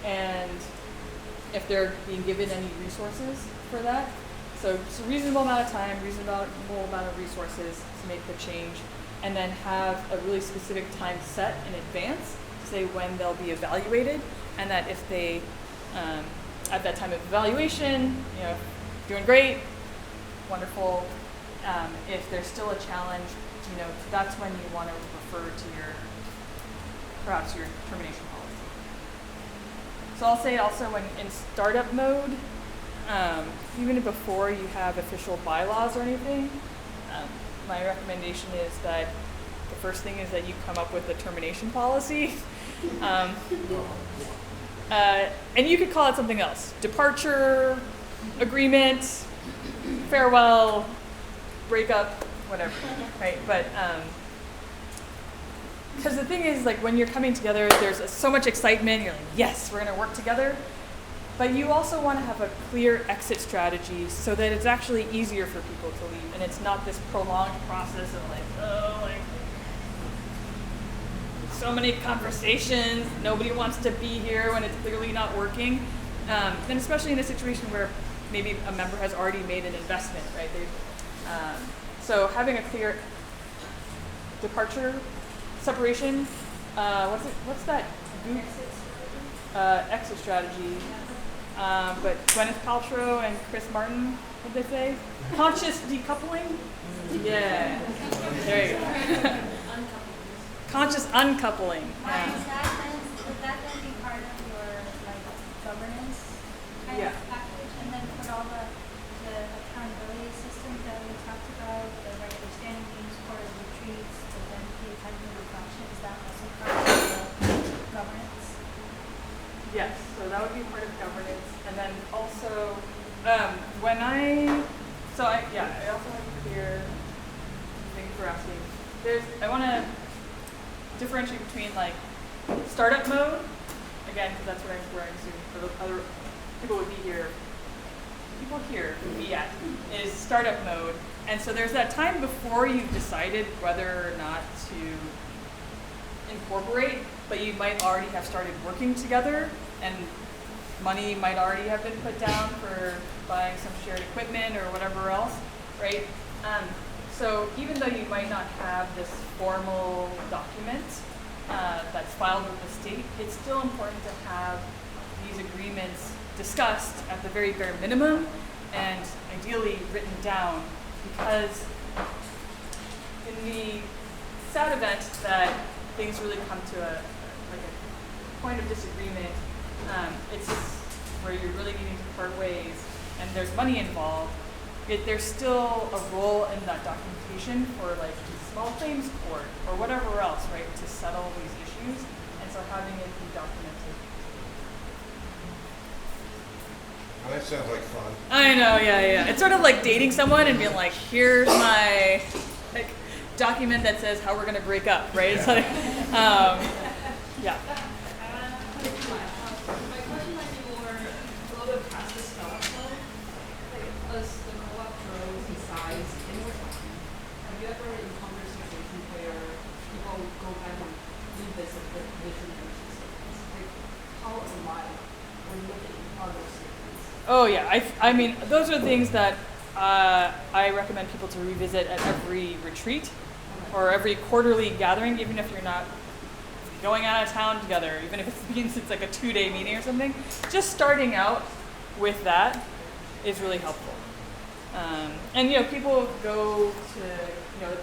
and if they're being given any resources for that. So it's a reasonable amount of time, reasonable amount of resources to make the change, and then have a really specific time set in advance to say when they'll be evaluated, and that if they, at that time of evaluation, doing great, wonderful. If there's still a challenge, that's when you want to refer to perhaps your termination policy. So I'll say also when in startup mode, even before you have official bylaws or anything, my recommendation is that the first thing is that you come up with a termination policy. And you could call it something else. Departure, agreement, farewell, breakup, whatever, right? But, because the thing is, like, when you're coming together, there's so much excitement, you're like, yes, we're gonna work together. But you also want to have a clear exit strategy so that it's actually easier for people to leave and it's not this prolonged process of like, oh, like, so many conversations, nobody wants to be here when it's clearly not working. And especially in a situation where maybe a member has already made an investment, right? So having a clear departure, separation, what's that? Exit strategy. But Gwyneth Paltrow and Chris Martin, what did they say? Conscious decoupling? Yeah. There you go. Conscious uncoupling. Why is that then? Would that then be part of your like governance kind Yeah. of package? And then put all the accountability systems that we talked about, the regular standing meetings, quarterly retreats, the dedicated time for reflection, is that also part of the governance? Yes, so that would be part of governance. And then also, I also have here, thank you for asking. I want to differentiate between like startup mode, again, because that's where I'm assuming for the other people would be here. People here would be at is startup mode. And so there's that time before you've decided whether or not to incorporate, but you might already have started working together and money might already have been put down for buying some shared equipment or whatever else, right? So even though you might not have this formal document that's filed with the state, it's still important to have these agreements discussed at the very bare minimum and ideally written down, because in the sad event that things really come to a point of disagreement, it's where you're really needing to part ways and there's money involved, there's still a role in that documentation for like small claims court or whatever else, right, to settle these issues. And so having it be documented. Well, that sounds like fun. I know, yeah. It's sort of like dating someone and being like, here's my like document that says how we're gonna break up, right? It's like, yeah. My question might be more a little bit past the startup though. Like as the co-op grows in size and over time, have you ever encountered situations where people go back and revisit the vision and systems? Like how alive or living are those systems? Oh yeah, I mean those are things that I recommend people to revisit at every retreat or every quarterly gathering, even if you're not going out of town together, even if it means it's like a 2-day meeting or something. Just starting out with that is really helpful. And people go to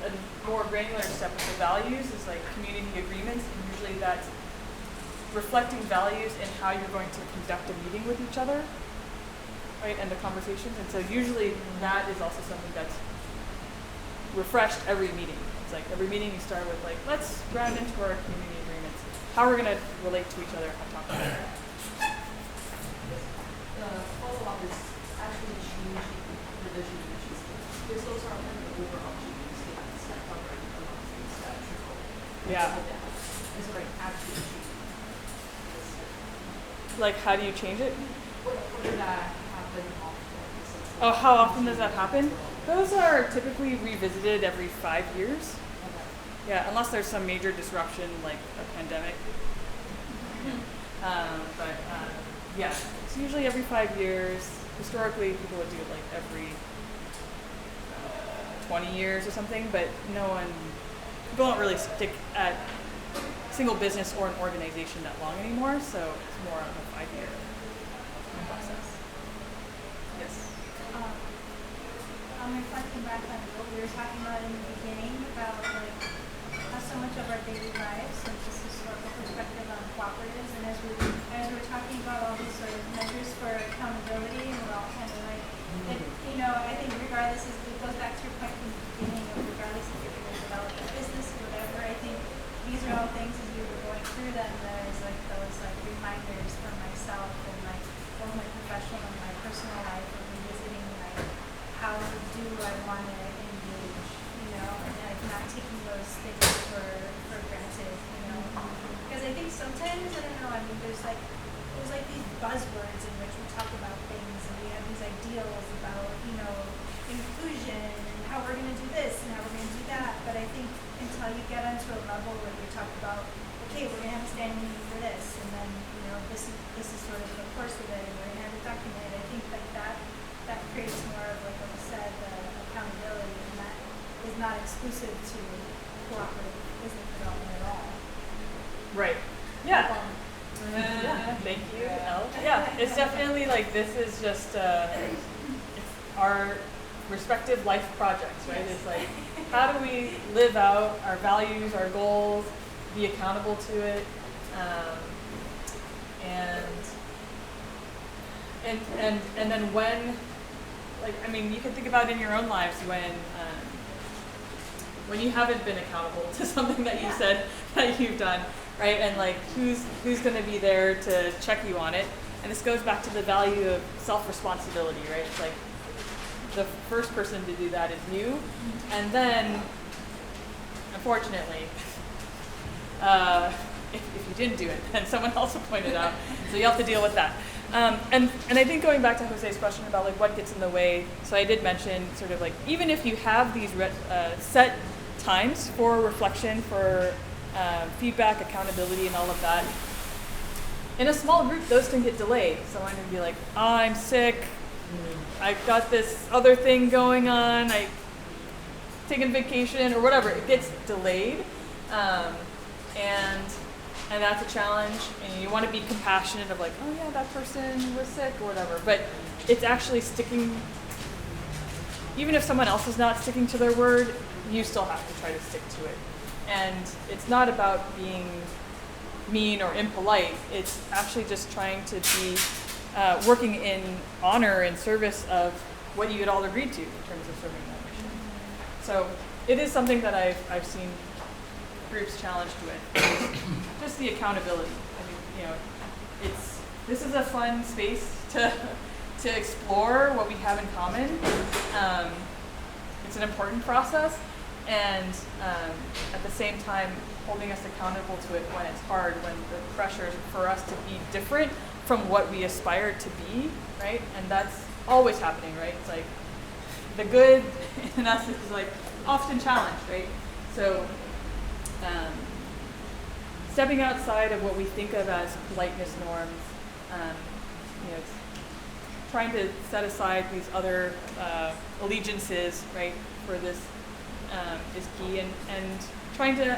a more granular step with the values is like community agreements, and usually that's reflecting values in how you're going to conduct a meeting with each other, right, and the conversations. And so usually that is also something that's refreshed every meeting. It's like every meeting you start with like, let's ground into our community agreements, how we're going to relate to each other on top of it. The follow-up is actually changing the vision and mission statements. Because those are kind of the overarching statements that cover a lot of things that trickle. Yeah. And so like actually changing this. Like, how do you change it? What did that happen often? Oh, how often does that happen? Those are typically revisited every 5 years. Yeah, unless there's some major disruption like a pandemic. Yeah, it's usually every 5 years. Historically, people would do it like every 20 years or something, but people don't really stick at single business or an organization that long anymore, so it's more of a 5-year process. Yes. I'm reflecting back on what we were talking about in the beginning about like how so much of our daily lives, since this historical perspective on cooperatives, and as we as we're talking about all these sort of measures for accountability, and we're all kind of like, you know, I think regardless, it goes back to your point from the beginning of regardless if you're going to develop a business or whatever, I think these are all things as we were going through them, there's like those like reminders for myself and like both my professional and my personal life of revisiting like how do I want to engage, you know, and like not taking those things for granted, you know, because I think sometimes, I don't know, I mean there's like these buzzwords in which we talk about things and we have these ideals about, you know, inclusion and how we're going to do this and how we're going to do that, but I think until you get onto a level where you talk about, okay, we're going to have a standing meeting for this, and then, you know, this is sort of the course of it, and we're going to have it documented. I think like that creates more of, like what you said, accountability, and that is not exclusive to cooperative business development at all. Right. Yeah. Yeah. Thank you, Elle. Yeah, it's definitely like this is just it's our respective life projects, right? It's like how do we live out our values, our goals, be accountable to it, and then when, like, I mean, you can think about in your own lives when you haven't been accountable to something that you said that you've done, right? And like who's going to be there to check you on it? And this goes back to the value of self-responsibility, right? It's like the first person to do that is you, and then unfortunately if you didn't do it, then someone else will point it out, so you have to deal with that. And I think going back to Jose's question about like what gets in the way, so I did mention sort of like even if you have these set times for reflection, for feedback, accountability, and all of that, in a small group those can get delayed. Someone can be like, oh, I'm sick, I've got this other thing going on, I'm taking vacation or whatever. It gets delayed, and that's a challenge. And you want to be compassionate of like, oh yeah, that person was sick or whatever. But it's actually sticking. Even if someone else is not sticking to their word, you still have to try to stick to it. And it's not about being mean or impolite. It's actually just trying to be working in honor and service of what you had all agreed to in terms of serving that mission. So it is something that I've seen groups challenged with, just the accountability. I mean, you know, this is a fun space to explore what we have in common. It's an important process, and at the same time holding us accountable to it when it's hard, when the pressure is for us to be different from what we aspire to be, right? And that's always happening, right? It's like the good in us is like often challenged, right? So stepping outside of what we think of as politeness norms, you know, it's trying to set aside these other allegiances, right, for this is key, and trying to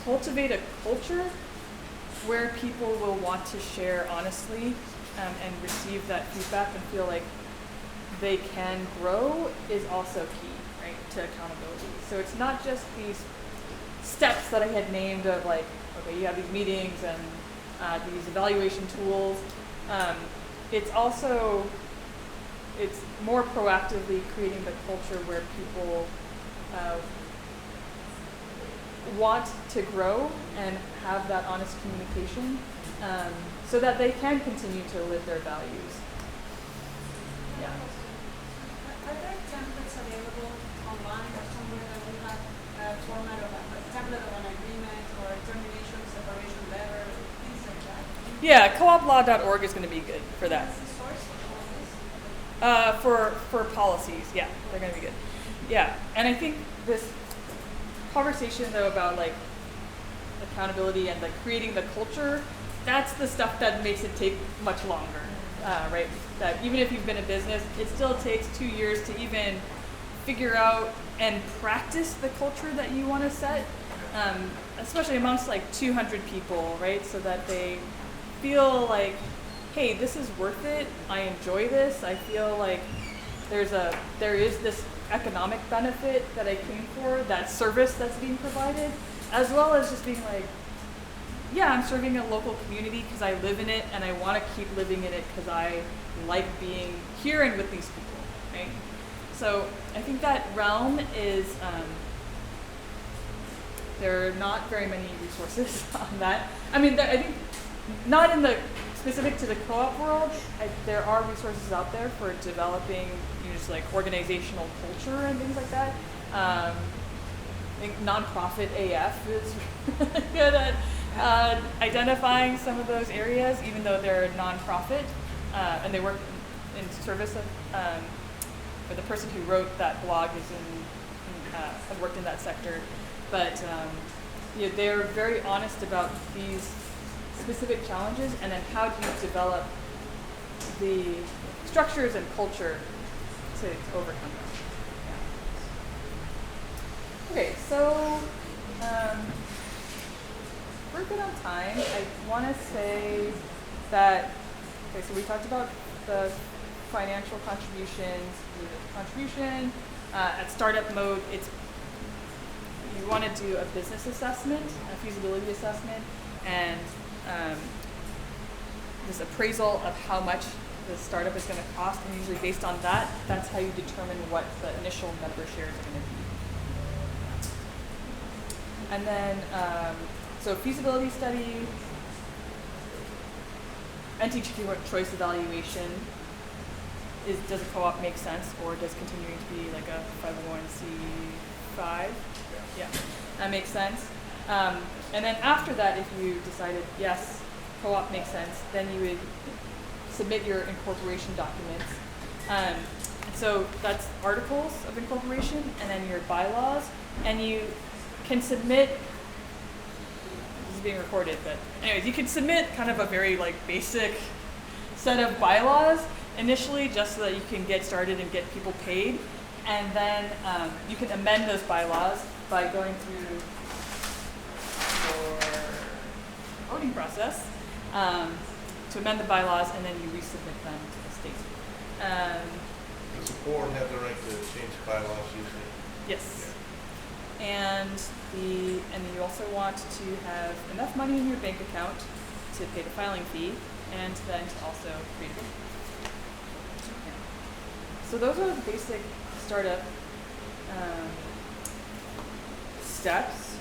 cultivate a culture where people will want to share honestly and receive that feedback and feel like they can grow is also key, right, to accountability. So it's not just these steps that I had named of like, okay, you have these meetings and these evaluation tools. It's also, it's more proactively creating the culture where people want to grow and have that honest communication so that they can continue to live their values. Yeah. Are there templates available online or somewhere that we have a format of a template of an agreement or a termination, separation letter, things like that? Yeah, cooplaw.org is going to be good for that. That's the source of all this? For policies, yeah, they're going to be good. Yeah, and I think this conversation though about like accountability and like creating the culture, that's the stuff that makes it take much longer, right? That even if you've been in business, it still takes 2 years to even figure out and practice the culture that you want to set, especially amongst like 200 people, right? So that they feel like, hey, this is worth it. I enjoy this. I feel like there is this economic benefit that I came for, that service that's being provided, as well as just being like, yeah, I'm serving a local community because I live in it and I want to keep living in it because I like being here and with these people, right? So I think that realm is, there are not very many resources on that. I mean, I think not in the specific to the co-op world, there are resources out there for developing just like organizational culture and things like that. I think nonprofit AF is good at identifying some of those areas, even though they're nonprofit and they work in service of, or the person who wrote that blog is has worked in that sector. But you know, they're very honest about these specific challenges and then how do you develop the structures and culture to overcome them. Yeah. Okay, so we're good on time. I want to say that, okay, so we talked about the financial contributions, the contribution. At startup mode, you want to do a business assessment, a feasibility assessment, and this appraisal of how much the startup is going to cost, and usually based on that, that's how you determine what the initial member shares are going to be. And then, so feasibility study, anti-choice evaluation. Does a co-op make sense, or does continuing to be like a 501c5? Yeah, that makes sense. And then after that, if you decided, yes, co-op makes sense, then you would submit your incorporation documents. So that's articles of incorporation and then your bylaws. And you can submit, this is being recorded, but anyways, you can submit kind of a very like basic set of bylaws initially just so that you can get started and get people paid. And then you can amend those bylaws by going through your voting process to amend the bylaws, and then you resubmit them to the state. Does the board have the right to change bylaws usually? Yes. And you also want to have enough money in your bank account to pay the filing fee, and then to also create a business. Yeah. So those are the basic startup steps.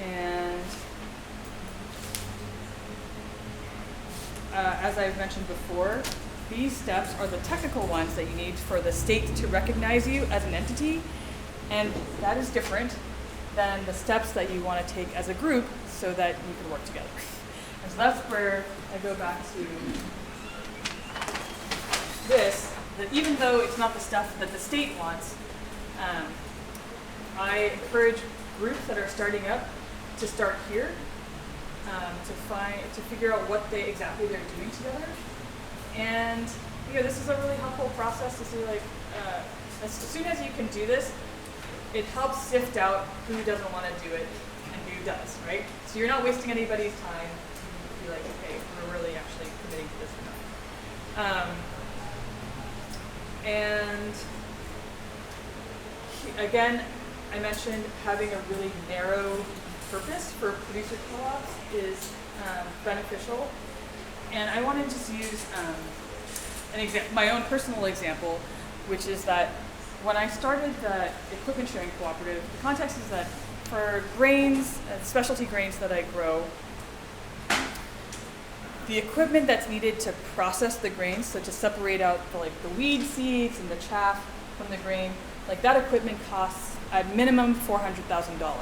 And as I've mentioned before, these steps are the technical ones that you need for the state to recognize you as an entity, and that is different than the steps that you want to take as a group so that you can work together. And so that's where I go back to this, that even though it's not the stuff that the state wants, I encourage groups that are starting up to start here, to figure out what exactly they're doing together. And this is a really helpful process to see, like, as soon as you can do this, it helps sift out who doesn't want to do it and who does, right? So you're not wasting anybody's time. You be like, okay, we're really actually committing to this or not. And again, I mentioned having a really narrow purpose for producer co-ops is beneficial. And I want to just use my own personal example, which is that when I started the equipment sharing cooperative, the context is that for grains, specialty grains that I grow, the equipment that's needed to process the grains, so to separate out the weed seeds and the chaff from the grain, like that equipment costs at minimum $400,000.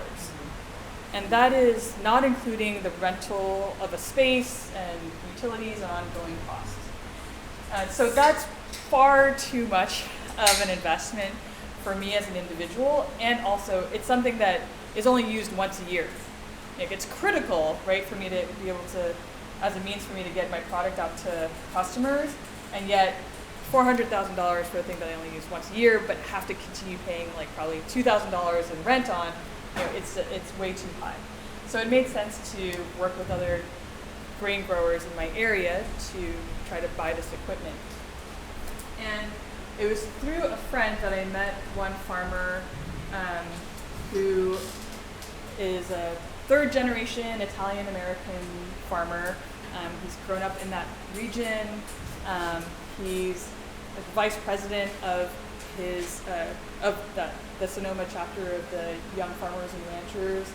And that is not including the rental of a space and utilities and ongoing costs. So that's far too much of an investment for me as an individual, and also it's something that is only used once a year. Like, it's critical, right, for me to be able to, as a means for me to get my product out to customers, and yet $400,000 for a thing that I only use once a year, but have to continue paying like probably $2,000 in rent on, it's way too high. So it made sense to work with other grain growers in my area to try to buy this equipment. And it was through a friend that I met one farmer who is a third generation Italian American farmer. He's grown up in that region. He's the vice president of the Sonoma chapter of the Young Farmers and Ranchers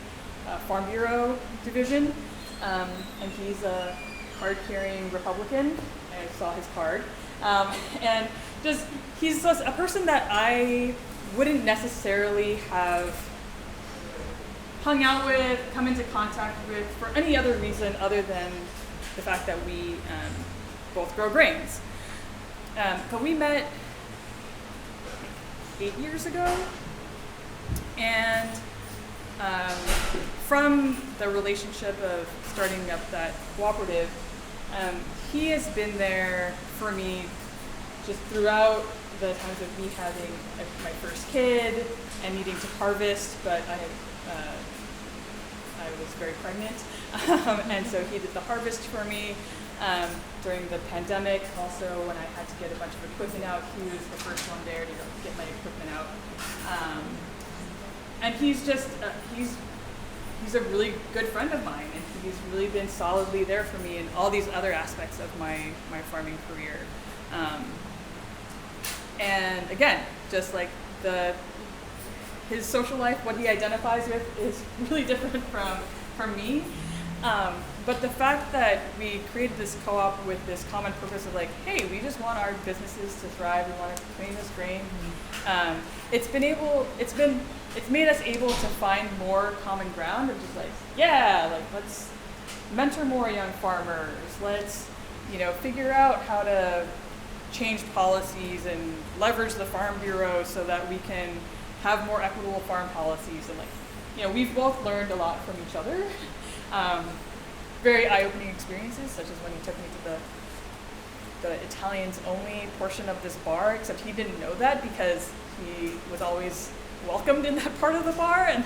Farm Bureau division, and he's a card-carrying Republican. I saw his card, and he's a person that I wouldn't necessarily have hung out with, come into contact with for any other reason other than the fact that we both grow grains. But we met 8 years ago, and from the relationship of starting up that cooperative, he has been there for me just throughout the times of me having my first kid and needing to harvest, but I was very pregnant, and so he did the harvest for me. During the pandemic, also when I had to get a bunch of equipment out, he was the first one there to get my equipment out. And he's just, he's a really good friend of mine, and he's really been solidly there for me in all these other aspects of my farming career. And again, just like his social life, what he identifies with is really different from me. But the fact that we created this co-op with this common purpose of like, hey, we just want our businesses to thrive, we want to clean this grain. It's made us able to find more common ground of just like, yeah, like let's mentor more young farmers. Let's, figure out how to change policies and leverage the Farm Bureau so that we can have more equitable farm policies. And we've both learned a lot from each other. Very eye-opening experiences, such as when he took me to the Italians only portion of this bar, except he didn't know that because he was always welcomed in that part of the bar, and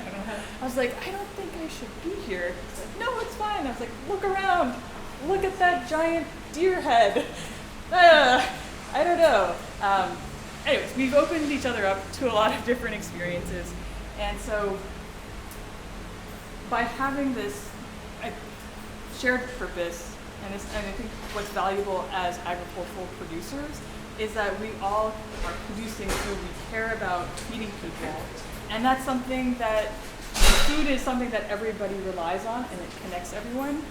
I was like, I don't think I should be here. He's like, no, it's fine. I was like, look around, look at that giant deer head. I don't know. Anyways, we've opened each other up to a lot of different experiences, and so by having this shared purpose, and I think what's valuable as agricultural producers is that we all are producing food. We care about feeding people, and that's something that food is something that everybody relies on, and it connects everyone.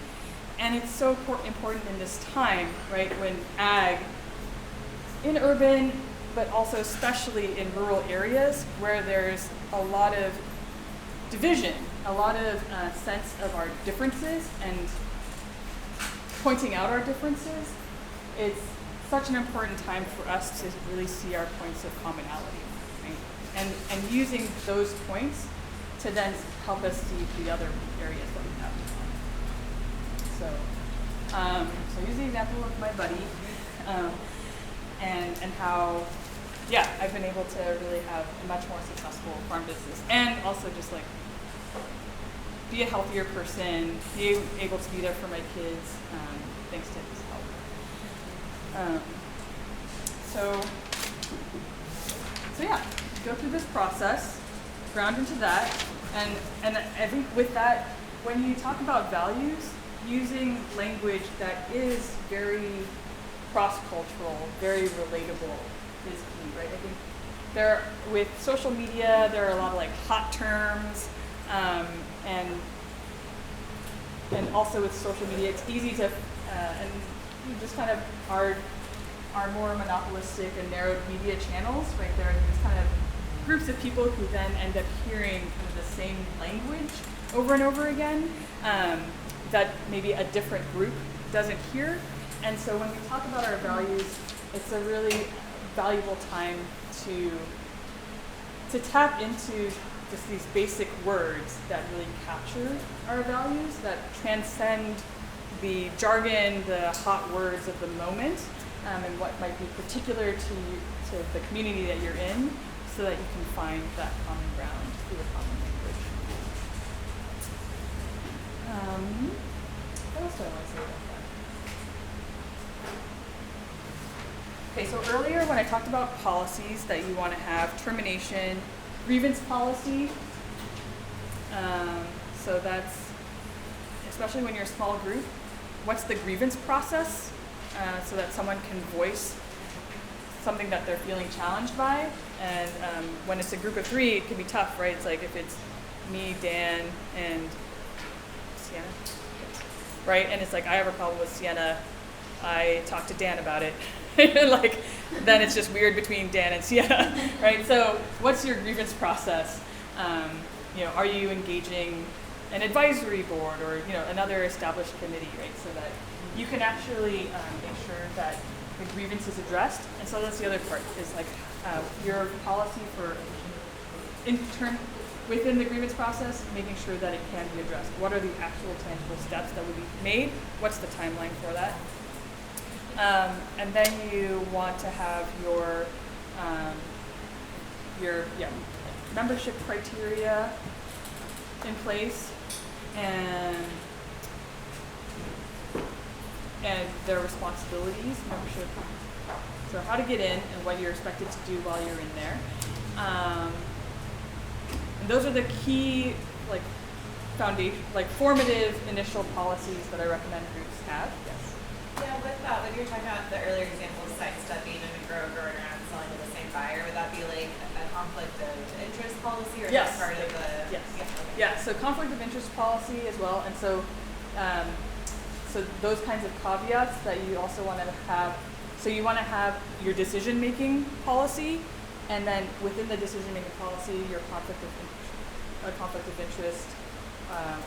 And it's so important in this time, right, when ag, in urban, but also especially in rural areas where there's a lot of division, a lot of sense of our differences and pointing out our differences. It's such an important time for us to really see our points of commonality, right? And using those points to then help us see the other areas that we have in common. So here's the example of my buddy, and how, I've been able to really have a much more successful farm business, and also just like be a healthier person, be able to be there for my kids, thanks to his help. So go through this process, ground into that, and I think with that, when you talk about values, using language that is very cross-cultural, very relatable is key, right? I think with social media, there are a lot of like hot terms, and also with social media, it's easy to, and you just kind of are more monopolistic and narrowed media channels, right? There are these kind of groups of people who then end up hearing kind of the same language over and over again that maybe a different group doesn't hear. And so when we talk about our values, it's a really valuable time to tap into just these basic words that really capture our values, that transcend the jargon, the hot words of the moment, and what might be particular to the community that you're in, so that you can find that common ground through a common language. What else do I want to say about that? Okay, so earlier when I talked about policies that you want to have, termination, grievance policy, so that's especially when you're a small group, what's the grievance process so that someone can voice something that they're feeling challenged by. And when it's a group of 3, it can be tough, right? It's like if it's me, Dan, and Sienna, right? And it's like, I have a problem with Sienna, I talk to Dan about it. Like, then it's just weird between Dan and Sienna, right? So what's your grievance process? You know, are you engaging an advisory board or, you know, another established committee, right? So that you can actually make sure that the grievance is addressed. And so that's the other part, is like your policy for within the grievance process, making sure that it can be addressed. What are the actual tangible steps that would be made? What's the timeline for that? And then you want to have your membership criteria in place, and their responsibilities, membership. So how to get in and what you're expected to do while you're in there. And those are the key, like, formative initial policies that I recommend groups have. Yes. Yeah, with what you were talking about, the earlier example of sidestepping and a grower going around selling to the same buyer, would that be like a conflict of interest policy, or is Yes. that part of the? Yes. Yeah, okay. Yeah. So conflict of interest policy as well, and so so those kinds of caveats that you also want to have. So you want to have your decision-making policy, and then within the decision-making policy, your conflict of interest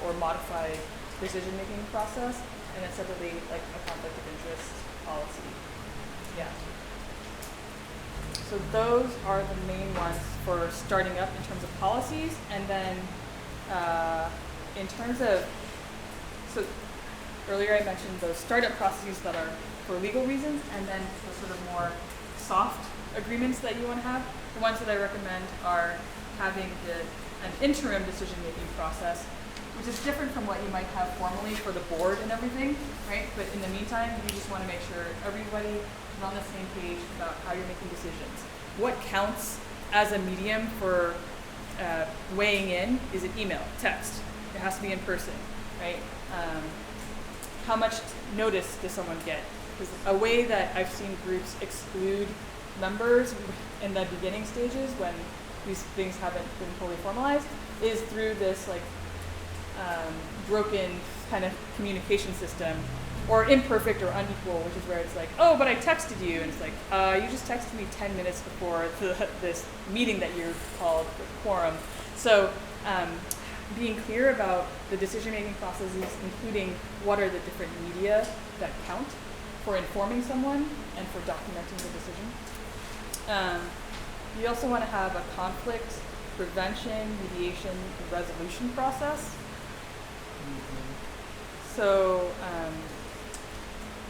or modified decision-making process, and then separately, like, a conflict of interest policy. Yeah. So those are the main ones for starting up in terms of policies, and then in terms of, so earlier I mentioned those startup processes that are for legal reasons, and then the sort of more soft agreements that you want to have. The ones that I recommend are having an interim decision-making process, which is different from what you might have formally for the board and everything, right? But in the meantime, you just want to make sure everybody is on the same page about how you're making decisions. What counts as a medium for weighing in? Is it email, text? It has to be in person, right? How much notice does someone get? Because a way that I've seen groups exclude members in the beginning stages when these things haven't been fully formalized is through this, like, broken kind of communication system, or imperfect or unequal, which is where it's like, oh, but I texted you, and it's like, you just texted me 10 minutes before this meeting that you called for quorum. So being clear about the decision-making processes, including what are the different media that count for informing someone and for documenting the decision. You also want to have a conflict prevention, mediation, and resolution process. So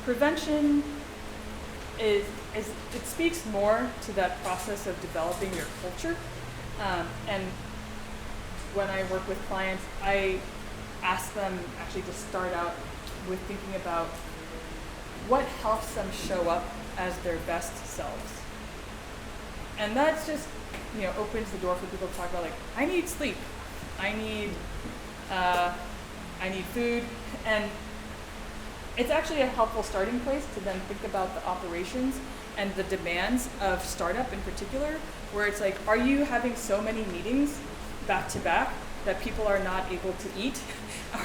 prevention is it speaks more to that process of developing your culture. And when I work with clients, I ask them actually to start out with thinking about what helps them show up as their best selves. And that's just, opens the door for people to talk about, like, I need sleep, I need food, and it's actually a helpful starting place to then think about the operations and the demands of startup in particular, where it's like, are you having so many meetings back to back that people are not able to eat?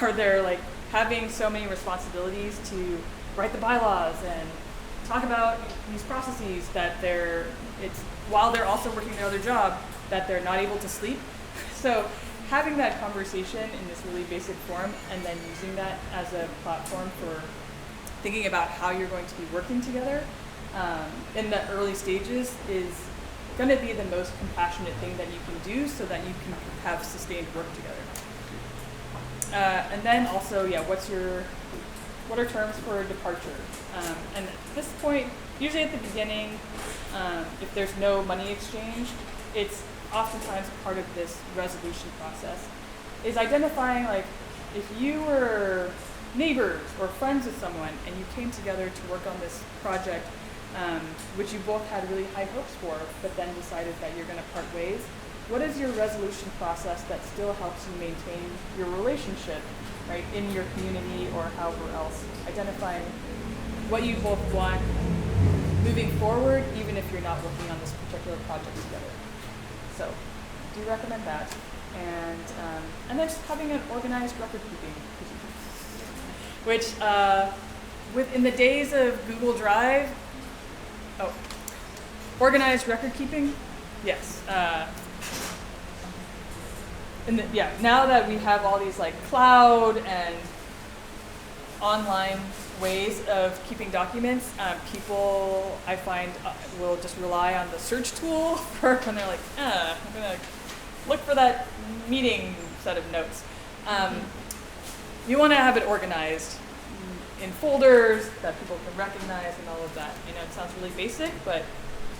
Are they like having so many responsibilities to write the bylaws and talk about these processes that while they're also working their other job, that they're not able to sleep? So having that conversation in this really basic form, and then using that as a platform for thinking about how you're going to be working together in the early stages is going to be the most compassionate thing that you can do, so that you can have sustained work together. And then also, what are terms for departure? And at this point, usually at the beginning, if there's no money exchanged, it's oftentimes part of this resolution process, is identifying, like, if you were neighbors or friends with someone and you came together to work on this project, which you both had really high hopes for, but then decided that you're going to part ways, what is your resolution process that still helps you maintain your relationship right, in your community or however else. Identifying what you both want moving forward, even if you're not working on this particular project together. So, I do recommend that. And then just having an organized record keeping procedure, which in the days of Google Drive, organized record keeping, yes. Now that we have all these like cloud and online ways of keeping documents, people I find will just rely on the search tool for when they're like, I'm gonna look for that meeting set of notes. You want to have it organized in folders that people can recognize and all of that. You know, it sounds really basic, but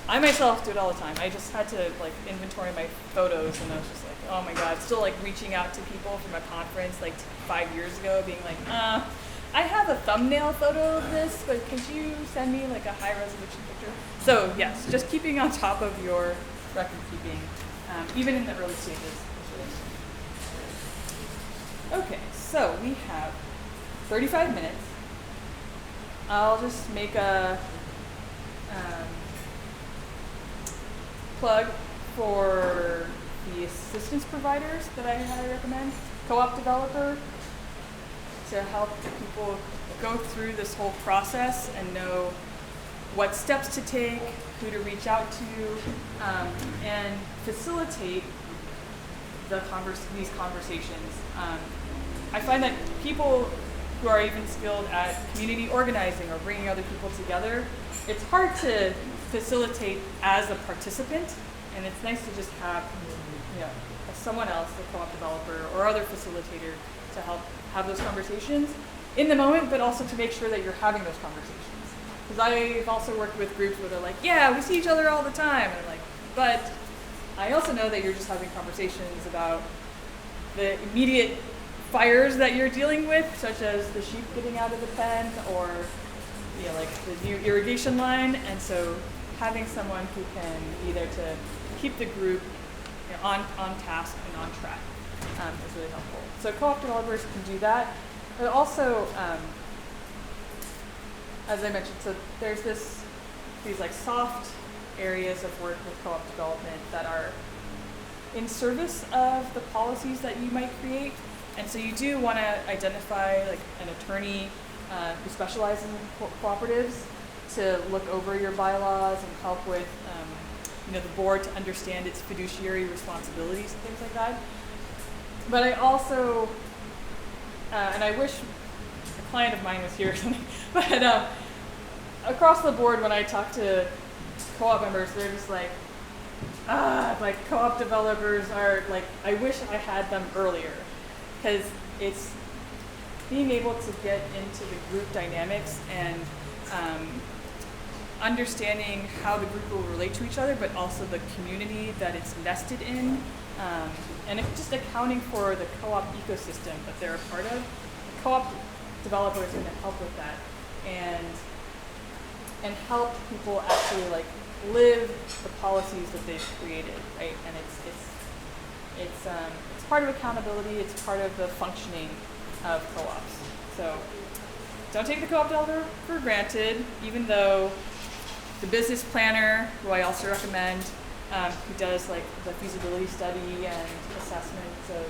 I myself do it all the time. I just had to like inventory my photos, and I was just like, oh my god, still like reaching out to people from a conference like 5 years ago, being like, I have a thumbnail photo of this, but could you send me like a high resolution picture? So yes, just keeping on top of your record keeping, even in the early stages, is really important. Okay, so we have 35 minutes. I'll just make a plug for the assistance providers that I highly recommend. Co-op developer, to help people go through this whole process and know what steps to take, who to reach out to, and facilitate these conversations. I find that people who are even skilled at community organizing or bringing other people together, it's hard to facilitate as a participant, and it's nice to just have, someone else, a co-op developer or other facilitator, to help have those conversations in the moment, but also to make sure that you're having those conversations. Because I've also worked with groups where they're like, yeah, we see each other all the time, and I'm like, but I also know that you're just having conversations about the immediate fires that you're dealing with, such as the sheep getting out of the pen, or like the new irrigation line. And so having someone who can be there to keep the group on task and on track is really helpful. So co-op developers can do that. But also, as I mentioned, so there's these like soft areas of work with co-op development that are in service of the policies that you might create. And so you do want to identify like an attorney who specializes in cooperatives to look over your bylaws and help with the board to understand its fiduciary responsibilities and things like that. But I also, and I wish a client of mine was here or something, but across the board when I talk to co-op members, they're just like co-op developers are like, I wish I had them earlier. Because it's being able to get into the group dynamics and understanding how the group will relate to each other, but also the community that it's nested in, and just accounting for the co-op ecosystem that they're a part of. The co-op developer is going to help with that and help people actually like live the policies that they've created, right? And it's part of accountability, it's part of the functioning of co-ops. So don't take the co-op developer for granted, even though the business planner, who I also recommend, who does like the feasibility study and assessments of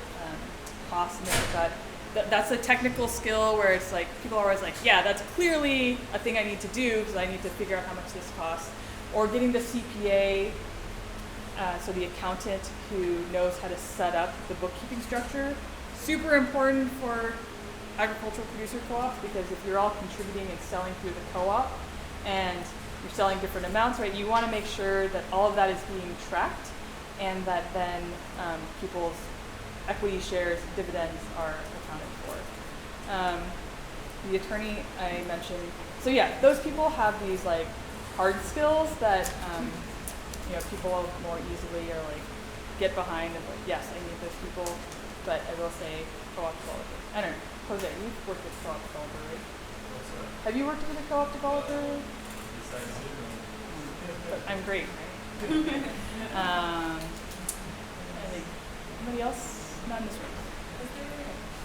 costs and things like that, that's a technical skill where it's like, people are always like, yeah, that's clearly a thing I need to do because I need to figure out how much this costs. Or getting the CPA, so the accountant who knows how to set up the bookkeeping structure. Super important for agricultural producer co-ops, because if you're all contributing and selling through the co-op and you're selling different amounts, right, you want to make sure that all of that is being tracked and that then people's equity shares, dividends are accounted for. The attorney I mentioned, so yeah, those people have these like hard skills that people more easily are like get behind and like, yes, I need those people, but I will say co-op developers. I don't know, Jose, you've worked with co-op developer, right? Have you worked with a co-op developer? But I'm great, right? Anybody else? Not in this room.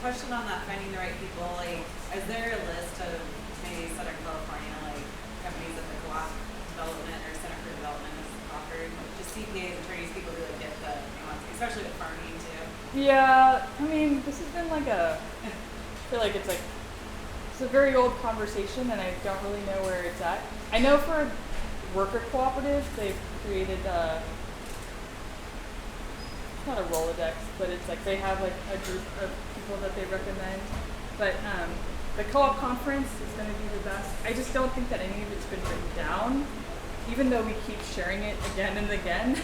question on that, finding the right people, like, is there a list of maybe Southern California, like, companies that the co-op development or Center for Development has offered? Just CPAs, attorneys, people who like get the nuance, especially with farming too. Yeah, I mean, this has been like I feel like it's a very old conversation, and I don't really know where it's at. I know for worker cooperatives, they've created not a Rolodex, but it's like they have like a group of people that they recommend. But the co-op conference is going to be the best. I just don't think that any of it's been written down, even though we keep sharing it again and again.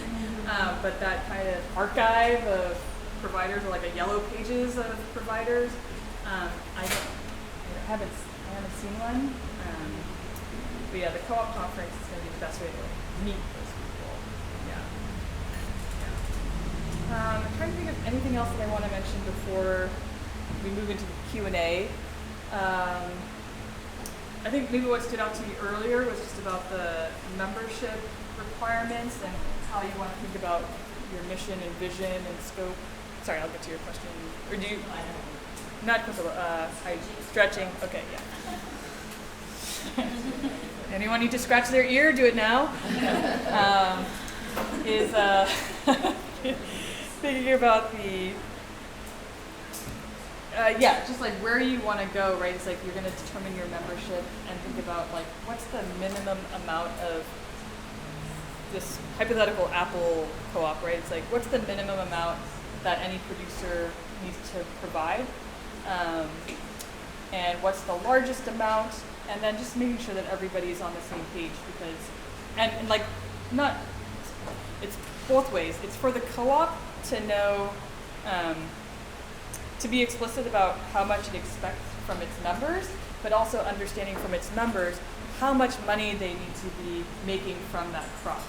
But that kind of archive of providers, or like a yellow pages of providers, I haven't seen one. But yeah, the co-op conference is going to be the best way to meet those people. Yeah. I'm trying to think of anything else that I want to mention before we move into the Q&A. I think maybe what stood out to me earlier was just about the membership requirements and how you want to think about your mission and vision and scope. Sorry, I'll get to your question. Or do you? Not stretching. Okay, yeah. Anyone need to scratch their ear? Do it now. Thinking about the just like where you want to go, right? It's like you're going to determine your membership and think about like what's the minimum amount of this hypothetical apple co-op, right? It's like what's the minimum amount that any producer needs to provide, and what's the largest amount, and then just making sure that everybody's on the same page, because and like not it's both ways. It's for the co-op to know, to be explicit about how much it expects from its members, but also understanding from its members how much money they need to be making from that crop,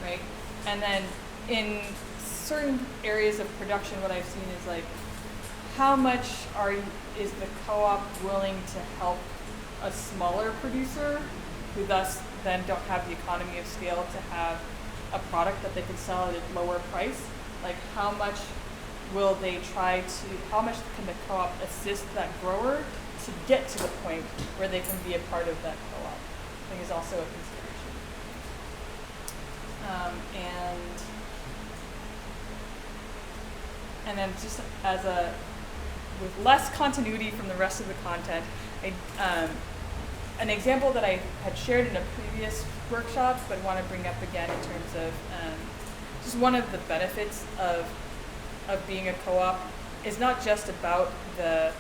right? And then in certain areas of production, what I've seen is like, how much is the co-op willing to help a smaller producer who thus then don't have the economy of scale to have a product that they can sell at a lower price? Like how much will they how much can the co-op assist that grower to get to the point where they can be a part of that co-op? I think is also a consideration. And then just with less continuity from the rest of the content, an example that I had shared in a previous workshop, but want to bring up again in terms of just one of the benefits of being a co-op is not just about the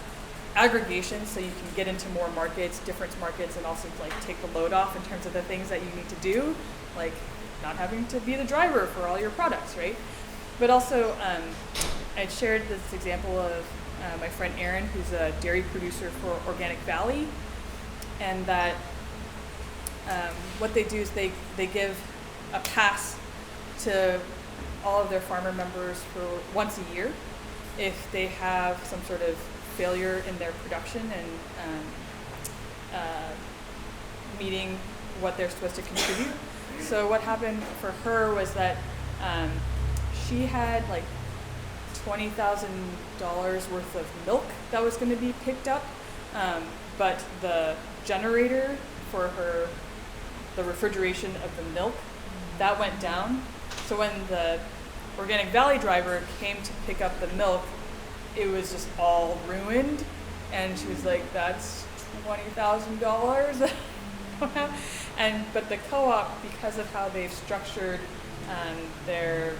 aggregation, so you can get into more markets, different markets, and also like take the load off in terms of the things that you need to do, like not having to be the driver for all your products, right? But also, I shared this example of my friend Erin, who's a dairy producer for Organic Valley, and that what they do is they give a pass to all of their farmer members for once a year if they have some sort of failure in their production and meeting what they're supposed to contribute. So what happened for her was that she had like $20,000 worth of milk that was going to be picked up, but the generator for the refrigeration of the milk, that went down. So when the Organic Valley driver came to pick up the milk, it was just all ruined, and she was like, "That's $20,000." But the co-op, because of how they've structured their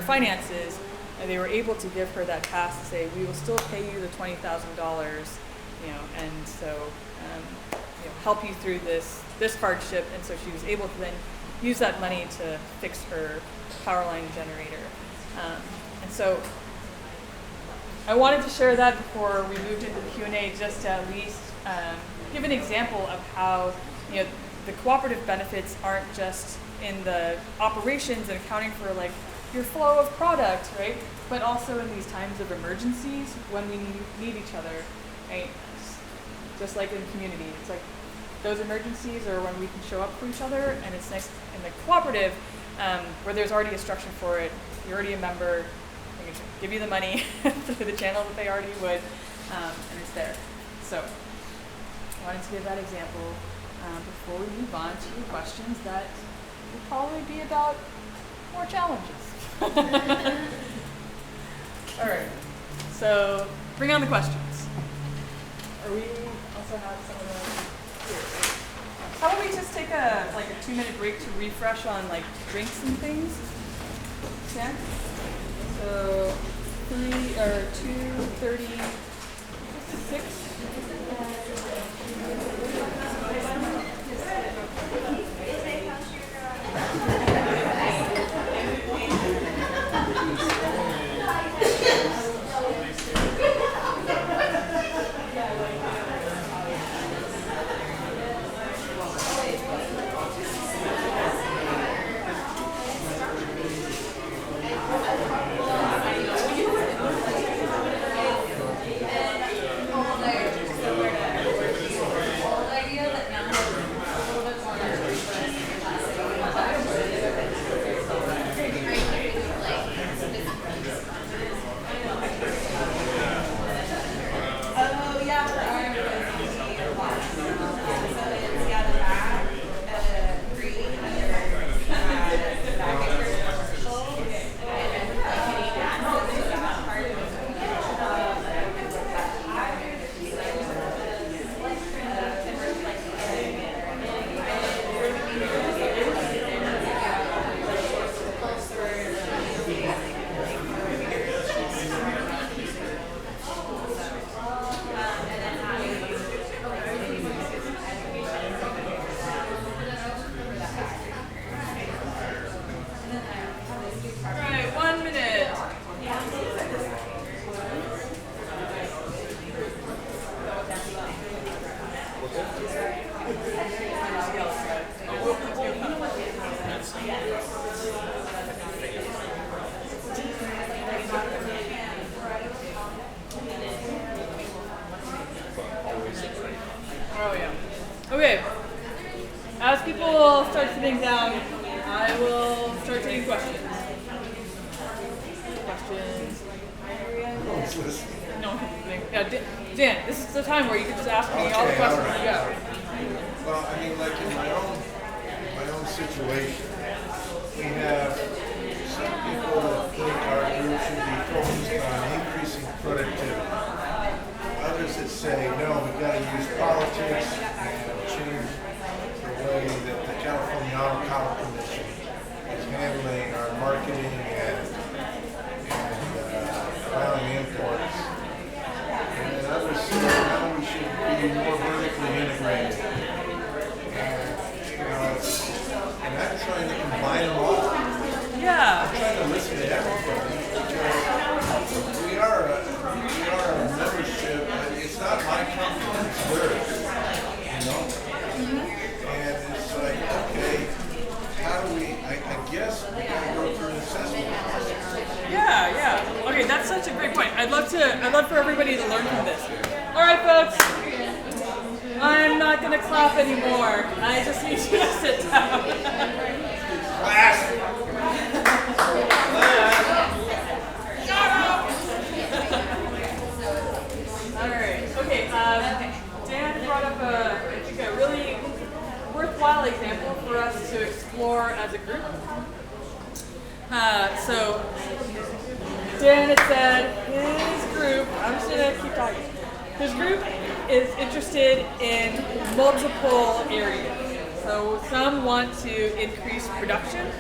finances, they were able to give her that pass to say, "We will still pay you the $20,000, and so help you through this hardship." And so she was able to then use that money to fix her power line generator. And so I wanted to share that before we moved into the Q&A, just to at least give an example of how the cooperative benefits aren't just in the operations and accounting for like your flow of product, right? But also in these times of emergencies when we need each other, right? Just like in community, it's like those emergencies are when we can show up for each other, and it's nice in the cooperative where there's already a structure for it. You're already a member. You can give you the money through the channel that they already would, and it's there. So I wanted to give that example before we move on to the questions that will probably be about more challenges. All right, so bring on the questions. Or we also have some of them here. How about we just take a 2-minute break to refresh on like drinks and things? Yeah. So 2:36. Oh yeah. Okay. As people start sitting down, I will start taking questions. Questions. No. Yeah, Dan, this is the time where you can just ask me all the questions. Right. Yeah. Well, I mean, like in my own situation, we have some people that think our group should be focused on increasing productivity. Others that say, no, we've got to use politics and change the way that the California Avocado Commission is handling our marketing and allowing imports. And then others say, no, we should be more vertically integrated. And, you know, and I'm trying to combine them all. Yeah. I'm trying to listen to everybody because we are a membership. It's not my company, it's theirs. You know? And it's like, okay, how do we, I guess we gotta go through an assessment process. Yeah. Okay, that's such a great point. I'd love for everybody to learn from this. All right, folks. I'm not gonna clap anymore. I just need you to sit down. Class. All right. Okay. Dan brought up I think a really worthwhile example for us to explore as a group. So Dan had said his group. I'm just gonna keep talking. His group is interested in multiple areas. So some want to increase production.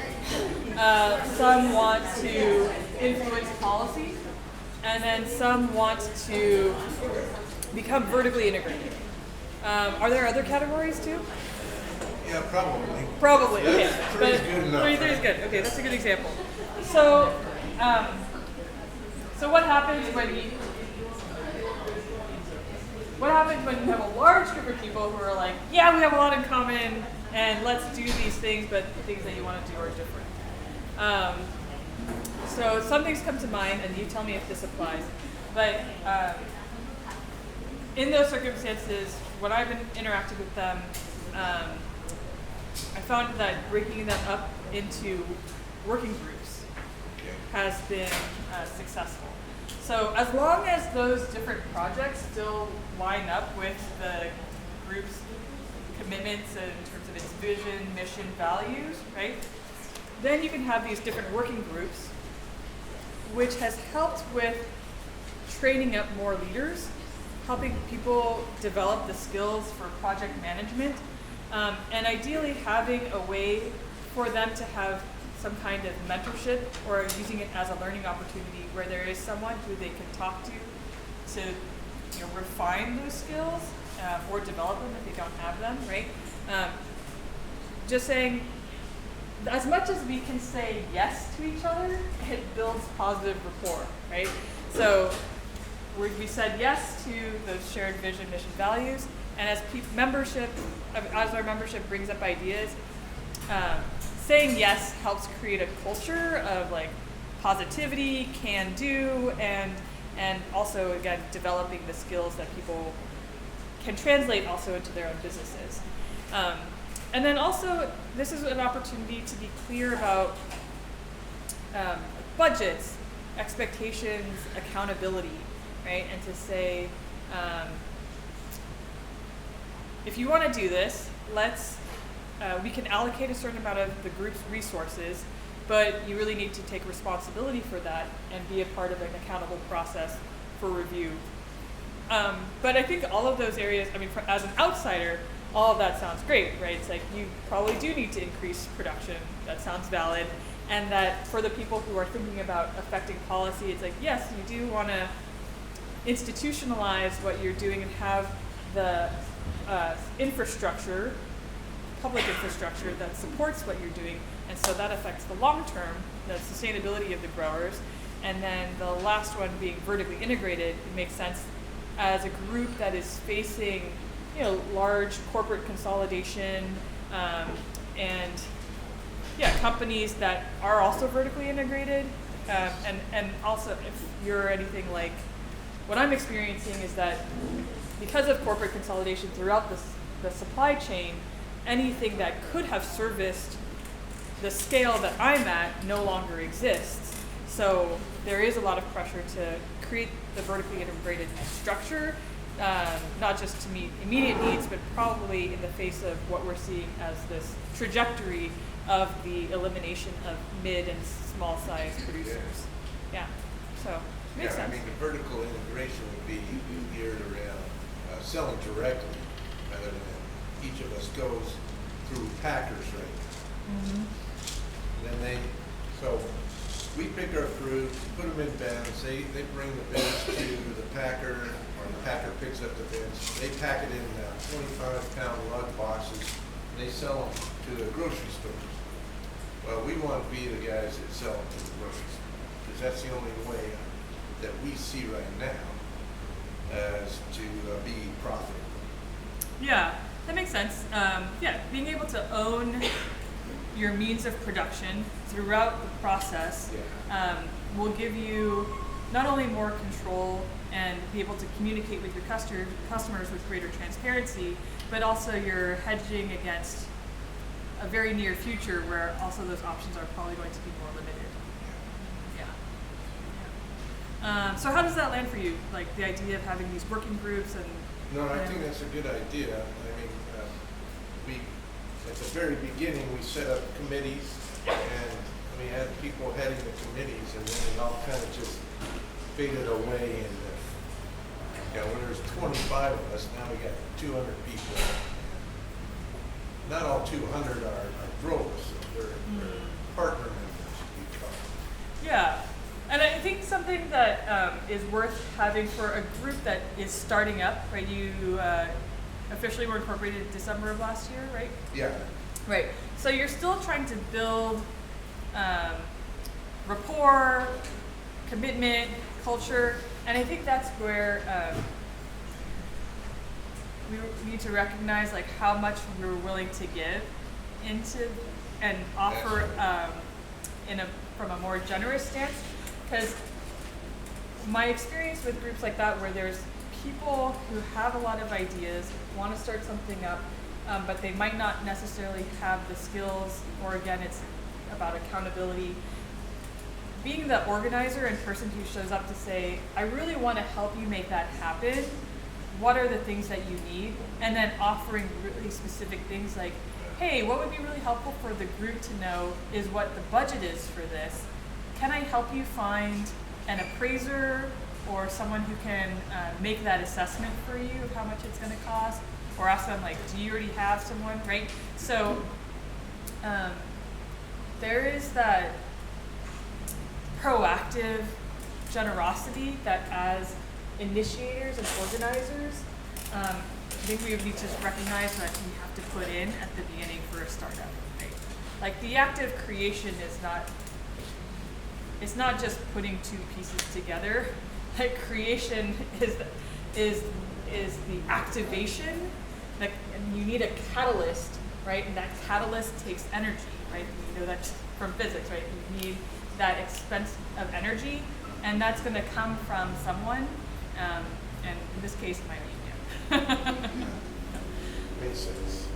Some want to influence policy, and then some want to become vertically integrated. Are there other categories too? Yeah, probably. Probably. Okay. Three's good enough. Three is good. Okay, that's a good example. So, so what happens when you have a large group of people who are like, yeah, we have a lot in common, and let's do these things, but the things that you want to do are different. So some things come to mind, and you tell me if this applies. But in those circumstances, when I've been interacting with them, I found that breaking them up into working groups has been successul. So as long as those different projects still line up with the group's commitments in terms of its vision, mission, values, right? Then you can have these different working groups, which has helped with training up more leaders, helping people develop the skills for project management, and ideally having a way for them to have some kind of mentorship or using it as a learning opportunity where there is someone who they can talk to refine those skills or develop them if they don't have them, right? Just saying, as much as we can say yes to each other, it builds positive rapport, right? So we said yes to those shared vision, mission, values, and as our membership brings up ideas, saying yes helps create a culture of like positivity, can do, and also again developing the skills that people can translate also into their own businesses. And then also this is an opportunity to be clear about budgets, expectations, accountability, right? And to say, if you want to do this, we can allocate a certain amount of the group's resources, but you really need to take responsibility for that and be a part of an accountable process for review. But I think all of those areas, I mean, as an outsider, all of that sounds great, right? It's like you probably do need to increase production. That sounds valid. And that for the people who are thinking about affecting policy, it's like, yes, you do want to institutionalize what you're doing and have the infrastructure, public infrastructure that supports what you're doing, and so that affects the long term, the sustainability of the growers. And then the last one being vertically integrated, it makes sense as a group that is facing, large corporate consolidation, and companies that are also vertically integrated, and also if you're anything like what I'm experiencing is that because of corporate consolidation throughout the supply chain, anything that could have serviced the scale that I'm at no longer exists. So there is a lot of pressure to create the vertically integrated structure, not just to meet immediate needs, but probably in the face of what we're seeing as this trajectory of the elimination of mid and small size producers. Yeah, so makes sense. I mean, the vertical integration would be geared around selling directly rather than each of us goes through packers, right? And then so we pick our fruit, put them in bins, they bring the bins to the packer, or the packer picks up the bins, they pack it in 25-pound lug boxes, and they sell them to the grocery stores. Well, we want to be the guys that sell them to the grocery stores, because that's the only way that we see right now as to be profitable. Yeah, that makes sense. Being able to own your means of production throughout the process will give you not only more control and be able to communicate with your customers with greater transparency, but also you're hedging against a very near future where also those options are probably going to be more limited. So how does that land for you? Like the idea of having these working groups and... No, I think that's a good idea. I mean, we, at the very beginning, we set up committees and we had people heading the committees, and then it all kind of just faded away. And when there's 25 of us, now we got 200 people. Not all 200 are growers, so they're partner members, we call them. Yeah. And I think something that is worth having for a group that is starting up, right? You officially were incorporated December of last year, right? Yeah. Right. So you're still trying to build rapport, commitment, culture, and I think that's where we need to recognize like how much we're willing to give into and offer from a more generous stance. Because my experience with groups like that, where there's people who have a lot of ideas, want to start something up, but they might not necessarily have the skills, or again, it's about accountability. being the organizer and person who shows up to say, I really want to help you make that happen. What are the things that you need? And then offering really specific things like, hey, what would be really helpful for the group to know is what the budget is for this. Can I help you find an appraiser or someone who can make that assessment for you of how much it's going to cost? Or ask them, like, do you already have someone, right? So there is that proactive generosity that as initiators and organizers, I think we need to just recognize that we have to put in at the beginning for a startup, right? Like the active creation it's not just putting two pieces together. Like creation is the activation, like, and you need a catalyst, right? And that catalyst takes energy, right? You know that from physics, right? You need that expense of energy, and that's going to come from someone, and in this case, Mai Nguyen. Makes sense.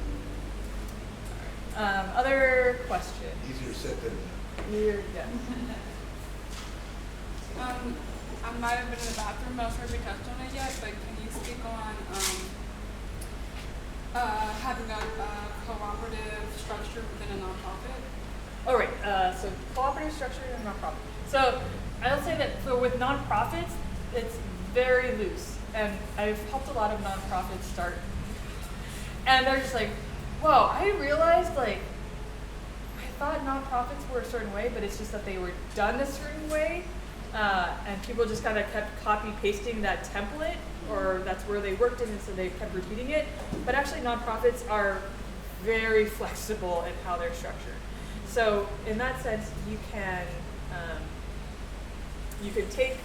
Other questions? Easier said than Yeah. I might have been in the bathroom, not sure if we touched on it yet, but can you speak on having a cooperative structure within a nonprofit? All right, so cooperative structure and nonprofit. So I'll say that with nonprofits, it's very loose. And I've helped a lot of nonprofits start. And they're just like, whoa, I realized like, I thought nonprofits were a certain way, but it's just that they were done a certain way. And people just kind of kept copy pasting that template, or that's where they worked in, and so they kept repeating it. But actually nonprofits are very flexible in how they're structured. So in that sense, you can take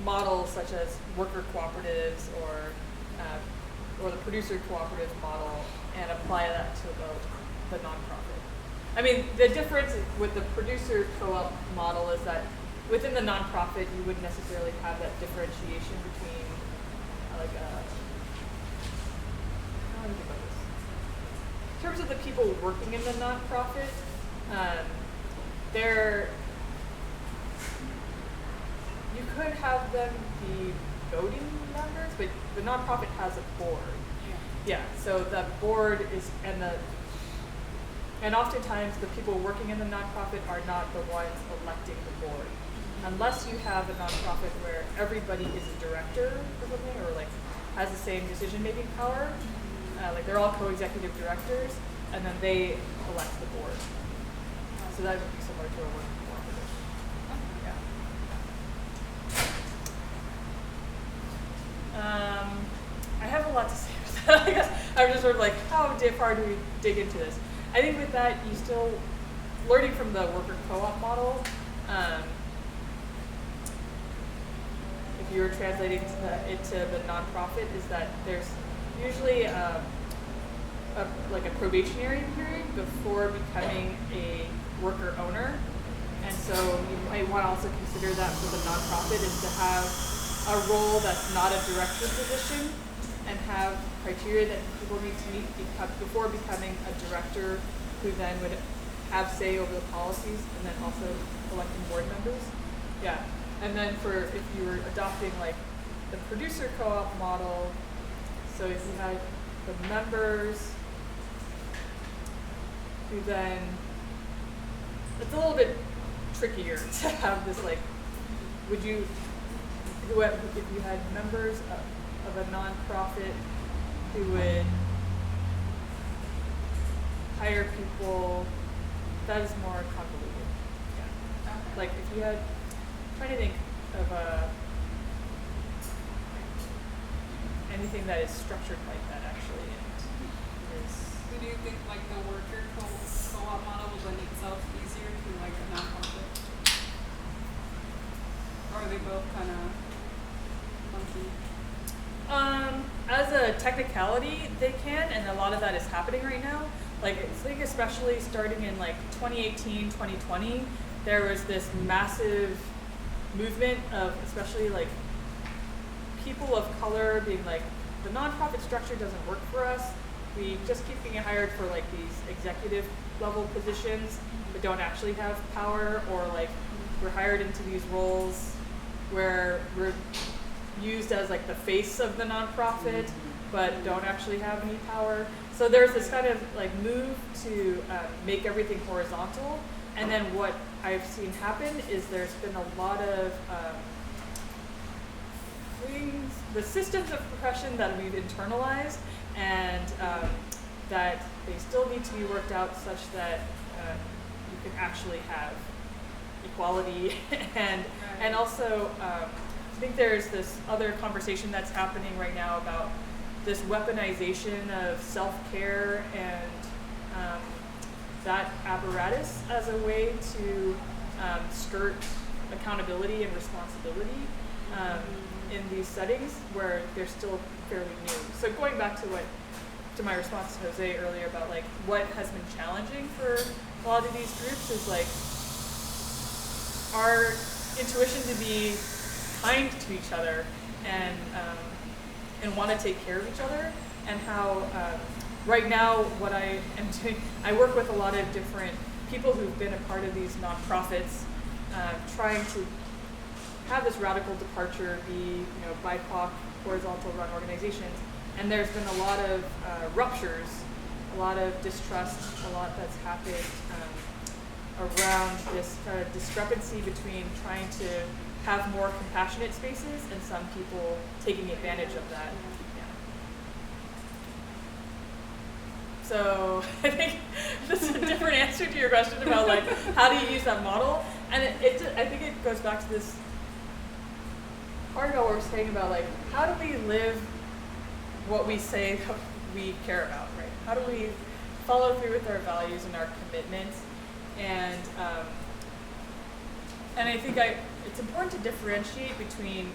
models such as worker cooperatives or the producer cooperative model and apply that to the nonprofit. I mean, the difference with the producer co-op model is that within the nonprofit, you wouldn't necessarily have that differentiation between how do I think about this? In terms of the people working in the nonprofit, you could have them be voting members, but the nonprofit has a board. Yeah, so the board is, and oftentimes the people working in the nonprofit are not the ones electing the board. Unless you have a nonprofit where everybody is a director or something, or like has the same decision-making power, like they're all co-executive directors, and then they elect the board. So that would be similar to a working cooperative. Yeah. I have a lot to say about that. I guess I'm just sort of like, how far do we dig into this? I think with that, you still learning from the worker co-op model. If you were translating it to the nonprofit, is that there's usually like a probationary period before becoming a worker owner, and so you might want to also consider that for the nonprofit is to have a role that's not a director position and have criteria that people need to meet before becoming a director, who then would have say over the policies and then also electing board members. Yeah. And then if you were adopting like the producer co-op model, so if you had the members who then, it's a little bit trickier to have this like, if you had members of a nonprofit who would hire people, that is more convoluted. Yeah. Like if you had, I'm trying to think of anything that is structured like that actually. So do you think like the worker co-op model will lend itself easier to like a nonprofit? Or are they both kind of funky? As a technicality, they can, and a lot of that is happening right now. Like, I think especially starting in like 2018, 2020, there was this massive movement of especially like people of color being like, the nonprofit structure doesn't work for us. We just keep being hired for like these executive level positions, but don't actually have power, or like we're hired into these roles where we're used as like the face of the nonprofit, but don't actually have any power. So there's this kind of like move to make everything horizontal. And then what I've seen happen is there's been a lot of things, the systems of oppression that we've internalized, and that they still need to be worked out such that you can actually have equality and also I think there's this other conversation that's happening right now about this weaponization of self-care and that apparatus as a way to skirt accountability and responsibility in these settings where they're still fairly new. So going back to my response to Jose earlier about like what has been challenging for a lot of these groups is like our intuition to be kind to each other and want to take care of each other, and how right now what I am doing, I work with a lot of different people who've been a part of these nonprofits, trying to have this radical departure be, BIPOC, horizontal run organizations, and there's been a lot of ruptures, a lot of distrust, a lot that's happened around this kind of discrepancy between trying to have more compassionate spaces and some people taking advantage of that. Yeah. So I think this is a different answer to your question about like how do you use that model, and I think it goes back to this part about what we're saying about like how do we live what we say that we care about, right? How do we follow through with our values and our commitments? And I think it's important to differentiate between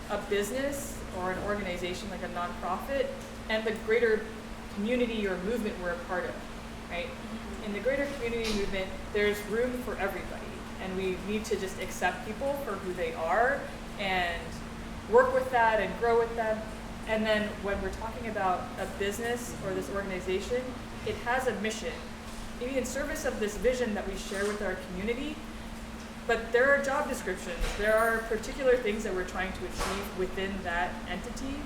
a business or an organization like a nonprofit and the greater community or movement we're a part of, right? In the greater community movement, there's room for everybody, and we need to just accept people for who they are and work with that and grow with them. And then when we're talking about a business or this organization, it has a mission, maybe in service of this vision that we share with our community. But there are job descriptions, there are particular things that we're trying to achieve within that entity.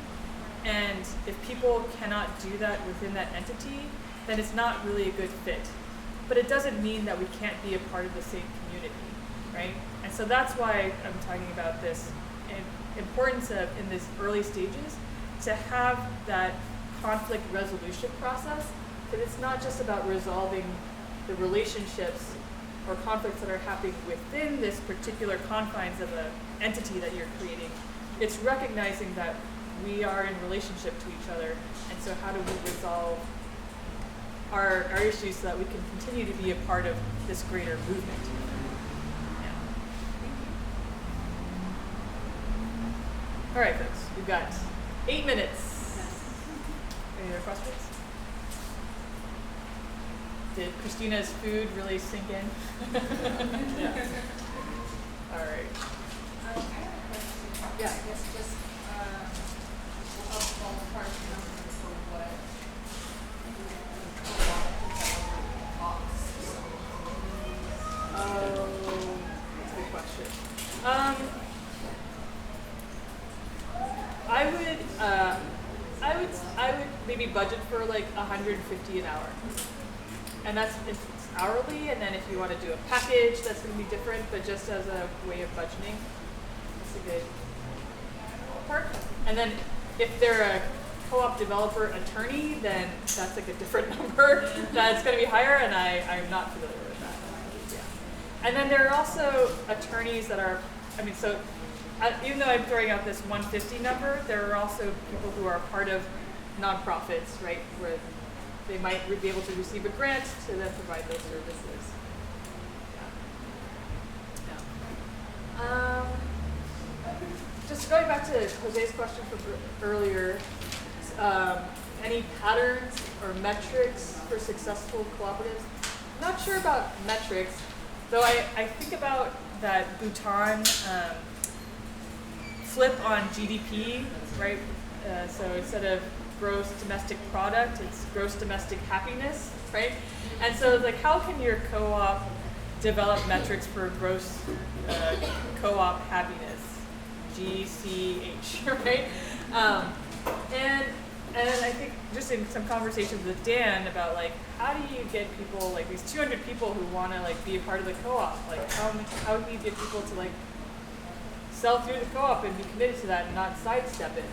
And if people cannot do that within that entity, then it's not really a good fit. But it doesn't mean that we can't be a part of the same community, right? And so that's why I'm talking about this importance of, in these early stages, to have that conflict resolution process, that it's not just about resolving the relationships or conflicts that are happening within this particular confines of an entity that you're creating. It's recognizing that we are in relationship to each other, and so how do we resolve our issues so that we can continue to be a part of this greater movement? Yeah. All right, folks, we've got 8 minutes. Any other questions? Did Christina's food really sink in? Yeah. All right. I have a question. Yeah. I guess just of ballpark numbers for what Oh, that's a good question. I would maybe budget for like $150 an hour. And that's if it's hourly, and then if you want to do a package, that's going to be different, but just as a way of budgeting, that's a good part. And then if they're a co-op developer attorney, then that's like a different number. That's going to be higher, and I'm not familiar with that. Yeah. And then there are also attorneys that are, even though I'm throwing out this 150 number, there are also people who are part of nonprofits, right, where they might be able to receive a grant to then provide those services. Yeah. Just going back to Jose's question from earlier, any patterns or metrics for successful cooperatives? I'm not sure about metrics, though I think about that Bhutan flip on GDP, right? So instead of gross domestic product, it's gross domestic happiness, right? And so like how can your co-op develop metrics for gross co-op happiness, GCH, right? And I think just in some conversations with Dan about like, how do you get people, like these 200 people who want to like be a part of the co-op, like how do you get people to like sell through the co-op and be committed to that and not sidestep it?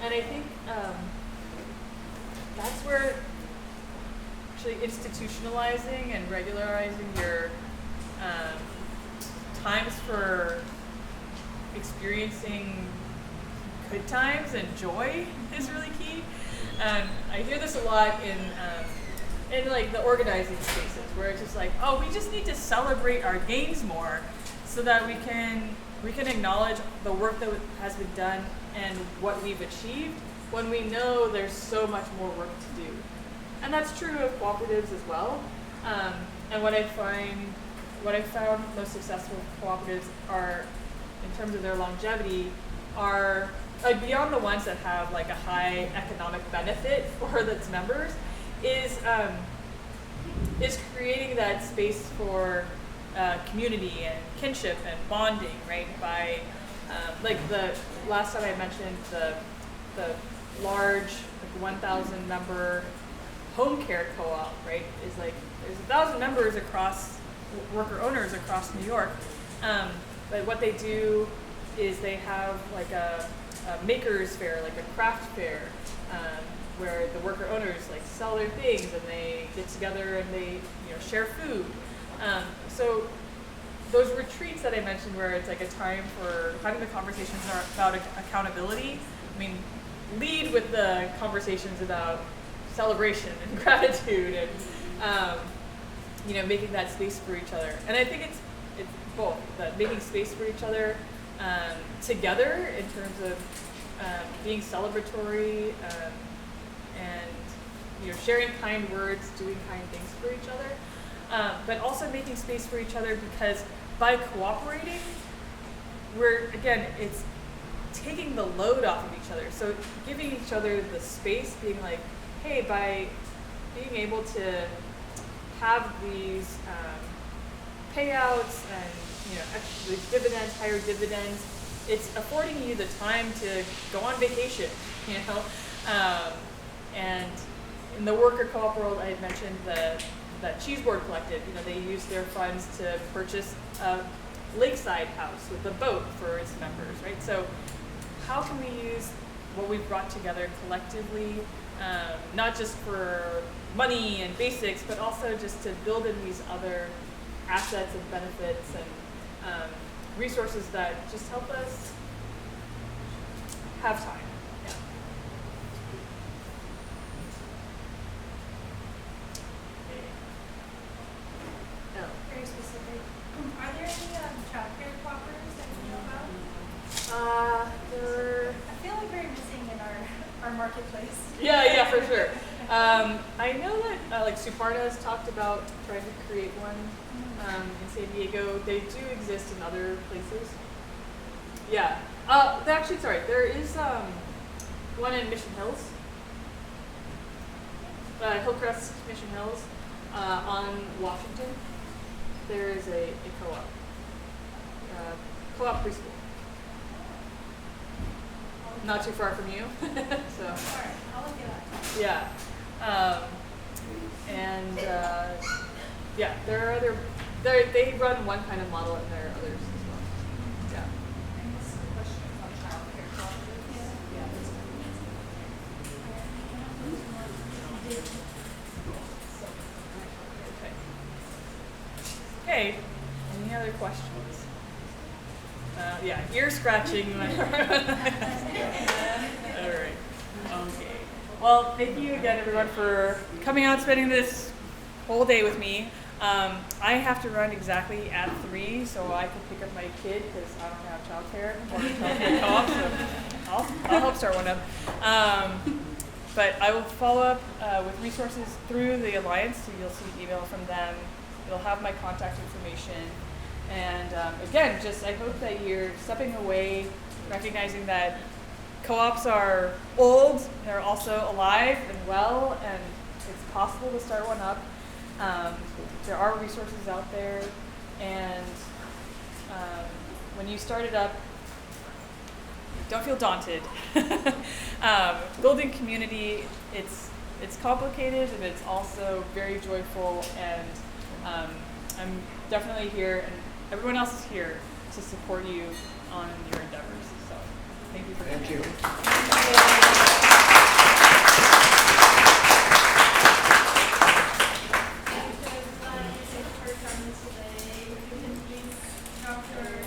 And I think that's where actually institutionalizing and regularizing your times for experiencing good times and joy is really key. I hear this a lot in like the organizing spaces where it's just like, oh, we just need to celebrate our gains more so that we can acknowledge the work that has been done and what we've achieved when we know there's so much more work to do. And that's true of cooperatives as well. And what I found most successful cooperatives are, in terms of their longevity, are like beyond the ones that have like a high economic benefit for its members, is creating that space for community and kinship and bonding, right? By like the last time I mentioned the large like 1,000 member home care co-op, right? Is like there's 1,000 members across worker owners across New York, but what they do is they have like a makers fair, like a craft fair, where the worker owners like sell their things and they get together and they share food. So those retreats that I mentioned, where it's like a time for having the conversations about accountability. I mean, lead with the conversations about celebration and gratitude and making that space for each other. And I think it's both that making space for each other together in terms of being celebratory and sharing kind words, doing kind things for each other, but also making space for each other, because by cooperating, it's taking the load off of each other. So giving each other the space, being like, hey, by being able to have these payouts and these dividends, higher dividends, it's affording you the time to go on vacation, and in the worker co-op world, I had mentioned that Cheese Board Collective, they use their funds to purchase a lakeside house with a boat for its members, right? So how can we use what we've brought together collectively, not just for money and basics, but also just to build in these other assets and benefits and resources that just help us have time. Yeah. Very specific. Are there any childcare cooperatives that you know about? I feel like we're missing in our marketplace. Yeah, for sure. I know that like Suparna has talked about trying to create one in San Diego. They do exist in other places. Yeah. There is one in Mission Hills, Hillcrest, Mission Hills, on Washington. There is a co-op, co-op preschool. Not too far from you, so. All right, I'll look it up. Yeah. There are other. They run one kind of model, and there are others as well. Yeah. Okay. Any other questions? Ear scratching. All right. Okay. Well, thank you again, everyone, for coming out and spending this whole day with me. I have to run exactly at 3, so I can pick up my kid because I don't have childcare or childcare co-op, so I'll help start one up. But I will follow up with resources through the Alliance, so you'll see an email from them. You'll have my contact information. And again, I hope that you're stepping away, recognizing that co-ops are old, they're also alive and well, and it's possible to start one up. There are resources out there. And when you started up, don't feel daunted. Building community, it's complicated, and it's also very joyful, and I'm definitely here, and everyone else is here to support you on your endeavors. So thank you for coming. Thank you. For coming today. If you can please drop your